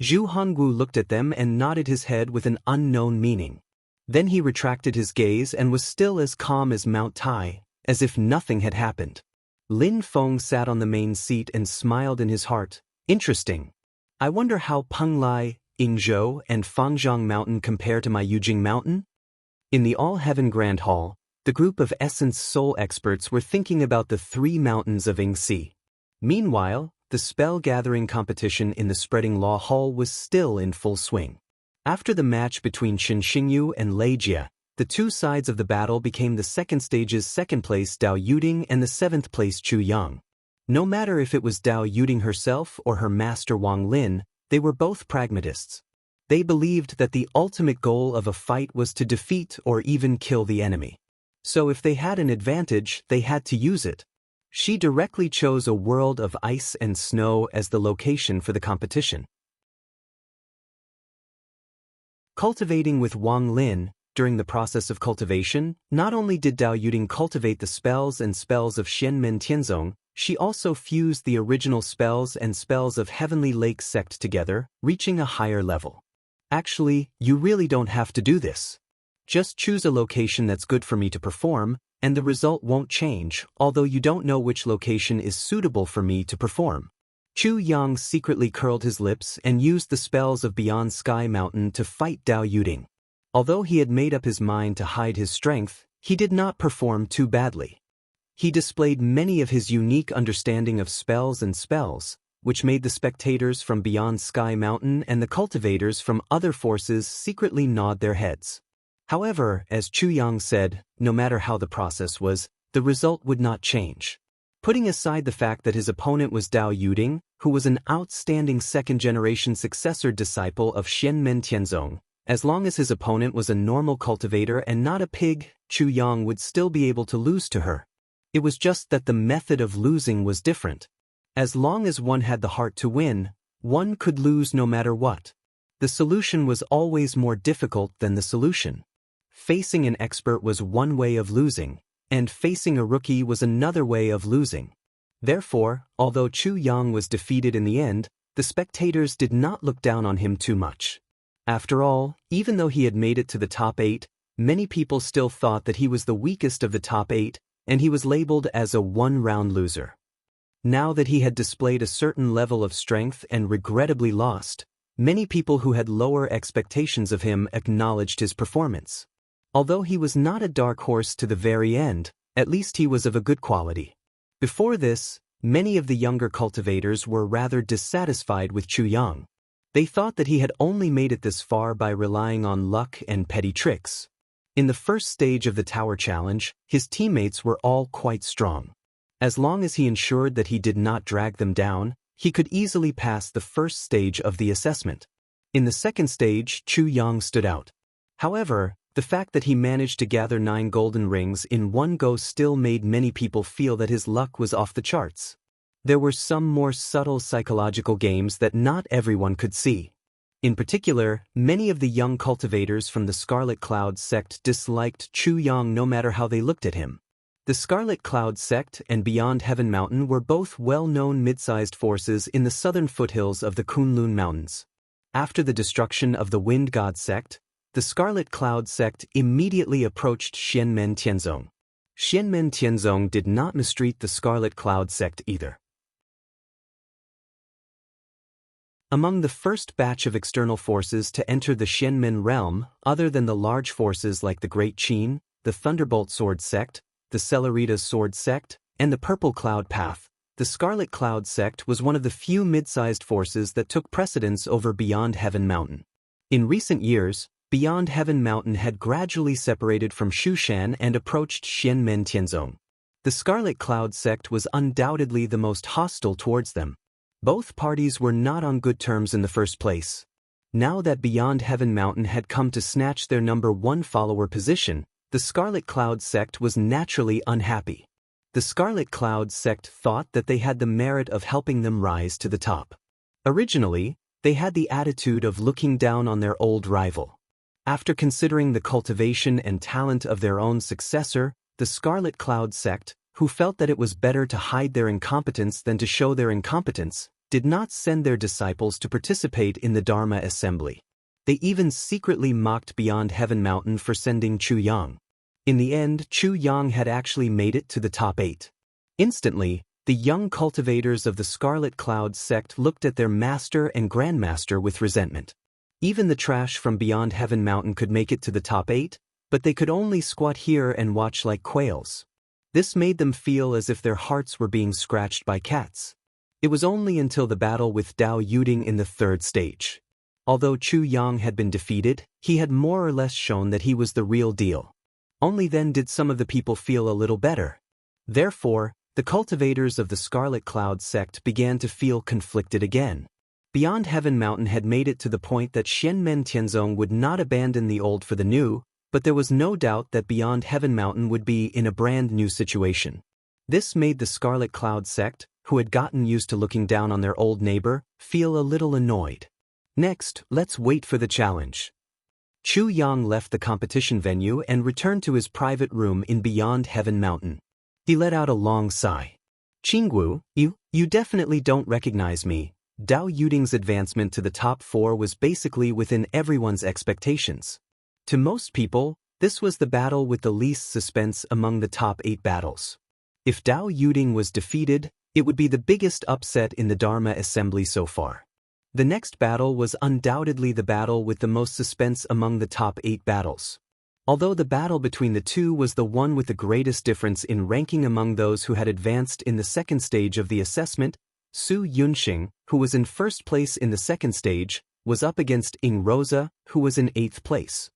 Zhu Hongwu looked at them and nodded his head with an unknown meaning. Then he retracted his gaze and was still as calm as Mount Tai, as if nothing had happened. Lin Feng sat on the main seat and smiled in his heart. Interesting. I wonder how Penglai, Yingzhou, and Fangjiang Mountain compare to my Yujing Mountain? In the All-Heaven Grand Hall, the group of Essence Soul experts were thinking about the three mountains of Ing Si. Meanwhile, the spell-gathering competition in the Spreading Law Hall was still in full swing. After the match between Qin Xingyu and Lei Jie, the two sides of the battle became the second stage's second place Dao Yuding and the seventh place Chu Yang. No matter if it was Dao Yuding herself or her master Wang Lin, they were both pragmatists. They believed that the ultimate goal of a fight was to defeat or even kill the enemy. So if they had an advantage, they had to use it. She directly chose a world of ice and snow as the location for the competition. Cultivating with Wang Lin, during the process of cultivation, not only did Dao Yuding cultivate the spells and spells of Xianmen Tianzong, she also fused the original spells and spells of Heavenly Lake sect together, reaching a higher level. Actually, you really don't have to do this. Just choose a location that's good for me to perform, and the result won't change, although you don't know which location is suitable for me to perform. Chu Yang secretly curled his lips and used the spells of Beyond Sky Mountain to fight Dao Yuding. Although he had made up his mind to hide his strength, he did not perform too badly. He displayed many of his unique understanding of spells and spells, which made the spectators from Beyond Sky Mountain and the cultivators from other forces secretly nod their heads. However, as Chu Yang said, no matter how the process was, the result would not change. Putting aside the fact that his opponent was Dao Yuding, who was an outstanding second-generation successor disciple of Xianmen Tianzong, as long as his opponent was a normal cultivator and not a pig, Chu Yang would still be able to lose to her. It was just that the method of losing was different. As long as one had the heart to win, one could lose no matter what. The solution was always more difficult than the solution. Facing an expert was one way of losing, and facing a rookie was another way of losing. Therefore, although Chu Yang was defeated in the end, the spectators did not look down on him too much. After all, even though he had made it to the top 8, many people still thought that he was the weakest of the top 8, and he was labeled as a one-round loser. Now that he had displayed a certain level of strength and regrettably lost, many people who had lower expectations of him acknowledged his performance. Although he was not a dark horse to the very end, at least he was of a good quality. Before this, many of the younger cultivators were rather dissatisfied with Chu Yang. They thought that he had only made it this far by relying on luck and petty tricks. In the first stage of the Tower Challenge, his teammates were all quite strong. As long as he ensured that he did not drag them down, he could easily pass the first stage of the assessment. In the second stage, Chu Yang stood out. However, the fact that he managed to gather 9 golden rings in one go still made many people feel that his luck was off the charts. There were some more subtle psychological games that not everyone could see. In particular, many of the young cultivators from the Scarlet Cloud sect disliked Chu Yang no matter how they looked at him. The Scarlet Cloud sect and Beyond Heaven Mountain were both well-known mid-sized forces in the southern foothills of the Kunlun Mountains. After the destruction of the Wind God sect, the Scarlet Cloud sect immediately approached Xianmen Tianzong. Xianmen Tianzong did not mistreat the Scarlet Cloud sect either. Among the first batch of external forces to enter the Xianmen realm, other than the large forces like the Great Qin, the Thunderbolt Sword sect, the Celerita Sword sect, and the Purple Cloud Path, the Scarlet Cloud sect was one of the few mid-sized forces that took precedence over Beyond Heaven Mountain. In recent years, Beyond Heaven Mountain had gradually separated from Shushan and approached Xianmen Tianzong. The Scarlet Cloud sect was undoubtedly the most hostile towards them. Both parties were not on good terms in the first place. Now that Beyond Heaven Mountain had come to snatch their #1 follower position, the Scarlet Cloud sect was naturally unhappy. The Scarlet Cloud sect thought that they had the merit of helping them rise to the top. Originally, they had the attitude of looking down on their old rival. After considering the cultivation and talent of their own successor, the Scarlet Cloud sect, who felt that it was better to hide their incompetence than to show their incompetence, did not send their disciples to participate in the Dharma assembly. They even secretly mocked Beyond Heaven Mountain for sending Chu Yang. In the end, Chu Yang had actually made it to the top 8. Instantly, the young cultivators of the Scarlet Cloud sect looked at their master and grandmaster with resentment. Even the trash from Beyond Heaven Mountain could make it to the top 8, but they could only squat here and watch like quails. This made them feel as if their hearts were being scratched by cats. It was only until the battle with Dao Yuding in the 3rd stage. Although Chu Yang had been defeated, he had more or less shown that he was the real deal. Only then did some of the people feel a little better. Therefore, the cultivators of the Scarlet Cloud sect began to feel conflicted again. Beyond Heaven Mountain had made it to the point that Xianmen Tianzong would not abandon the old for the new, but there was no doubt that Beyond Heaven Mountain would be in a brand new situation. This made the Scarlet Cloud sect, who had gotten used to looking down on their old neighbor, feel a little annoyed. Next, let's wait for the challenge. Chu Yang left the competition venue and returned to his private room in Beyond Heaven Mountain. He let out a long sigh. Qinggu, you definitely don't recognize me. Dao Yuding's advancement to the top 4 was basically within everyone's expectations. To most people, this was the battle with the least suspense among the top 8 battles. If Dao Yuding was defeated, it would be the biggest upset in the Dharma Assembly so far. The next battle was undoubtedly the battle with the most suspense among the top 8 battles. Although the battle between the two was the one with the greatest difference in ranking among those who had advanced in the second stage of the assessment, Su Yunxing, who was in first place in the second stage, was up against Ing Rosa, who was in 8th place.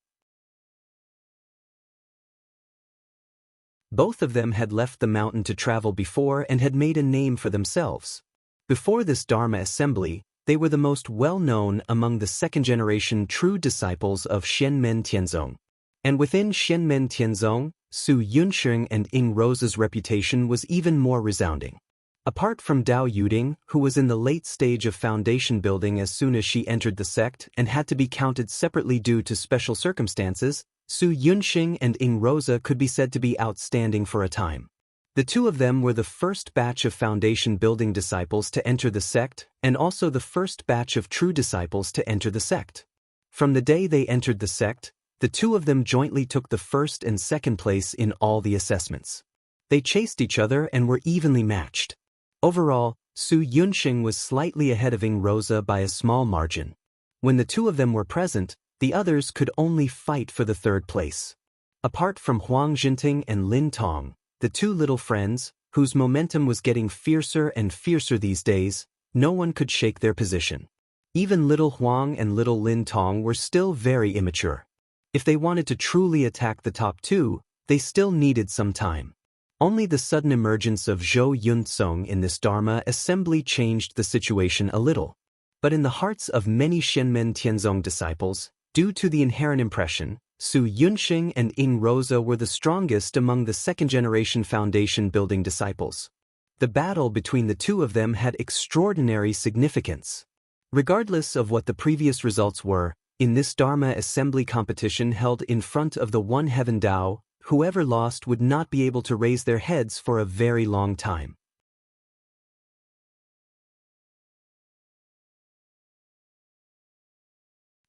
Both of them had left the mountain to travel before and had made a name for themselves. Before this Dharma assembly, they were the most well-known among the second-generation true disciples of Xianmen Tianzong. And within Xianmen Tianzong, Su Yunxing and Ing Rosa's reputation was even more resounding. Apart from Dao Yuding, who was in the late stage of foundation building as soon as she entered the sect and had to be counted separately due to special circumstances, Su Yunxing and Ing Rosa could be said to be outstanding for a time. The two of them were the first batch of foundation building disciples to enter the sect and also the first batch of true disciples to enter the sect. From the day they entered the sect, the two of them jointly took the first and second place in all the assessments. They chased each other and were evenly matched. Overall, Su Yunxing was slightly ahead of Ing Rosa by a small margin. When the two of them were present, the others could only fight for the third place. Apart from Huang Jinting and Lin Tong, the two little friends, whose momentum was getting fiercer and fiercer these days, no one could shake their position. Even little Huang and little Lin Tong were still very immature. If they wanted to truly attack the top 2, they still needed some time. Only the sudden emergence of Zhou Yunzong in this Dharma assembly changed the situation a little. But in the hearts of many Xianmen Tianzong disciples, due to the inherent impression, Su Yunxing and Ing Rosa were the strongest among the second-generation foundation building disciples. The battle between the two of them had extraordinary significance. Regardless of what the previous results were, in this Dharma assembly competition held in front of the One Heaven Dao, whoever lost would not be able to raise their heads for a very long time.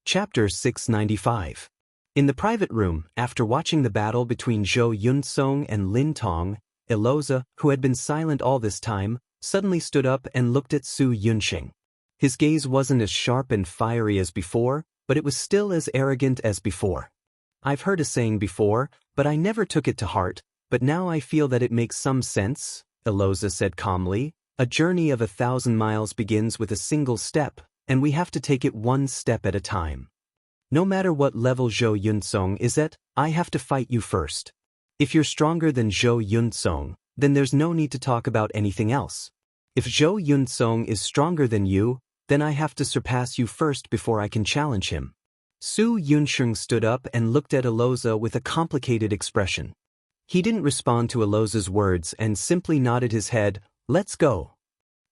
Chapter 695. In the private room, after watching the battle between Zhou Yunzong and Lin Tong, Eloza, who had been silent all this time, suddenly stood up and looked at Su Yunxing. His gaze wasn't as sharp and fiery as before, but it was still as arrogant as before. I've heard a saying before, but I never took it to heart, but now I feel that it makes some sense, Eloza said calmly. A journey of 1,000 miles begins with a single step, and we have to take it one step at a time. No matter what level Zhou Yunzong is at, I have to fight you first. If you're stronger than Zhou Yunzong, then there's no need to talk about anything else. If Zhou Yunzong is stronger than you, then I have to surpass you first before I can challenge him. Su Yunxing stood up and looked at Eloza with a complicated expression. He didn't respond to Eloza's words and simply nodded his head, "Let's go."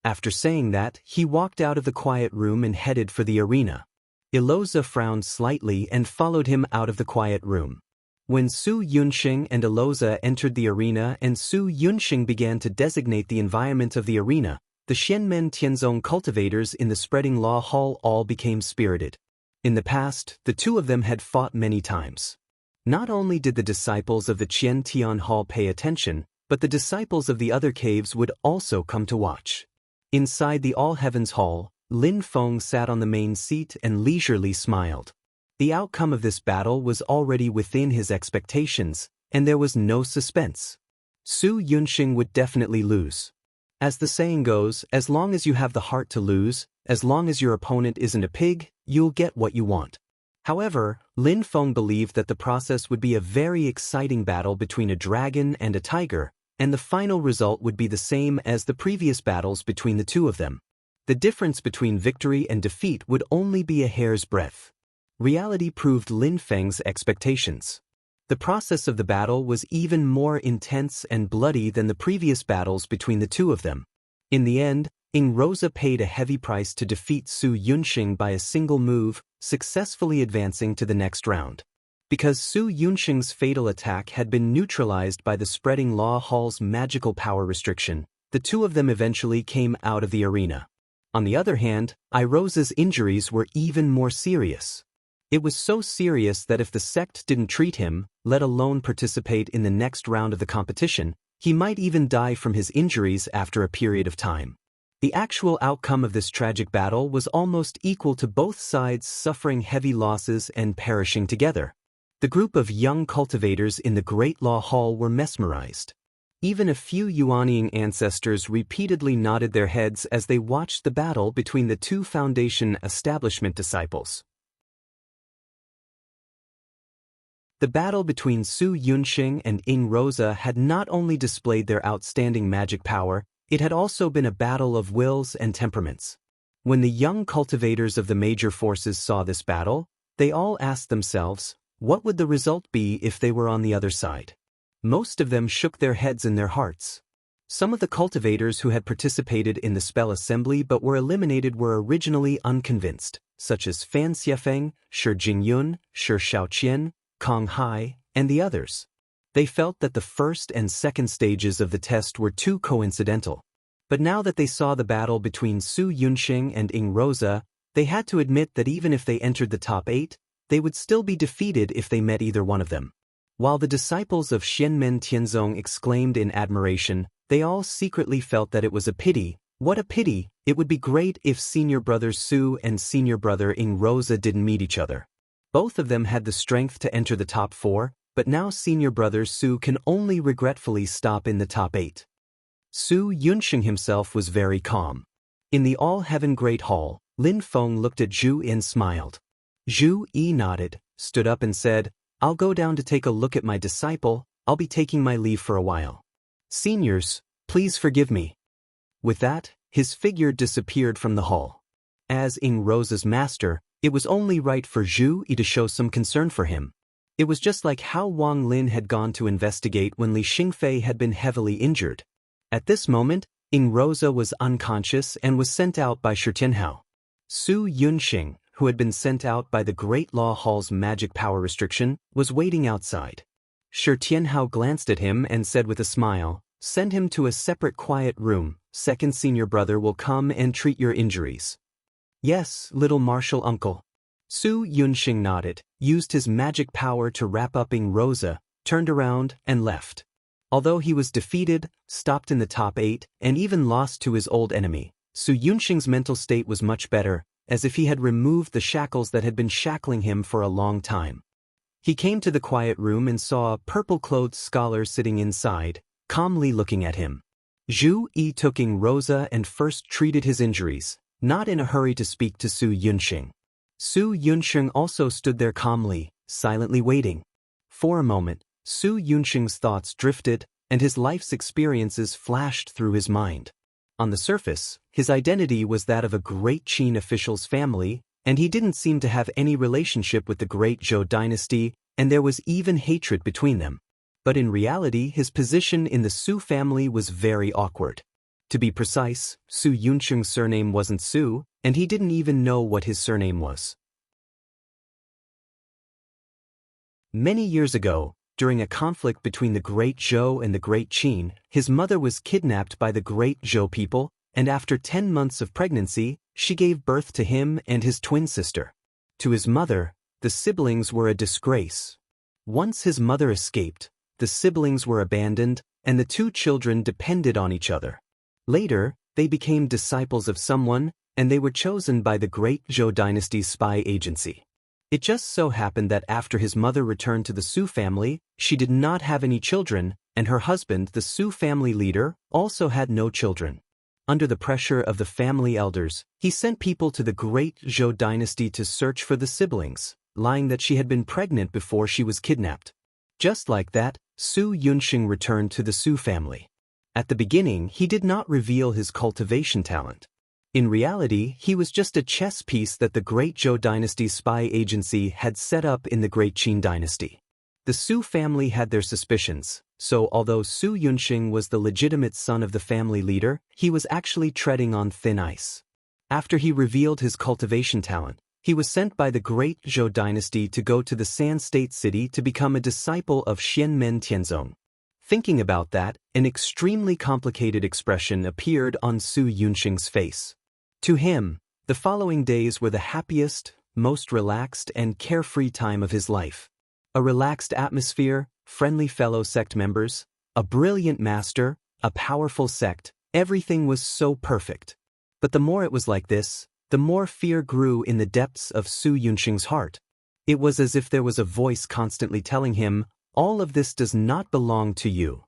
After saying that, he walked out of the quiet room and headed for the arena. Eloza frowned slightly and followed him out of the quiet room. When Su Yunxing and Eloza entered the arena and Su Yunxing began to designate the environment of the arena, the Xianmen Tianzong cultivators in the Spreading Law Hall all became spirited. In the past, the two of them had fought many times. Not only did the disciples of the Qian Tian Hall pay attention, but the disciples of the other caves would also come to watch. Inside the All Heavens Hall, Lin Feng sat on the main seat and leisurely smiled. The outcome of this battle was already within his expectations, and there was no suspense. Su Yunxing would definitely lose. As the saying goes, as long as you have the heart to lose, as long as your opponent isn't a pig, you'll get what you want. However, Lin Feng believed that the process would be a very exciting battle between a dragon and a tiger, and the final result would be the same as the previous battles between the two of them. The difference between victory and defeat would only be a hair's breadth. Reality proved Lin Feng's expectations. The process of the battle was even more intense and bloody than the previous battles between the two of them. In the end, Rosa paid a heavy price to defeat Su Yunxing by a single move, successfully advancing to the next round. Because Su Yunxing's fatal attack had been neutralized by the spreading Law Hall's magical power restriction, the two of them eventually came out of the arena. On the other hand, Rosa's injuries were even more serious. It was so serious that if the sect didn't treat him, let alone participate in the next round of the competition, he might even die from his injuries after a period of time. The actual outcome of this tragic battle was almost equal to both sides suffering heavy losses and perishing together. The group of young cultivators in the Great Law Hall were mesmerized. Even a few Yuanying ancestors repeatedly nodded their heads as they watched the battle between the two Foundation establishment disciples. The battle between Su Yunxing and Rosa had not only displayed their outstanding magic power, it had also been a battle of wills and temperaments. When the young cultivators of the major forces saw this battle, they all asked themselves, what would the result be if they were on the other side? Most of them shook their heads in their hearts. Some of the cultivators who had participated in the spell assembly but were eliminated were originally unconvinced, such as Fan Xiefeng, Shi Jingyun, Shi Shaoqian, Kong Hai, and the others. They felt that the first and second stages of the test were too coincidental. But now that they saw the battle between Su Yunxing and Rosa, they had to admit that even if they entered the top 8, they would still be defeated if they met either one of them. While the disciples of Xianmen Tianzong exclaimed in admiration, they all secretly felt that it was a pity. What a pity! It would be great if senior brother Su and senior brother Rosa didn't meet each other. Both of them had the strength to enter the top 4, but now senior brother Su can only regretfully stop in the top 8. Su Yunxing himself was very calm. In the All-Heaven Great Hall, Lin Feng looked at Zhu and smiled. Zhu Yi nodded, stood up and said, I'll go down to take a look at my disciple, I'll be taking my leave for a while. Seniors, please forgive me. With that, his figure disappeared from the hall. As Rosa's master, it was only right for Zhu Yi to show some concern for him. It was just like how Wang Lin had gone to investigate when Li Xingfei had been heavily injured. At this moment, Rosa was unconscious and was sent out by Shi Tianhao. Su Yunxing, who had been sent out by the Great Law Hall's magic power restriction, was waiting outside. Shi Tianhao glanced at him and said with a smile, send him to a separate quiet room, second senior brother will come and treat your injuries. Yes, little martial uncle. Su Yunxing nodded, used his magic power to wrap up Rosa, turned around, and left. Although he was defeated, stopped in the top 8, and even lost to his old enemy, Su Yunxing's mental state was much better, as if he had removed the shackles that had been shackling him for a long time. He came to the quiet room and saw a purple-clothed scholar sitting inside, calmly looking at him. Zhu Yi took Rosa and first treated his injuries, not in a hurry to speak to Su Yunxing. Su Yunxing also stood there calmly, silently waiting. For a moment, Su Yunxing's thoughts drifted, and his life's experiences flashed through his mind. On the surface, his identity was that of a great Qin official's family, and he didn't seem to have any relationship with the great Zhou dynasty, and there was even hatred between them. But in reality, his position in the Su family was very awkward. To be precise, Su Yunxing's surname wasn't Su, and he didn't even know what his surname was. Many years ago, during a conflict between the Great Zhou and the Great Qin, his mother was kidnapped by the Great Zhou people, and after 10 months of pregnancy, she gave birth to him and his twin sister. To his mother, the siblings were a disgrace. Once his mother escaped, the siblings were abandoned, and the two children depended on each other. Later, they became disciples of someone, and they were chosen by the Great Zhou dynasty's spy agency. It just so happened that after his mother returned to the Su family, she did not have any children, and her husband, the Su family leader, also had no children. Under the pressure of the family elders, he sent people to the Great Zhou dynasty to search for the siblings, lying that she had been pregnant before she was kidnapped. Just like that, Su Yunxing returned to the Su family. At the beginning, he did not reveal his cultivation talent. In reality, he was just a chess piece that the Great Zhou dynasty's spy agency had set up in the Great Qin dynasty. The Su family had their suspicions, so although Su Yunxing was the legitimate son of the family leader, he was actually treading on thin ice. After he revealed his cultivation talent, he was sent by the great Zhou dynasty to go to the San State City to become a disciple of Xianmen Tianzong. Thinking about that, an extremely complicated expression appeared on Su Yunxing's face. To him, the following days were the happiest, most relaxed and carefree time of his life. A relaxed atmosphere, friendly fellow sect members, a brilliant master, a powerful sect, everything was so perfect. But the more it was like this, the more fear grew in the depths of Su Yunxing's heart. It was as if there was a voice constantly telling him, "All of this does not belong to you."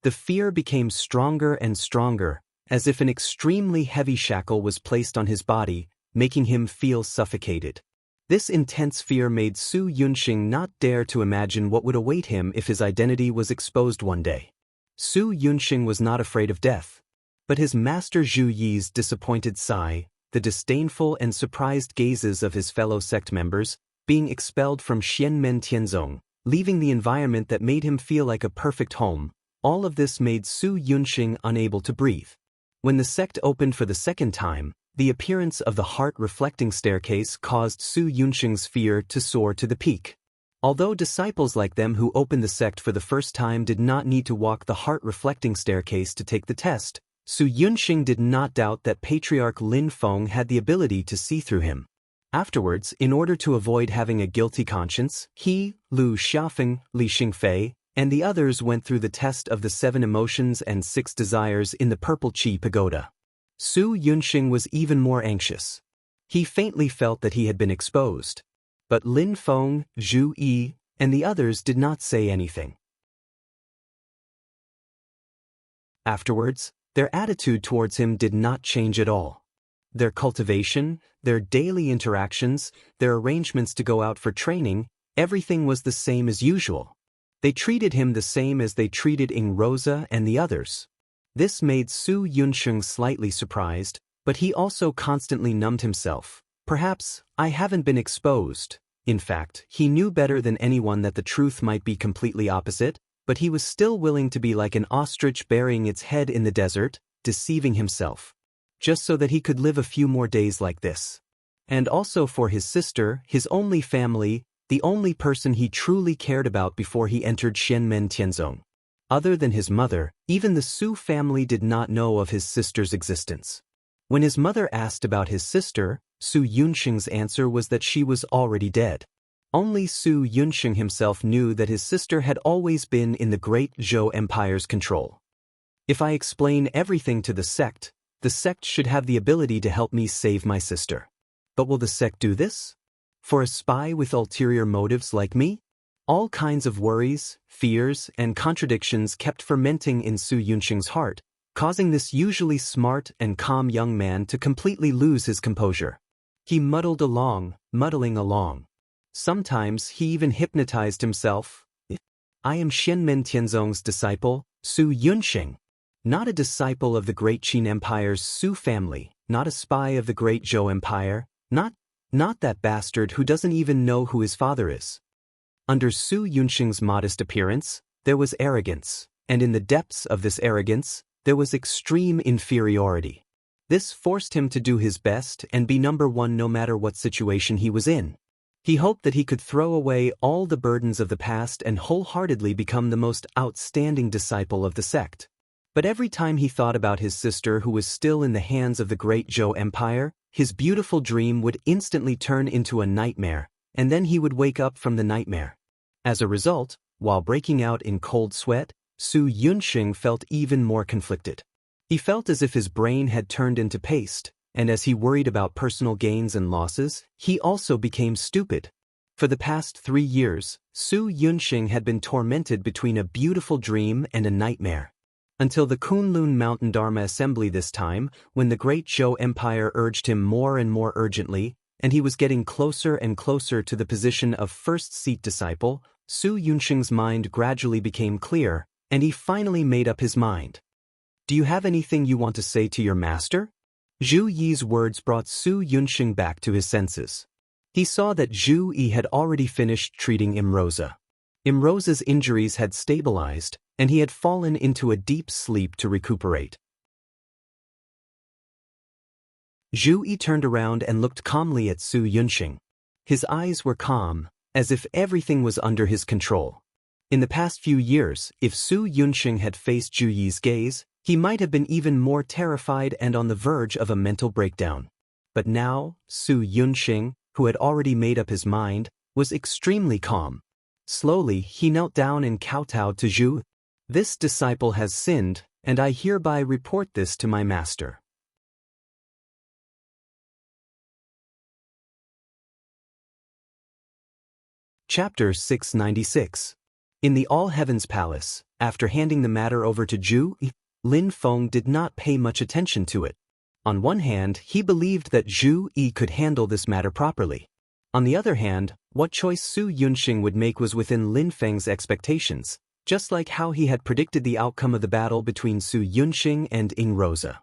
The fear became stronger and stronger, as if an extremely heavy shackle was placed on his body, making him feel suffocated. This intense fear made Su Yunxing not dare to imagine what would await him if his identity was exposed one day. Su Yunxing was not afraid of death. But his master Zhu Yi's disappointed sigh, the disdainful and surprised gazes of his fellow sect members, being expelled from Xianmen Tianzong, leaving the environment that made him feel like a perfect home, all of this made Su Yunxing unable to breathe. When the sect opened for the second time, the appearance of the heart-reflecting staircase caused Su Yunxing's fear to soar to the peak. Although disciples like them who opened the sect for the first time did not need to walk the heart-reflecting staircase to take the test, Su Yunxing did not doubt that Patriarch Lin Feng had the ability to see through him. Afterwards, in order to avoid having a guilty conscience, he, Lu Xiaofeng, Li Xingfei, and the others went through the test of the 7 emotions and 6 desires in the Purple Qi Pagoda. Su Yunxing was even more anxious. He faintly felt that he had been exposed. But Lin Feng, Zhu Yi, and the others did not say anything. Afterwards, their attitude towards him did not change at all. Their cultivation, their daily interactions, their arrangements to go out for training, everything was the same as usual. They treated him the same as they treated Ing Rosa and the others. This made Su Yunxing slightly surprised, but he also constantly numbed himself. Perhaps, I haven't been exposed. In fact, he knew better than anyone that the truth might be completely opposite, but he was still willing to be like an ostrich burying its head in the desert, deceiving himself. Just so that he could live a few more days like this. And also for his sister, his only family, the only person he truly cared about before he entered Xianmen Tianzong. Other than his mother, even the Su family did not know of his sister's existence. When his mother asked about his sister, Su Yunxing's answer was that she was already dead. Only Su Yunxing himself knew that his sister had always been in the great Zhou Empire's control. If I explain everything to the sect should have the ability to help me save my sister. But will the sect do this? For a spy with ulterior motives like me? All kinds of worries, fears, and contradictions kept fermenting in Su Yunxing's heart, causing this usually smart and calm young man to completely lose his composure. He muddled along, muddling along. Sometimes he even hypnotized himself. I am Xianmen Tianzong's disciple, Su Yunxing. Not a disciple of the great Qin Empire's Su family, not a spy of the great Zhou Empire, not that bastard who doesn't even know who his father is. Under Su Yunxing's modest appearance, there was arrogance, and in the depths of this arrogance, there was extreme inferiority. This forced him to do his best and be number one no matter what situation he was in. He hoped that he could throw away all the burdens of the past and wholeheartedly become the most outstanding disciple of the sect. But every time he thought about his sister who was still in the hands of the great Zhou Empire, his beautiful dream would instantly turn into a nightmare, and then he would wake up from the nightmare. As a result, while breaking out in cold sweat, Su Yunxing felt even more conflicted. He felt as if his brain had turned into paste, and as he worried about personal gains and losses, he also became stupid. For the past 3 years, Su Yunxing had been tormented between a beautiful dream and a nightmare. Until the Kunlun Mountain Dharma Assembly this time, when the great Zhou Empire urged him more and more urgently, and he was getting closer and closer to the position of first-seat disciple, Su Yunxing's mind gradually became clear, and he finally made up his mind. Do you have anything you want to say to your master? Zhu Yi's words brought Su Yunxing back to his senses. He saw that Zhu Yi had already finished treating Rosa. Imrosa's injuries had stabilized, and he had fallen into a deep sleep to recuperate. Zhu Yi turned around and looked calmly at Su Yunxing. His eyes were calm, as if everything was under his control. In the past few years, if Su Yunxing had faced Zhu Yi's gaze, he might have been even more terrified and on the verge of a mental breakdown. But now, Su Yunxing, who had already made up his mind, was extremely calm. Slowly, he knelt down and kowtowed to Zhu. "This disciple has sinned, and I hereby report this to my master." Chapter 696. In the All Heavens Palace, after handing the matter over to Zhu Yi, Lin Feng did not pay much attention to it. On one hand, he believed that Zhu Yi could handle this matter properly. On the other hand, what choice Su Yunxing would make was within Lin Feng's expectations, just like how he had predicted the outcome of the battle between Su Yunxing and Imrosa.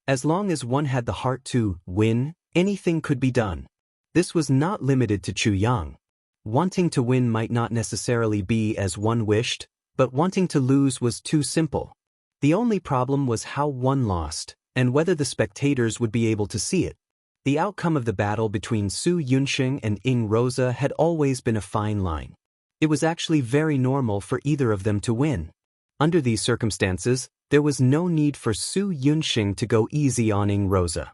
As long as one had the heart to win, anything could be done. This was not limited to Chu Yang. Wanting to win might not necessarily be as one wished, but wanting to lose was too simple. The only problem was how one lost, and whether the spectators would be able to see it. The outcome of the battle between Su Yunxing and Imrosa had always been a fine line. It was actually very normal for either of them to win. Under these circumstances, there was no need for Su Yunxing to go easy on Imrosa.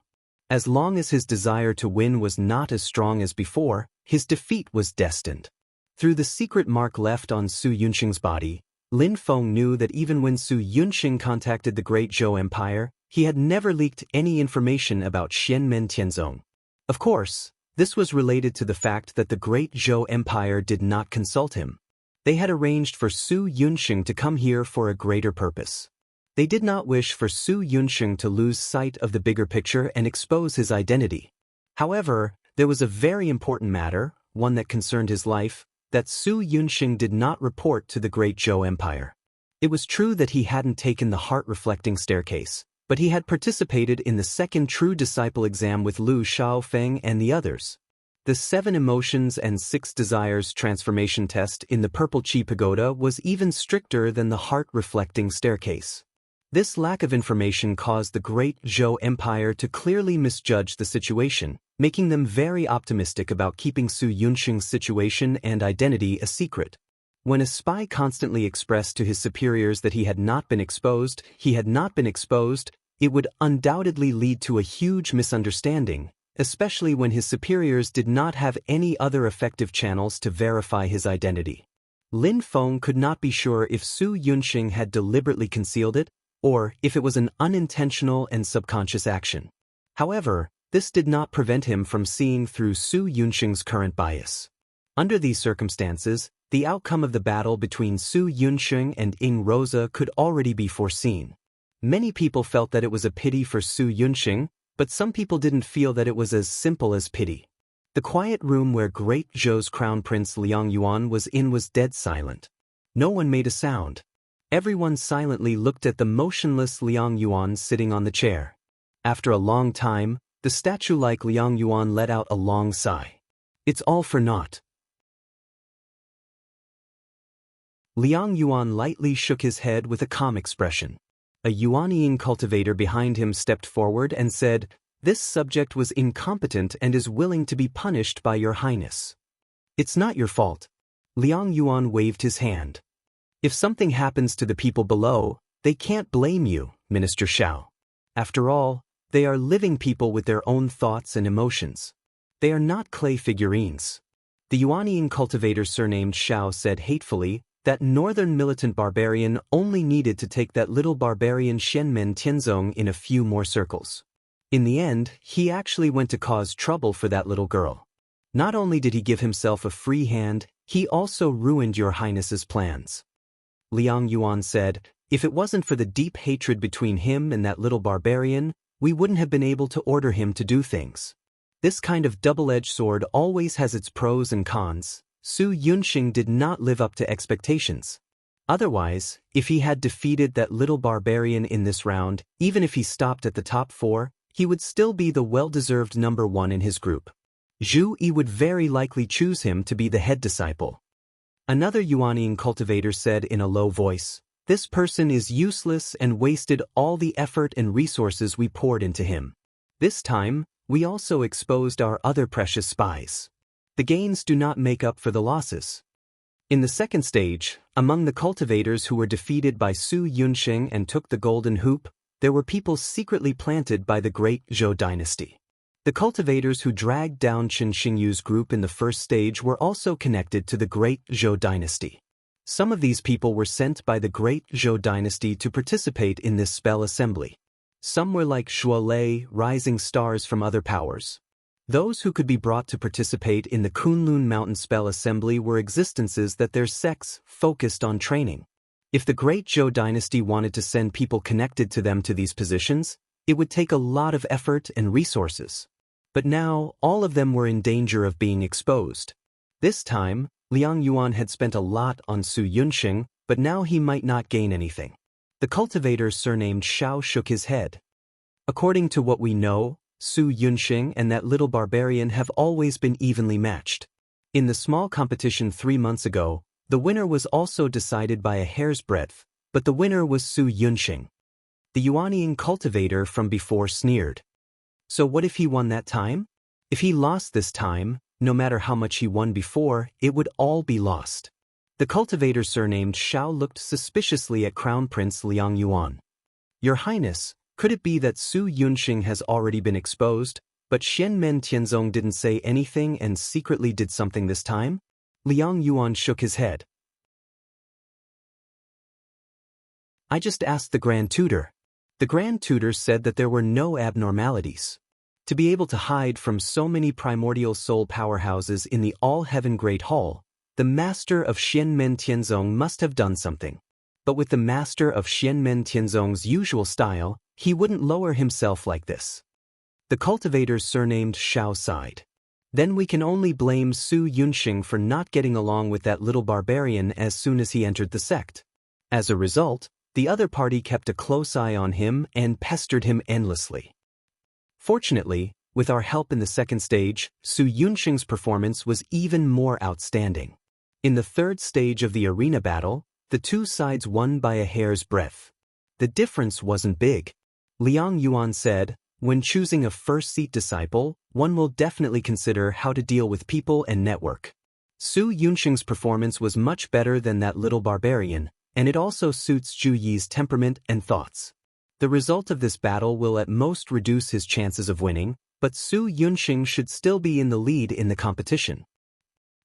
As long as his desire to win was not as strong as before, his defeat was destined. Through the secret mark left on Su Yunxing's body, Lin Feng knew that even when Su Yunxing contacted the Great Zhou Empire, he had never leaked any information about Xianmen Tianzong. Of course, this was related to the fact that the Great Zhou Empire did not consult him. They had arranged for Su Yunxing to come here for a greater purpose. They did not wish for Su Yunxing to lose sight of the bigger picture and expose his identity. However, there was a very important matter, one that concerned his life, that Su Yunxing did not report to the Great Zhou Empire. It was true that he hadn't taken the heart-reflecting staircase, but he had participated in the second true disciple exam with Lu Xiaofeng and the others. The 7 emotions and 6 desires transformation test in the Purple Qi Pagoda was even stricter than the heart-reflecting staircase. This lack of information caused the Great Zhou Empire to clearly misjudge the situation, making them very optimistic about keeping Su Yunxing's situation and identity a secret. When a spy constantly expressed to his superiors that he had not been exposed, it would undoubtedly lead to a huge misunderstanding, especially when his superiors did not have any other effective channels to verify his identity. Lin Feng could not be sure if Su Yunxing had deliberately concealed it, or if it was an unintentional and subconscious action. However, this did not prevent him from seeing through Su Yunxing's current bias. Under these circumstances, the outcome of the battle between Su Yunxing and Imrosa could already be foreseen. Many people felt that it was a pity for Su Yunxing, but some people didn't feel that it was as simple as pity. The quiet room where Great Zhou's crown prince Liang Yuan was in was dead silent. No one made a sound. Everyone silently looked at the motionless Liang Yuan sitting on the chair. After a long time, the statue-like Liang Yuan let out a long sigh. "It's all for naught." Liang Yuan lightly shook his head with a calm expression. A Yuanian cultivator behind him stepped forward and said, "This subject was incompetent and is willing to be punished by your highness." "It's not your fault." Liang Yuan waved his hand. "If something happens to the people below, they can't blame you, Minister Xiao. After all, they are living people with their own thoughts and emotions. They are not clay figurines." The Yuanian cultivator surnamed Xiao said hatefully, that northern militant barbarian only needed to take that little barbarian Xianmen Tianzong in a few more circles. In the end, he actually went to cause trouble for that little girl. Not only did he give himself a free hand, he also ruined your highness's plans. Liang Yuan said, "If it wasn't for the deep hatred between him and that little barbarian, we wouldn't have been able to order him to do things. This kind of double-edged sword always has its pros and cons. Su Yunxing did not live up to expectations. Otherwise, if he had defeated that little barbarian in this round, even if he stopped at the top 4, he would still be the well-deserved number 1 in his group. Zhu Yi would very likely choose him to be the head disciple." Another Yuanian cultivator said in a low voice, "This person is useless and wasted all the effort and resources we poured into him. This time, we also exposed our other precious spies. The gains do not make up for the losses." In the second stage, among the cultivators who were defeated by Su Yunxing and took the golden hoop, there were people secretly planted by the great Zhou dynasty. The cultivators who dragged down Chen Xingyu's group in the first stage were also connected to the great Zhou dynasty. Some of these people were sent by the great Zhou dynasty to participate in this spell assembly. Some were like Shuolei, rising stars from other powers. Those who could be brought to participate in the Kunlun Mountain spell assembly were existences that their sects focused on training. If the great Zhou dynasty wanted to send people connected to them to these positions, it would take a lot of effort and resources. But now, all of them were in danger of being exposed. This time, Liang Yuan had spent a lot on Su Yunxing, but now he might not gain anything. The cultivator surnamed Shao shook his head. According to what we know, Su Yunxing and that little barbarian have always been evenly matched. In the small competition 3 months ago, the winner was also decided by a hair's breadth, but the winner was Su Yunxing. The Yuanian cultivator from before sneered. So what if he won that time? If he lost this time, no matter how much he won before, it would all be lost. The cultivator surnamed Shao looked suspiciously at Crown Prince Liang Yuan. "Your Highness, could it be that Su Yunxing has already been exposed, but Xianmen Tianzong didn't say anything and secretly did something this time?" Liang Yuan shook his head. "I just asked the Grand Tutor. The Grand Tutor said that there were no abnormalities. To be able to hide from so many primordial soul powerhouses in the All-Heaven Great Hall, the master of Xianmen Tianzong must have done something. But with the master of Xianmen Tianzong's usual style, he wouldn't lower himself like this." The cultivator surnamed Shao sighed. "Then we can only blame Su Yunxing for not getting along with that little barbarian as soon as he entered the sect. As a result, the other party kept a close eye on him and pestered him endlessly. Fortunately, with our help in the second stage, Su Yunxing's performance was even more outstanding. In the third stage of the arena battle, the two sides won by a hair's breadth. The difference wasn't big. Liang Yuan said, "When choosing a first-seat disciple, one will definitely consider how to deal with people and network." Su Yunxing's performance was much better than that little barbarian, and it also suits Zhu Yi's temperament and thoughts. The result of this battle will at most reduce his chances of winning, but Su Yunxing should still be in the lead in the competition.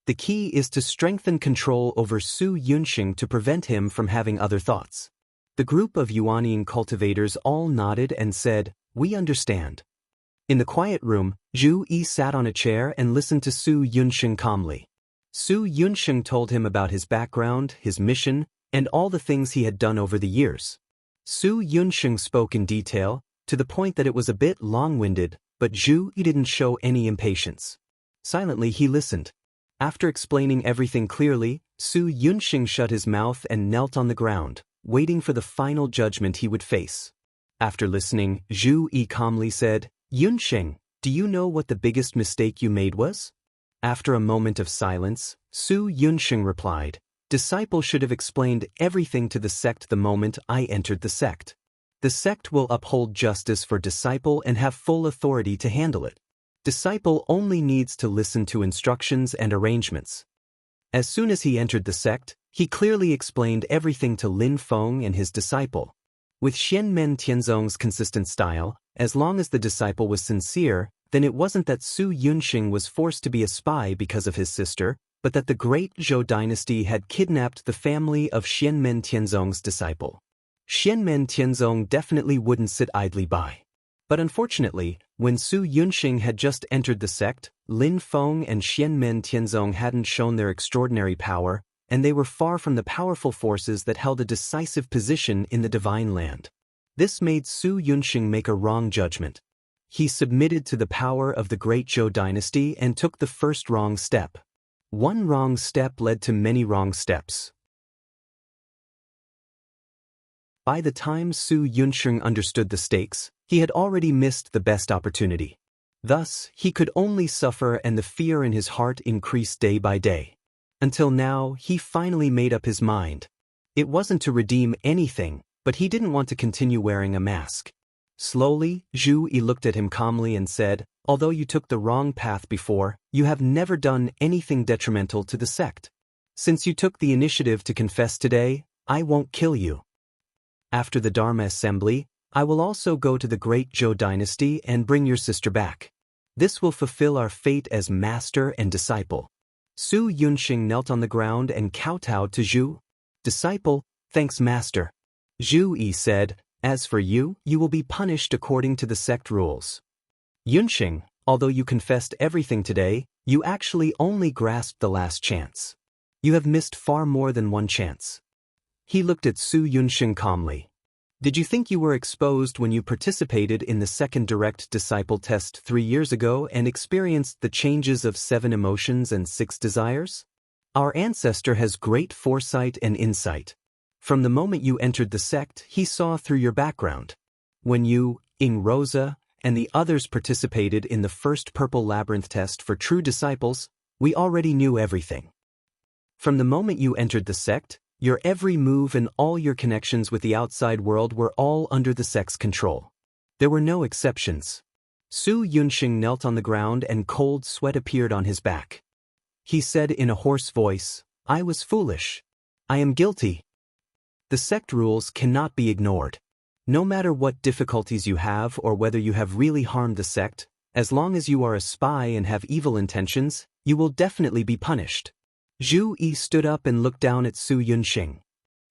The key is to strengthen control over Su Yunxing to prevent him from having other thoughts. The group of Yuanian cultivators all nodded and said, "We understand." In the quiet room, Zhu Yi sat on a chair and listened to Su Yunxing calmly. Su Yunxing told him about his background, his mission, and all the things he had done over the years. Su Yunxing spoke in detail, to the point that it was a bit long-winded, but Zhu Yi didn't show any impatience. Silently he listened. After explaining everything clearly, Su Yunxing shut his mouth and knelt on the ground, waiting for the final judgment he would face. After listening, Zhu Yi calmly said, "Yunxing, do you know what the biggest mistake you made was?" After a moment of silence, Su Yunxing replied, "Disciple should have explained everything to the sect the moment I entered the sect. The sect will uphold justice for disciple and have full authority to handle it. Disciple only needs to listen to instructions and arrangements." As soon as he entered the sect, he clearly explained everything to Lin Feng and his disciple. With Xianmen Tianzong's consistent style, as long as the disciple was sincere, then it wasn't that Su Yunxing was forced to be a spy because of his sister, but that the great Zhou dynasty had kidnapped the family of Xianmen Tianzong's disciple. Xianmen Tianzong definitely wouldn't sit idly by. But unfortunately, when Su Yunxing had just entered the sect, Lin Feng and Xianmen Tianzong hadn't shown their extraordinary power, and they were far from the powerful forces that held a decisive position in the Divine Land. This made Su Yunxing make a wrong judgment. He submitted to the power of the great Zhou dynasty and took the first wrong step. One wrong step led to many wrong steps. By the time Su Yunxing understood the stakes, he had already missed the best opportunity. Thus, he could only suffer and the fear in his heart increased day by day. Until now, he finally made up his mind. It wasn't to redeem anything, but he didn't want to continue wearing a mask. Slowly, Zhu Yi looked at him calmly and said, "Although you took the wrong path before, you have never done anything detrimental to the sect. Since you took the initiative to confess today, I won't kill you. After the Dharma assembly, I will also go to the great Zhou dynasty and bring your sister back. This will fulfill our fate as master and disciple." Su Yunxing knelt on the ground and kowtowed to Zhu. "Disciple, thanks master." Zhu Yi said, "As for you, you will be punished according to the sect rules." Yunxing, although you confessed everything today, you actually only grasped the last chance. You have missed far more than one chance. He looked at Su Yunxing calmly. "Did you think you were exposed when you participated in the second direct disciple test 3 years ago and experienced the changes of 7 emotions and 6 desires? Our ancestor has great foresight and insight. From the moment you entered the sect, he saw through your background. When you, Ing Rosa, and the others participated in the first purple labyrinth test for true disciples, we already knew everything. From the moment you entered the sect, your every move and all your connections with the outside world were all under the sect's control. There were no exceptions." Su Yunxing knelt on the ground and cold sweat appeared on his back. He said in a hoarse voice, "I was foolish. I am guilty." The sect rules cannot be ignored. No matter what difficulties you have or whether you have really harmed the sect, as long as you are a spy and have evil intentions, you will definitely be punished. Zhu Yi stood up and looked down at Su Yunxing.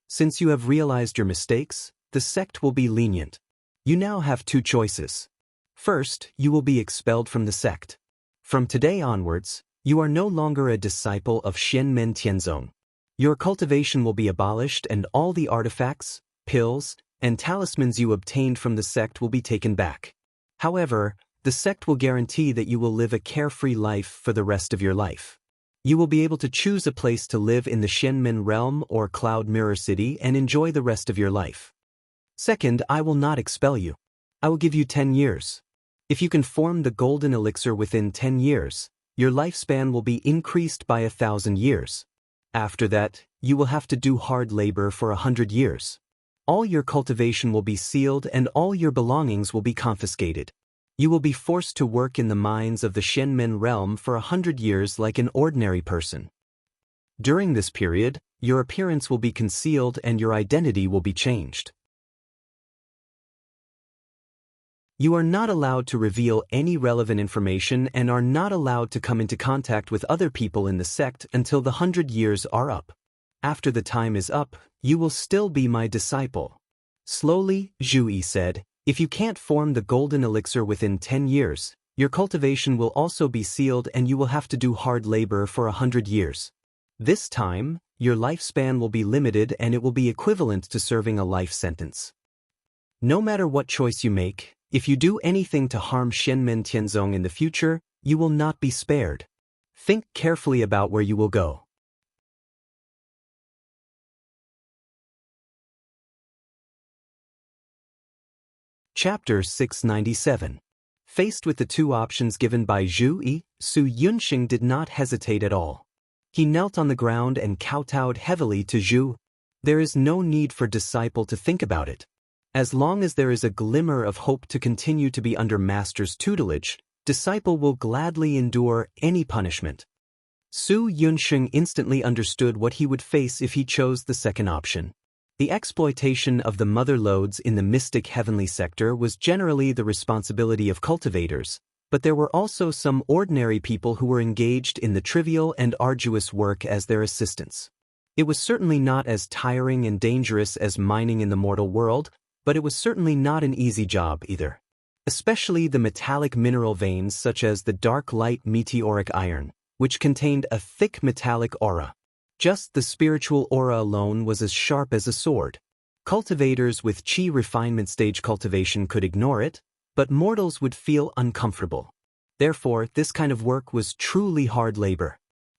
"Since you have realized your mistakes, the sect will be lenient. You now have 2 choices. First, you will be expelled from the sect. From today onwards, you are no longer a disciple of Xianmen Tianzong. Your cultivation will be abolished and all the artifacts, pills, and talismans you obtained from the sect will be taken back. However, the sect will guarantee that you will live a carefree life for the rest of your life. You will be able to choose a place to live in the Xianmen realm or Cloud Mirror City and enjoy the rest of your life. Second, I will not expel you. I will give you 10 years. If you can form the golden elixir within 10 years, your lifespan will be increased by 1,000 years. After that, you will have to do hard labor for 100 years. All your cultivation will be sealed and all your belongings will be confiscated. You will be forced to work in the mines of the Xianmen realm for 100 years like an ordinary person. During this period, your appearance will be concealed and your identity will be changed. You are not allowed to reveal any relevant information and are not allowed to come into contact with other people in the sect until the 100 years are up. After the time is up, you will still be my disciple." Slowly, Zhu Yi said, "If you can't form the golden elixir within 10 years, your cultivation will also be sealed and you will have to do hard labor for 100 years. This time, your lifespan will be limited and it will be equivalent to serving a life sentence. No matter what choice you make, if you do anything to harm Xianmen Tianzong in the future, you will not be spared. Think carefully about where you will go." Chapter 697. Faced with the 2 options given by Zhu Yi, Su Yunxing did not hesitate at all. He knelt on the ground and kowtowed heavily to Zhu. "There is no need for disciple to think about it. As long as there is a glimmer of hope to continue to be under master's tutelage, disciple will gladly endure any punishment." Su Yunxing instantly understood what he would face if he chose the second option. The exploitation of the mother lodes in the mystic heavenly sector was generally the responsibility of cultivators, but there were also some ordinary people who were engaged in the trivial and arduous work as their assistants. It was certainly not as tiring and dangerous as mining in the mortal world, but it was certainly not an easy job either. Especially the metallic mineral veins such as the dark light meteoric iron, which contained a thick metallic aura. Just the spiritual aura alone was as sharp as a sword. Cultivators with chi refinement stage cultivation could ignore it, but mortals would feel uncomfortable. Therefore, this kind of work was truly hard labor.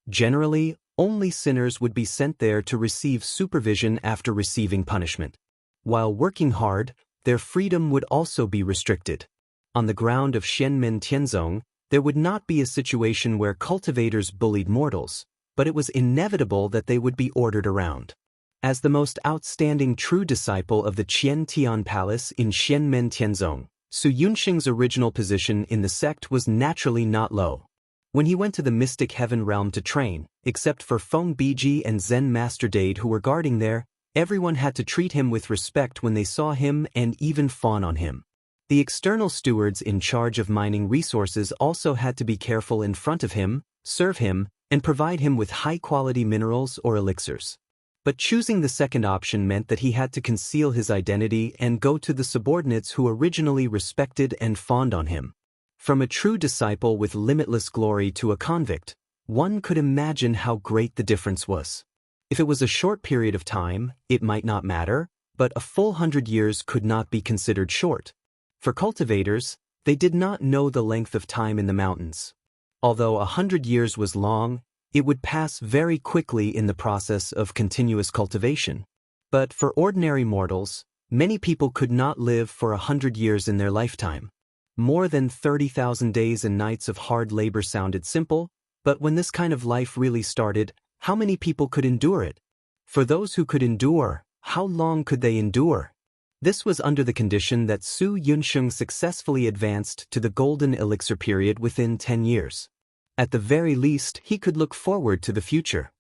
Generally, only sinners would be sent there to receive supervision after receiving punishment. While working hard, their freedom would also be restricted. On the ground of Xianmen Tianzong, there would not be a situation where cultivators bullied mortals, but it was inevitable that they would be ordered around. As the most outstanding true disciple of the Qian Tian Palace in Xianmen Tianzong, Su Yunxing's original position in the sect was naturally not low. When he went to the mystic heaven realm to train, except for Feng Biji and Zen Master Dade who were guarding there, everyone had to treat him with respect when they saw him and even fawn on him. The external stewards in charge of mining resources also had to be careful in front of him, serve him, and provide him with high-quality minerals or elixirs. But choosing the second option meant that he had to conceal his identity and go to the subordinates who originally respected and fawned on him. From a true disciple with limitless glory to a convict, one could imagine how great the difference was. If it was a short period of time, it might not matter, but a full 100 years could not be considered short. For cultivators, they did not know the length of time in the mountains. Although 100 years was long, it would pass very quickly in the process of continuous cultivation. But for ordinary mortals, many people could not live for 100 years in their lifetime. More than 30,000 days and nights of hard labor sounded simple, but when this kind of life really started, how many people could endure it? For those who could endure, how long could they endure? This was under the condition that Su Yunxing successfully advanced to the golden elixir period within 10 years. At the very least, he could look forward to the future.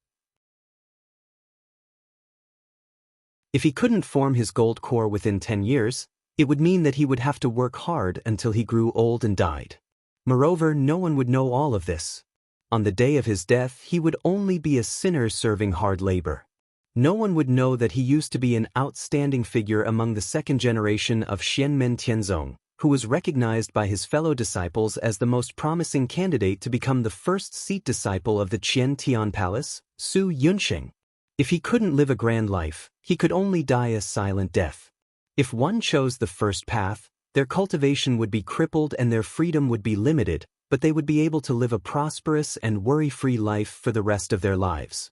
If he couldn't form his gold core within 10 years, it would mean that he would have to work hard until he grew old and died. Moreover, no one would know all of this. On the day of his death, he would only be a sinner serving hard labor. No one would know that he used to be an outstanding figure among the second generation of Xianmen Tianzong, who was recognized by his fellow disciples as the most promising candidate to become the first seat disciple of the Qian Tian Palace, Su Yunxing. If he couldn't live a grand life, he could only die a silent death. If one chose the first path, their cultivation would be crippled and their freedom would be limited, but they would be able to live a prosperous and worry-free life for the rest of their lives.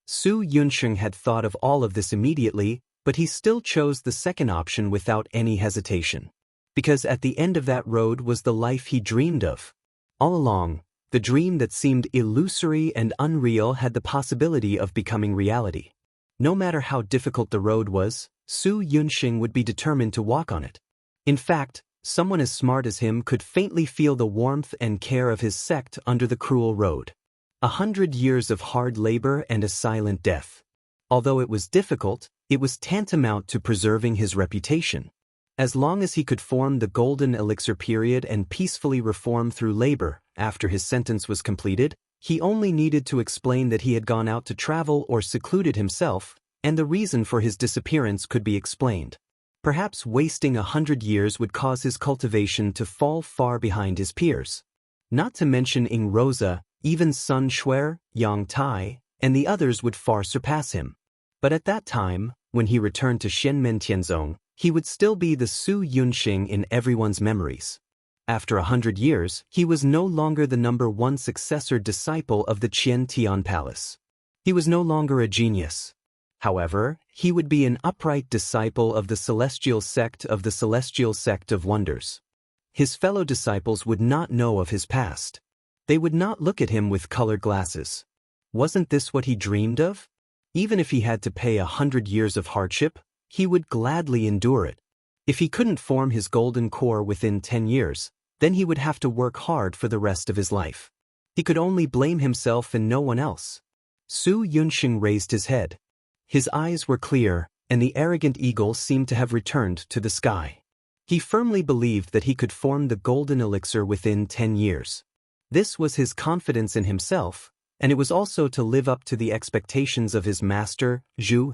Su Yunxing had thought of all of this immediately, but he still chose the second option without any hesitation. Because at the end of that road was the life he dreamed of. All along, the dream that seemed illusory and unreal had the possibility of becoming reality. No matter how difficult the road was, Su Yunxing would be determined to walk on it. In fact, someone as smart as him could faintly feel the warmth and care of his sect under the cruel road. 100 years of hard labor and a silent death. Although it was difficult, it was tantamount to preserving his reputation. As long as he could form the golden elixir period and peacefully reform through labor, after his sentence was completed, he only needed to explain that he had gone out to travel or secluded himself, and the reason for his disappearance could be explained. Perhaps wasting 100 years would cause his cultivation to fall far behind his peers. Not to mention Ing Rosa, even Sun Shuer, Yang Tai, and the others would far surpass him. But at that time, when he returned to Xianmen Tianzong, he would still be the Su Yunxing in everyone's memories. After 100 years, he was no longer the #1 successor disciple of the Qian Tian Palace. He was no longer a genius. However, he would be an upright disciple of the celestial sect of wonders. His fellow disciples would not know of his past. They would not look at him with colored glasses. Wasn't this what he dreamed of? Even if he had to pay 100 years of hardship, he would gladly endure it. If he couldn't form his golden core within 10 years, then he would have to work hard for the rest of his life. He could only blame himself and no one else. Su Yunxing raised his head. His eyes were clear, and the arrogant eagle seemed to have returned to the sky. He firmly believed that he could form the golden elixir within 10 years. This was his confidence in himself, and it was also to live up to the expectations of his master, Zhu.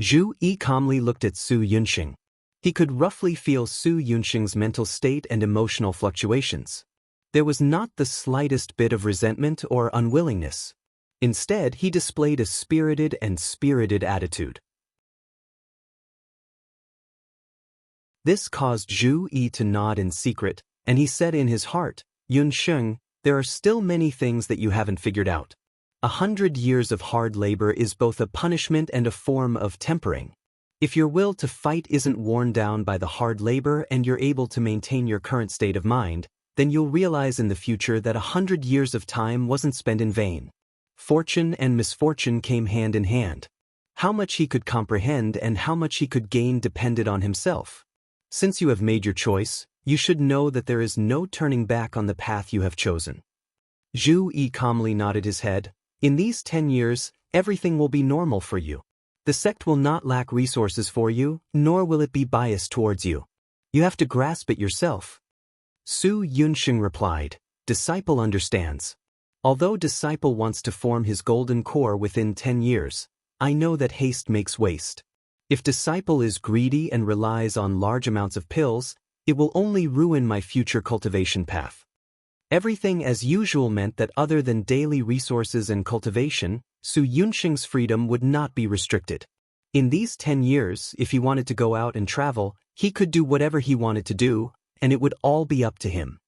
Zhu Yi calmly looked at Su Yunxing. He could roughly feel Su Yunxing's mental state and emotional fluctuations. There was not the slightest bit of resentment or unwillingness. Instead, he displayed a spirited attitude. This caused Zhu Yi to nod in secret, and he said in his heart, "Yunxing, there are still many things that you haven't figured out. 100 years of hard labor is both a punishment and a form of tempering. If your will to fight isn't worn down by the hard labor and you're able to maintain your current state of mind, then you'll realize in the future that 100 years of time wasn't spent in vain. Fortune and misfortune came hand in hand. How much he could comprehend and how much he could gain depended on himself. Since you have made your choice, you should know that there is no turning back on the path you have chosen. Zhu Yi calmly nodded his head. In these 10 years, everything will be normal for you. The sect will not lack resources for you, nor will it be biased towards you. You have to grasp it yourself. Su Yunsheng replied, Disciple understands. Although disciple wants to form his golden core within 10 years, I know that haste makes waste. If disciple is greedy and relies on large amounts of pills, it will only ruin my future cultivation path. Everything as usual meant that other than daily resources and cultivation, Su Yunsheng's freedom would not be restricted. In these 10 years, if he wanted to go out and travel, he could do whatever he wanted to do, and it would all be up to him.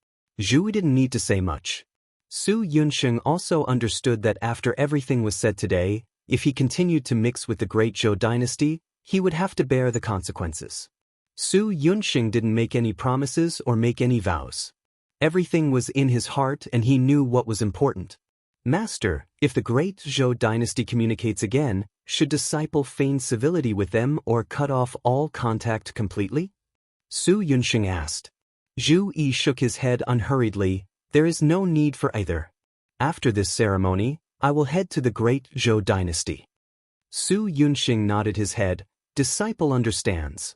Zhu didn't need to say much. Su Yunsheng also understood that after everything was said today, if he continued to mix with the great Zhou dynasty, he would have to bear the consequences. Su Yunsheng didn't make any promises or make any vows. Everything was in his heart and he knew what was important. Master, if the great Zhou dynasty communicates again, should disciple feign civility with them or cut off all contact completely? Su Yunsheng asked. Zhu Yi shook his head unhurriedly. There is no need for either. After this ceremony, I will head to the great Zhou dynasty. Su Yunsheng nodded his head. Disciple understands.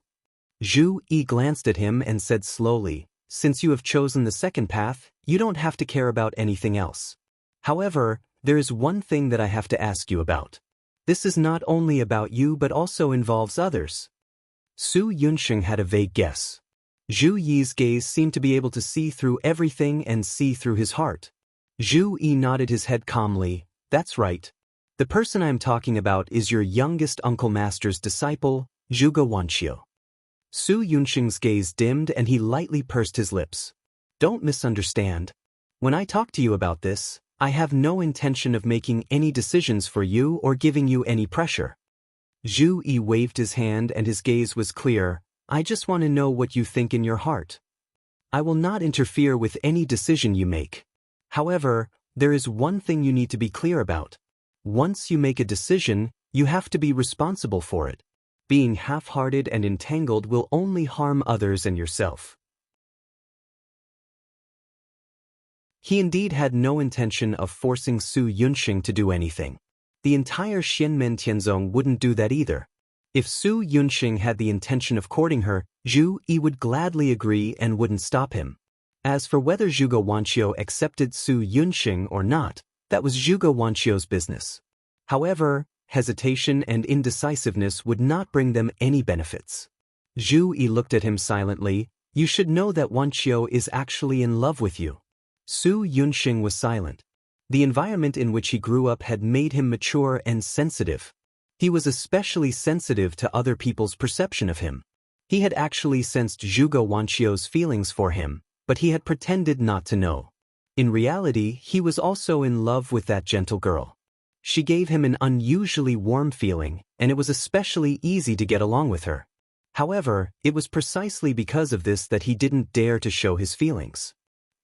Zhu Yi glanced at him and said slowly, Since you have chosen the second path, you don't have to care about anything else. However, there is one thing that I have to ask you about. This is not only about you but also involves others. Su Yunsheng had a vague guess. Zhu Yi's gaze seemed to be able to see through everything and see through his heart. Zhu Yi nodded his head calmly. That's right. The person I am talking about is your youngest uncle master's disciple, Zhuge Wanqiu. Su Yunsheng's gaze dimmed and he lightly pursed his lips. Don't misunderstand. When I talk to you about this, I have no intention of making any decisions for you or giving you any pressure. Zhu Yi waved his hand and his gaze was clear. I just want to know what you think in your heart. I will not interfere with any decision you make. However, there is one thing you need to be clear about. Once you make a decision, you have to be responsible for it. Being half-hearted and entangled will only harm others and yourself. He indeed had no intention of forcing Su Yunsheng to do anything. The entire Xianmen Tianzong wouldn't do that either. If Su Yunsheng had the intention of courting her, Zhu Yi would gladly agree and wouldn't stop him. As for whether Zhuge Wanqiu accepted Su Yunsheng or not, that was Zhuge Wanqiu's business. However, hesitation and indecisiveness would not bring them any benefits. Zhu Yi looked at him silently. You should know that Wanqiu is actually in love with you. Su Yunsheng was silent. The environment in which he grew up had made him mature and sensitive. He was especially sensitive to other people's perception of him. He had actually sensed Zhuge Wanqiu's feelings for him, but he had pretended not to know. In reality, he was also in love with that gentle girl. She gave him an unusually warm feeling, and it was especially easy to get along with her. However, it was precisely because of this that he didn't dare to show his feelings.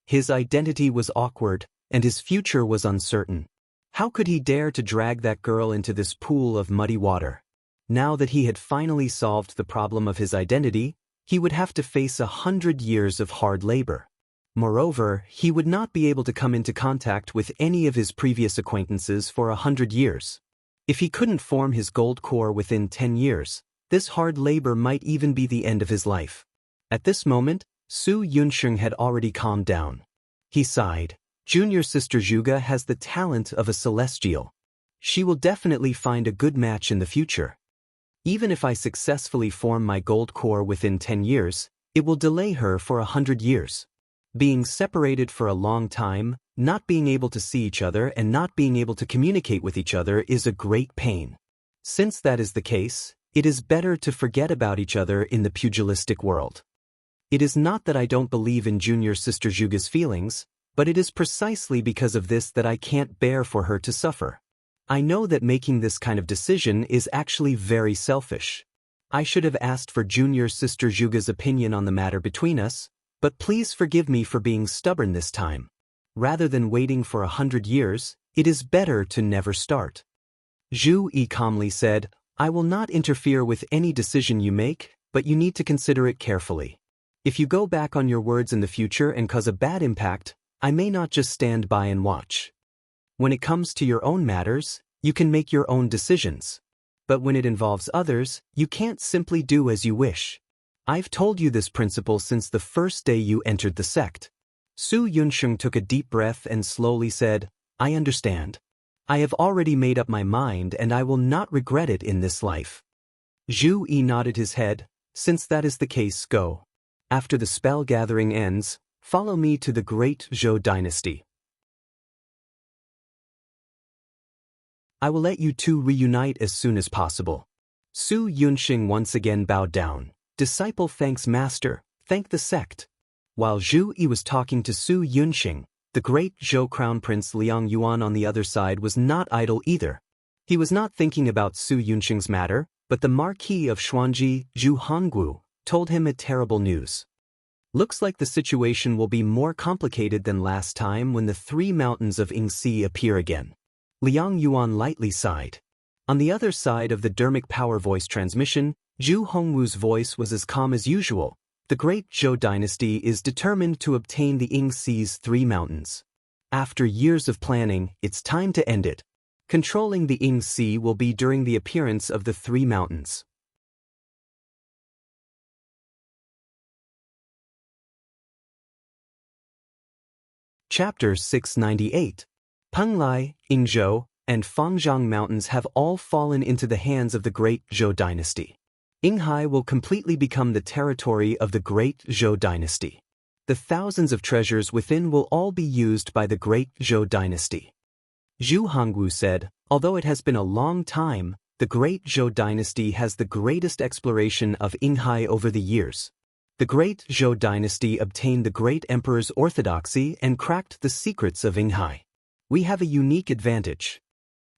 His identity was awkward, and his future was uncertain. How could he dare to drag that girl into this pool of muddy water? Now that he had finally solved the problem of his identity, he would have to face 100 years of hard labor. Moreover, he would not be able to come into contact with any of his previous acquaintances for 100 years. If he couldn't form his gold core within 10 years, this hard labor might even be the end of his life. At this moment, Su Yunsheng had already calmed down. He sighed. Junior sister Zhuge has the talent of a celestial. She will definitely find a good match in the future. Even if I successfully form my gold core within 10 years, it will delay her for 100 years. Being separated for a long time, not being able to see each other and not being able to communicate with each other is a great pain. Since that is the case, it is better to forget about each other in the pugilistic world. It is not that I don't believe in junior sister Zhuge's feelings, but it is precisely because of this that I can't bear for her to suffer. I know that making this kind of decision is actually very selfish. I should have asked for junior sister Zhuge's opinion on the matter between us, but please forgive me for being stubborn this time. Rather than waiting for 100 years, it is better to never start. Zhu Yi calmly said, I will not interfere with any decision you make, but you need to consider it carefully. If you go back on your words in the future and cause a bad impact, I may not just stand by and watch. When it comes to your own matters, you can make your own decisions. But when it involves others, you can't simply do as you wish. I've told you this principle since the first day you entered the sect. Su Yunsheng took a deep breath and slowly said, I understand. I have already made up my mind and I will not regret it in this life. Zhu Yi nodded his head, since that is the case, go. After the spell gathering ends, follow me to the great Zhou dynasty. I will let you two reunite as soon as possible. Su Yunsheng once again bowed down. Disciple thanks master, thank the sect. While Zhu Yi was talking to Su Yunsheng, the great Zhou crown prince Liang Yuan on the other side was not idle either. He was not thinking about Su Yunsheng's matter, but the Marquis of Xuanji, Zhu Hongwu, told him a terrible news. Looks like the situation will be more complicated than last time when the three mountains of Yingxi appear again. Liang Yuan lightly sighed. On the other side of the dermic power voice transmission, Zhu Hongwu's voice was as calm as usual. The great Zhou dynasty is determined to obtain the Yingxi's three mountains. After years of planning, it's time to end it. Controlling the Yingxi will be during the appearance of the three mountains. Chapter 698. Penglai, Yingzhou, and Fangjiang mountains have all fallen into the hands of the great Zhou dynasty. Yinghai will completely become the territory of the great Zhou dynasty. The thousands of treasures within will all be used by the great Zhou dynasty. Zhu Hongwu said, although it has been a long time, the great Zhou dynasty has the greatest exploration of Yinghai over the years. The great Zhou dynasty obtained the great emperor's orthodoxy and cracked the secrets of Yinghai. We have a unique advantage.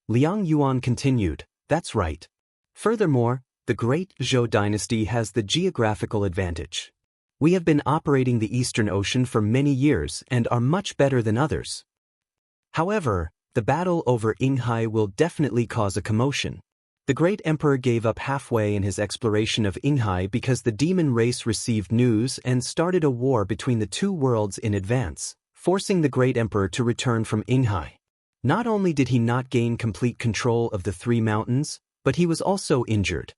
Liang Yuan continued, that's right. Furthermore, the great Zhou dynasty has the geographical advantage. We have been operating the Eastern Ocean for many years and are much better than others. However, the battle over Yinghai will definitely cause a commotion. The great emperor gave up halfway in his exploration of Yinghai because the demon race received news and started a war between the two worlds in advance, forcing the great emperor to return from Yinghai. Not only did he not gain complete control of the three mountains, but he was also injured.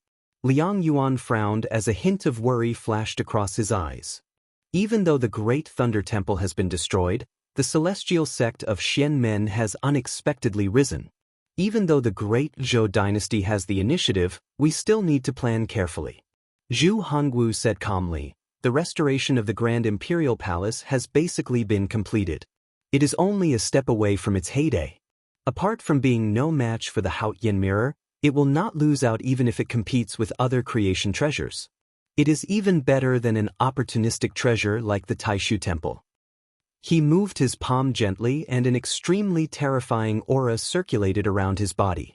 Liang Yuan frowned as a hint of worry flashed across his eyes. Even though the great Thunder Temple has been destroyed, the celestial sect of Xianmen has unexpectedly risen. Even though the great Zhou dynasty has the initiative, we still need to plan carefully. Zhu Hongwu said calmly, the restoration of the Grand Imperial Palace has basically been completed. It is only a step away from its heyday. Apart from being no match for the Haotian mirror, it will not lose out even if it competes with other creation treasures. It is even better than an opportunistic treasure like the Taishu Temple. He moved his palm gently and an extremely terrifying aura circulated around his body.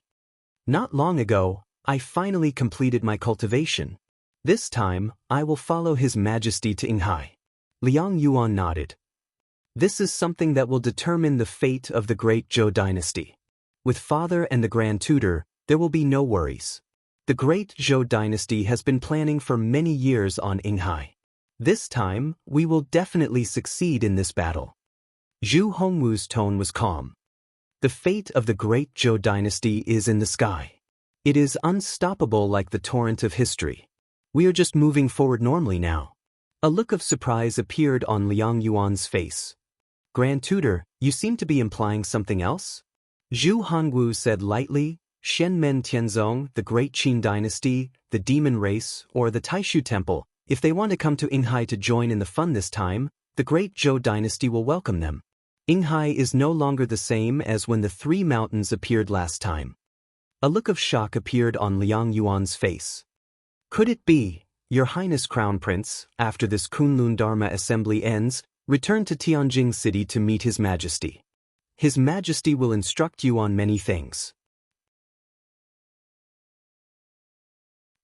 Not long ago, I finally completed my cultivation. This time, I will follow His Majesty to Yinghai. Liang Yuan nodded. This is something that will determine the fate of the great Zhou dynasty. With father and the Grand Tutor, there will be no worries. The great Zhou dynasty has been planning for many years on Yinghai. This time, we will definitely succeed in this battle. Zhu Hongwu's tone was calm. The fate of the great Zhou dynasty is in the sky. It is unstoppable like the torrent of history. We are just moving forward normally now. A look of surprise appeared on Liang Yuan's face. Grand Tutor, you seem to be implying something else? Zhu Hongwu said lightly, Shenmen Tianzong, the great Qin dynasty, the demon race, or the Taishu Temple, if they want to come to Yinghai to join in the fun this time, the great Zhou dynasty will welcome them. Yinghai is no longer the same as when the three mountains appeared last time. A look of shock appeared on Liang Yuan's face. Could it be, Your Highness Crown Prince, after this Kunlun Dharma assembly ends, return to Tianjing City to meet His Majesty. His Majesty will instruct you on many things.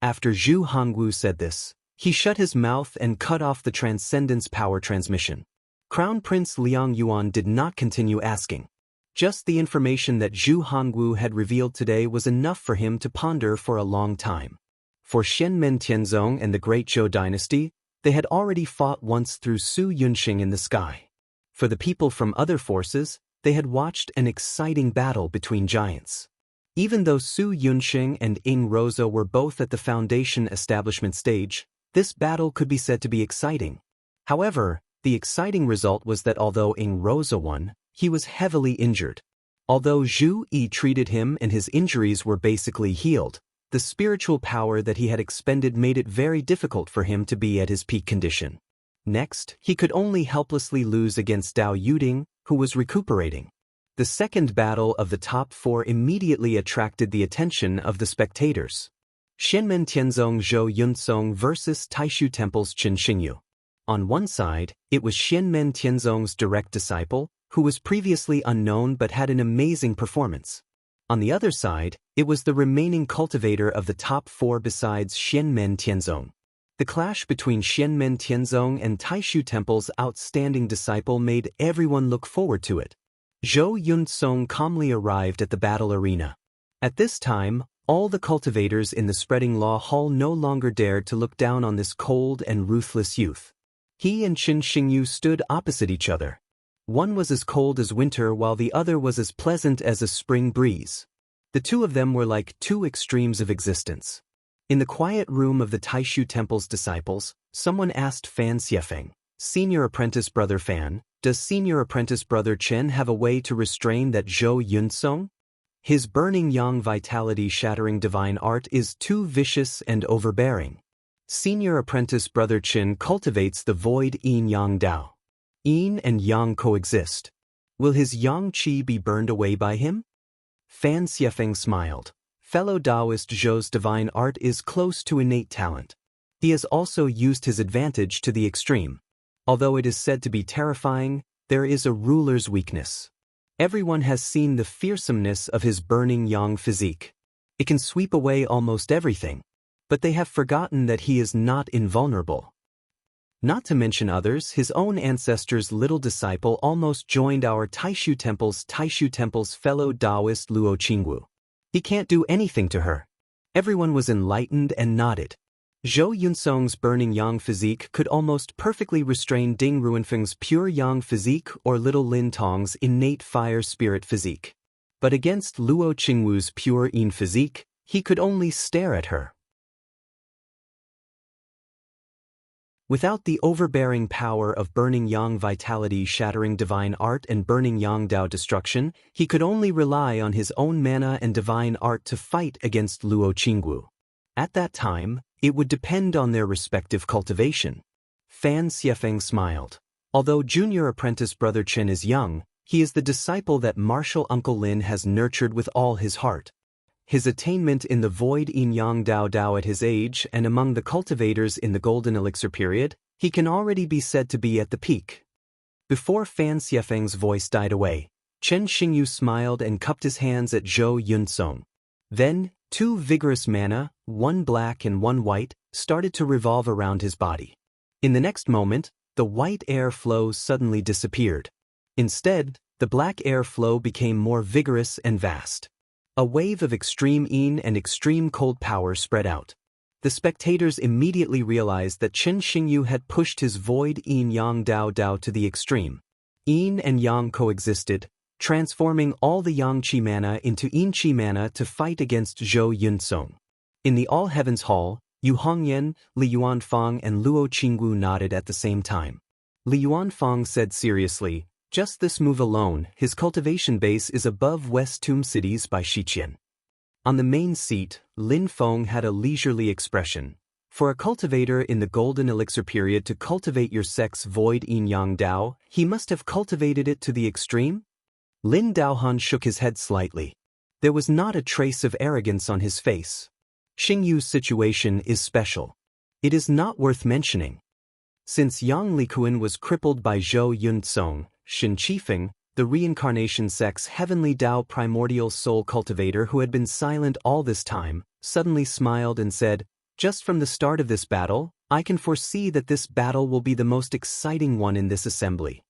After Zhu Hongwu said this, he shut his mouth and cut off the Transcendence power transmission. Crown Prince Liang Yuan did not continue asking. Just the information that Zhu Hongwu had revealed today was enough for him to ponder for a long time. For Xianmen Tianzong and the Great Zhou dynasty, they had already fought once through Su Yunxing in the sky. For the people from other forces, they had watched an exciting battle between giants. Even though Su Yunxing and Ying Rosa were both at the foundation establishment stage, this battle could be said to be exciting. However, the exciting result was that although Ying Rosa won, he was heavily injured. Although Zhu Yi treated him and his injuries were basically healed, the spiritual power that he had expended made it very difficult for him to be at his peak condition. Next, he could only helplessly lose against Dao Yuding, who was recuperating. The second battle of the top four immediately attracted the attention of the spectators. Xianmen Tianzong Zhou Yunsong versus Taishu Temple's Qin Xingyu. On one side, it was Xianmen Tianzong's direct disciple, who was previously unknown but had an amazing performance. On the other side, it was the remaining cultivator of the top four besides Xianmen Tianzong. The clash between Xianmen Tianzong and Taishu Temple's outstanding disciple made everyone look forward to it. Zhou Yunsong calmly arrived at the battle arena. At this time, all the cultivators in the Spreading Law Hall no longer dared to look down on this cold and ruthless youth. He and Qin Xingyu stood opposite each other. One was as cold as winter while the other was as pleasant as a spring breeze. The two of them were like two extremes of existence. In the quiet room of the Taishu Temple's disciples, someone asked Fan Xiefeng, "Senior apprentice brother Fan, does senior apprentice brother Chen have a way to restrain that Zhou Yunsong? His burning yang vitality shattering divine art is too vicious and overbearing. Senior apprentice brother Chen cultivates the void yin-yang Dao. Yin and yang coexist. Will his yang qi be burned away by him?" Fan Xiefeng smiled. Fellow Taoist Zhou's divine art is close to innate talent. He has also used his advantage to the extreme. Although it is said to be terrifying, there is a ruler's weakness. Everyone has seen the fearsomeness of his burning yang physique. It can sweep away almost everything. But they have forgotten that he is not invulnerable. Not to mention others, his own ancestor's little disciple almost joined our Taishu Temple's fellow Taoist Luo Qingwu. He can't do anything to her. Everyone was enlightened and nodded. Zhou Yunsong's burning yang physique could almost perfectly restrain Ding Ruanfeng's pure yang physique or little Lin Tong's innate fire spirit physique. But against Luo Qingwu's pure yin physique, he could only stare at her. Without the overbearing power of burning yang vitality shattering divine art and burning yang Dao destruction, he could only rely on his own mana and divine art to fight against Luo Qingwu. At that time, it would depend on their respective cultivation. Fan Xiefeng smiled. Although junior apprentice brother Chen is young, he is the disciple that martial Uncle Lin has nurtured with all his heart. His attainment in the void yin-yang Dao at his age and among the cultivators in the golden elixir period, he can already be said to be at the peak. Before Fan Xiefeng's voice died away, Chen Xingyu smiled and cupped his hands at Zhou Yunsong. Then, two vigorous mana, one black and one white, started to revolve around his body. In the next moment, the white air flow suddenly disappeared. Instead, the black air flow became more vigorous and vast. A wave of extreme yin and extreme cold power spread out. The spectators immediately realized that Qin Xingyu had pushed his void yin-yang Dao to the extreme. Yin and yang coexisted, transforming all the yang qi mana into yin qi mana to fight against Zhou Yunsong. In the All Heavens Hall, Yu Hongyan, Li Yuanfang and Luo Qingwu nodded at the same time. Li Yuanfang said seriously, "Just this move alone, his cultivation base is above West Tomb cities by Xiqian." On the main seat, Lin Feng had a leisurely expression. For a cultivator in the golden elixir period to cultivate your sex void yin-yang Dao, he must have cultivated it to the extreme? Lin Daohan shook his head slightly. There was not a trace of arrogance on his face. Xingyu's situation is special. It is not worth mentioning. Since Yang Likuan was crippled by Zhou Yunsong, Shin Qifeng, the reincarnation sect's heavenly Dao primordial soul cultivator who had been silent all this time, suddenly smiled and said, "Just from the start of this battle, I can foresee that this battle will be the most exciting one in this assembly.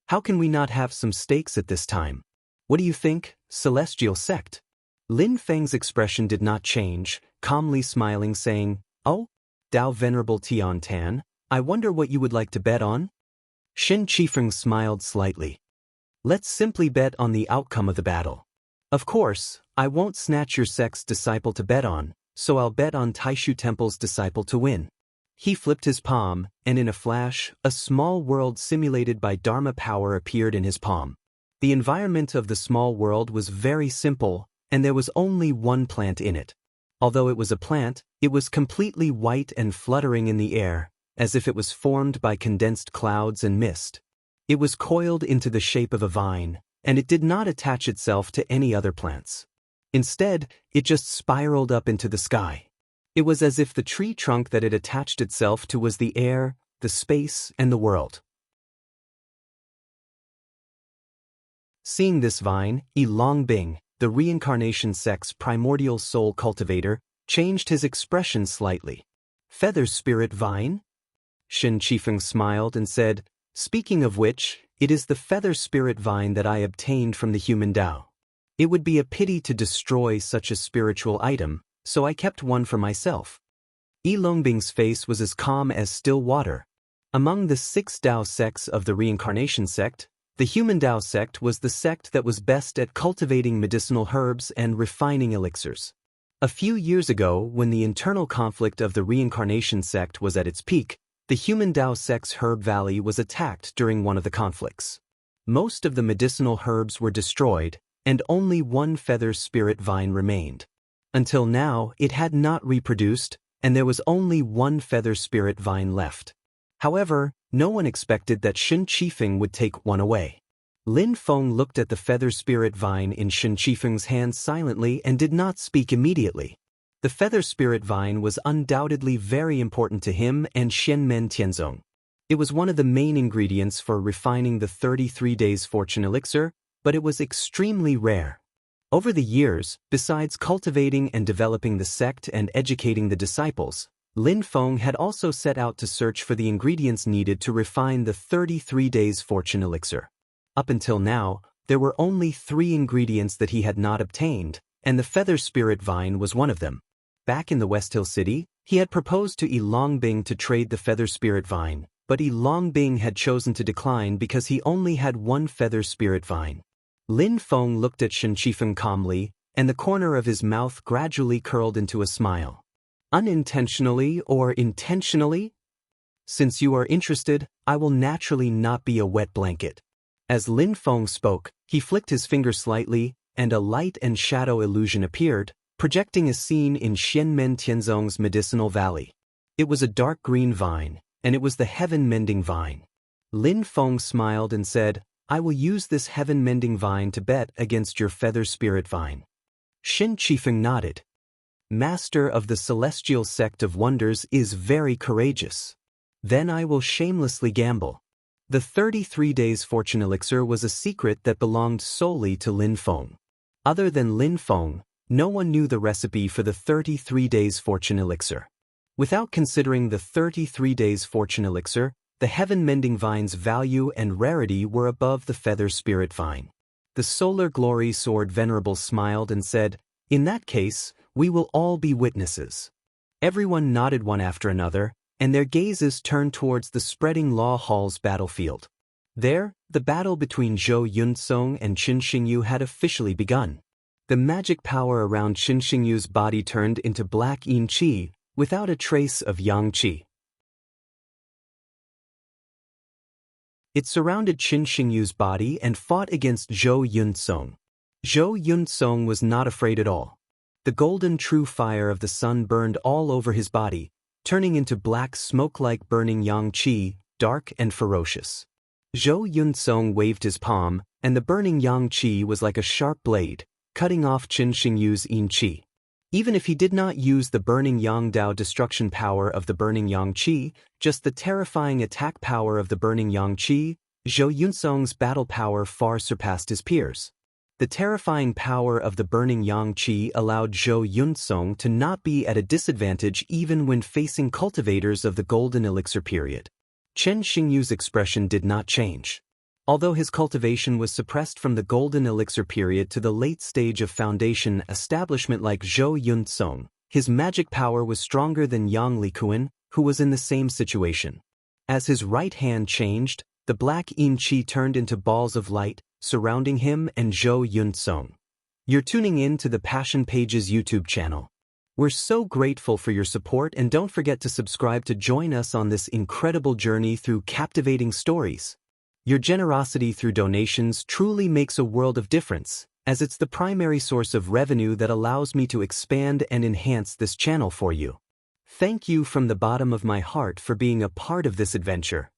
How can we not have some stakes at this time?" What do you think, celestial sect? Lin Feng's expression did not change, calmly smiling saying, "Oh, Tao Venerable Tian Tan, I wonder what you would like to bet on?" Shen Qifeng smiled slightly. "Let's simply bet on the outcome of the battle. Of course, I won't snatch your sect's disciple to bet on, so I'll bet on Taishu Temple's disciple to win." He flipped his palm, and in a flash, a small world simulated by Dharma power appeared in his palm. The environment of the small world was very simple, and there was only one plant in it. Although it was a plant, it was completely white and fluttering in the air, as if it was formed by condensed clouds and mist. It was coiled into the shape of a vine, and it did not attach itself to any other plants. Instead, it just spiraled up into the sky. It was as if the tree trunk that it attached itself to was the air, the space, and the world. Seeing this vine, Yi Longbing, the reincarnation sect's primordial soul cultivator, changed his expression slightly. "Feather spirit vine?" Shen Qifeng smiled and said, "Speaking of which, it is the feather spirit vine that I obtained from the human Tao. It would be a pity to destroy such a spiritual item, so I kept one for myself." Yi Longbing's face was as calm as still water. Among the 6 Tao sects of the reincarnation sect, the human Tao sect was the sect that was best at cultivating medicinal herbs and refining elixirs. A few years ago, when the internal conflict of the reincarnation sect was at its peak, the human Tao sect's herb valley was attacked during one of the conflicts. Most of the medicinal herbs were destroyed, and only one feather spirit vine remained. Until now, it had not reproduced, and there was only one feather spirit vine left. However, no one expected that Shen Qifeng would take one away. Lin Feng looked at the feather spirit vine in Shen Qifeng's hand silently and did not speak immediately. The feather spirit vine was undoubtedly very important to him and Xianmen Tianzong. It was one of the main ingredients for refining the 33 days fortune elixir, but it was extremely rare. Over the years, besides cultivating and developing the sect and educating the disciples, Lin Feng had also set out to search for the ingredients needed to refine the 33 days fortune elixir. Up until now, there were only 3 ingredients that he had not obtained, and the feather spirit vine was one of them. Back in the West Hill City, he had proposed to Yi Longbing to trade the feather spirit vine, but Yi Longbing had chosen to decline because he only had one feather spirit vine. Lin Feng looked at Shen Qifeng calmly, and the corner of his mouth gradually curled into a smile. "Unintentionally or intentionally? Since you are interested, I will naturally not be a wet blanket." As Lin Feng spoke, he flicked his finger slightly, and a light and shadow illusion appeared, projecting a scene in Xianmen Tianzong's medicinal valley. It was a dark green vine, and it was the heaven-mending vine. Lin Feng smiled and said, "I will use this heaven-mending vine to bet against your feather spirit vine." Shen Qifeng nodded. "Master of the celestial sect of wonders is very courageous. Then I will shamelessly gamble." The 33 days fortune elixir was a secret that belonged solely to Lin Feng. Other than Lin Feng, no one knew the recipe for the 33 days fortune elixir. Without considering the 33 days fortune elixir, the heaven-mending vine's value and rarity were above the feather spirit vine. The solar glory sword venerable smiled and said, "In that case, we will all be witnesses." Everyone nodded one after another, and their gazes turned towards the spreading Law Hall's battlefield. There, the battle between Zhou Yunsong and Qin Xingyu had officially begun. The magic power around Qin Xingyu's body turned into black yin qi, without a trace of yang qi. It surrounded Qin Xingyu's body and fought against Zhou Yunsong. Zhou Yunsong was not afraid at all. The golden true fire of the sun burned all over his body, turning into black smoke-like burning yang qi, dark and ferocious. Zhou Yunsong waved his palm, and the burning yang qi was like a sharp blade, cutting off Qin Xingyu's yin qi. Even if he did not use the burning yang dao destruction power of the burning yang qi, just the terrifying attack power of the burning yang qi, Zhou Yunsong's battle power far surpassed his peers. The terrifying power of the burning yang qi allowed Zhou Yunsong to not be at a disadvantage even when facing cultivators of the golden elixir period. Chen Xingyu's expression did not change. Although his cultivation was suppressed from the golden elixir period to the late stage of foundation establishment like Zhou Yunsong, his magic power was stronger than Yang Likuan, who was in the same situation. As his right hand changed, the black yin qi turned into balls of light, surrounding him and Zhou Yunsong. You're tuning in to the Passion Pages YouTube channel. We're so grateful for your support, and don't forget to subscribe to join us on this incredible journey through captivating stories. Your generosity through donations truly makes a world of difference, as it's the primary source of revenue that allows me to expand and enhance this channel for you. Thank you from the bottom of my heart for being a part of this adventure.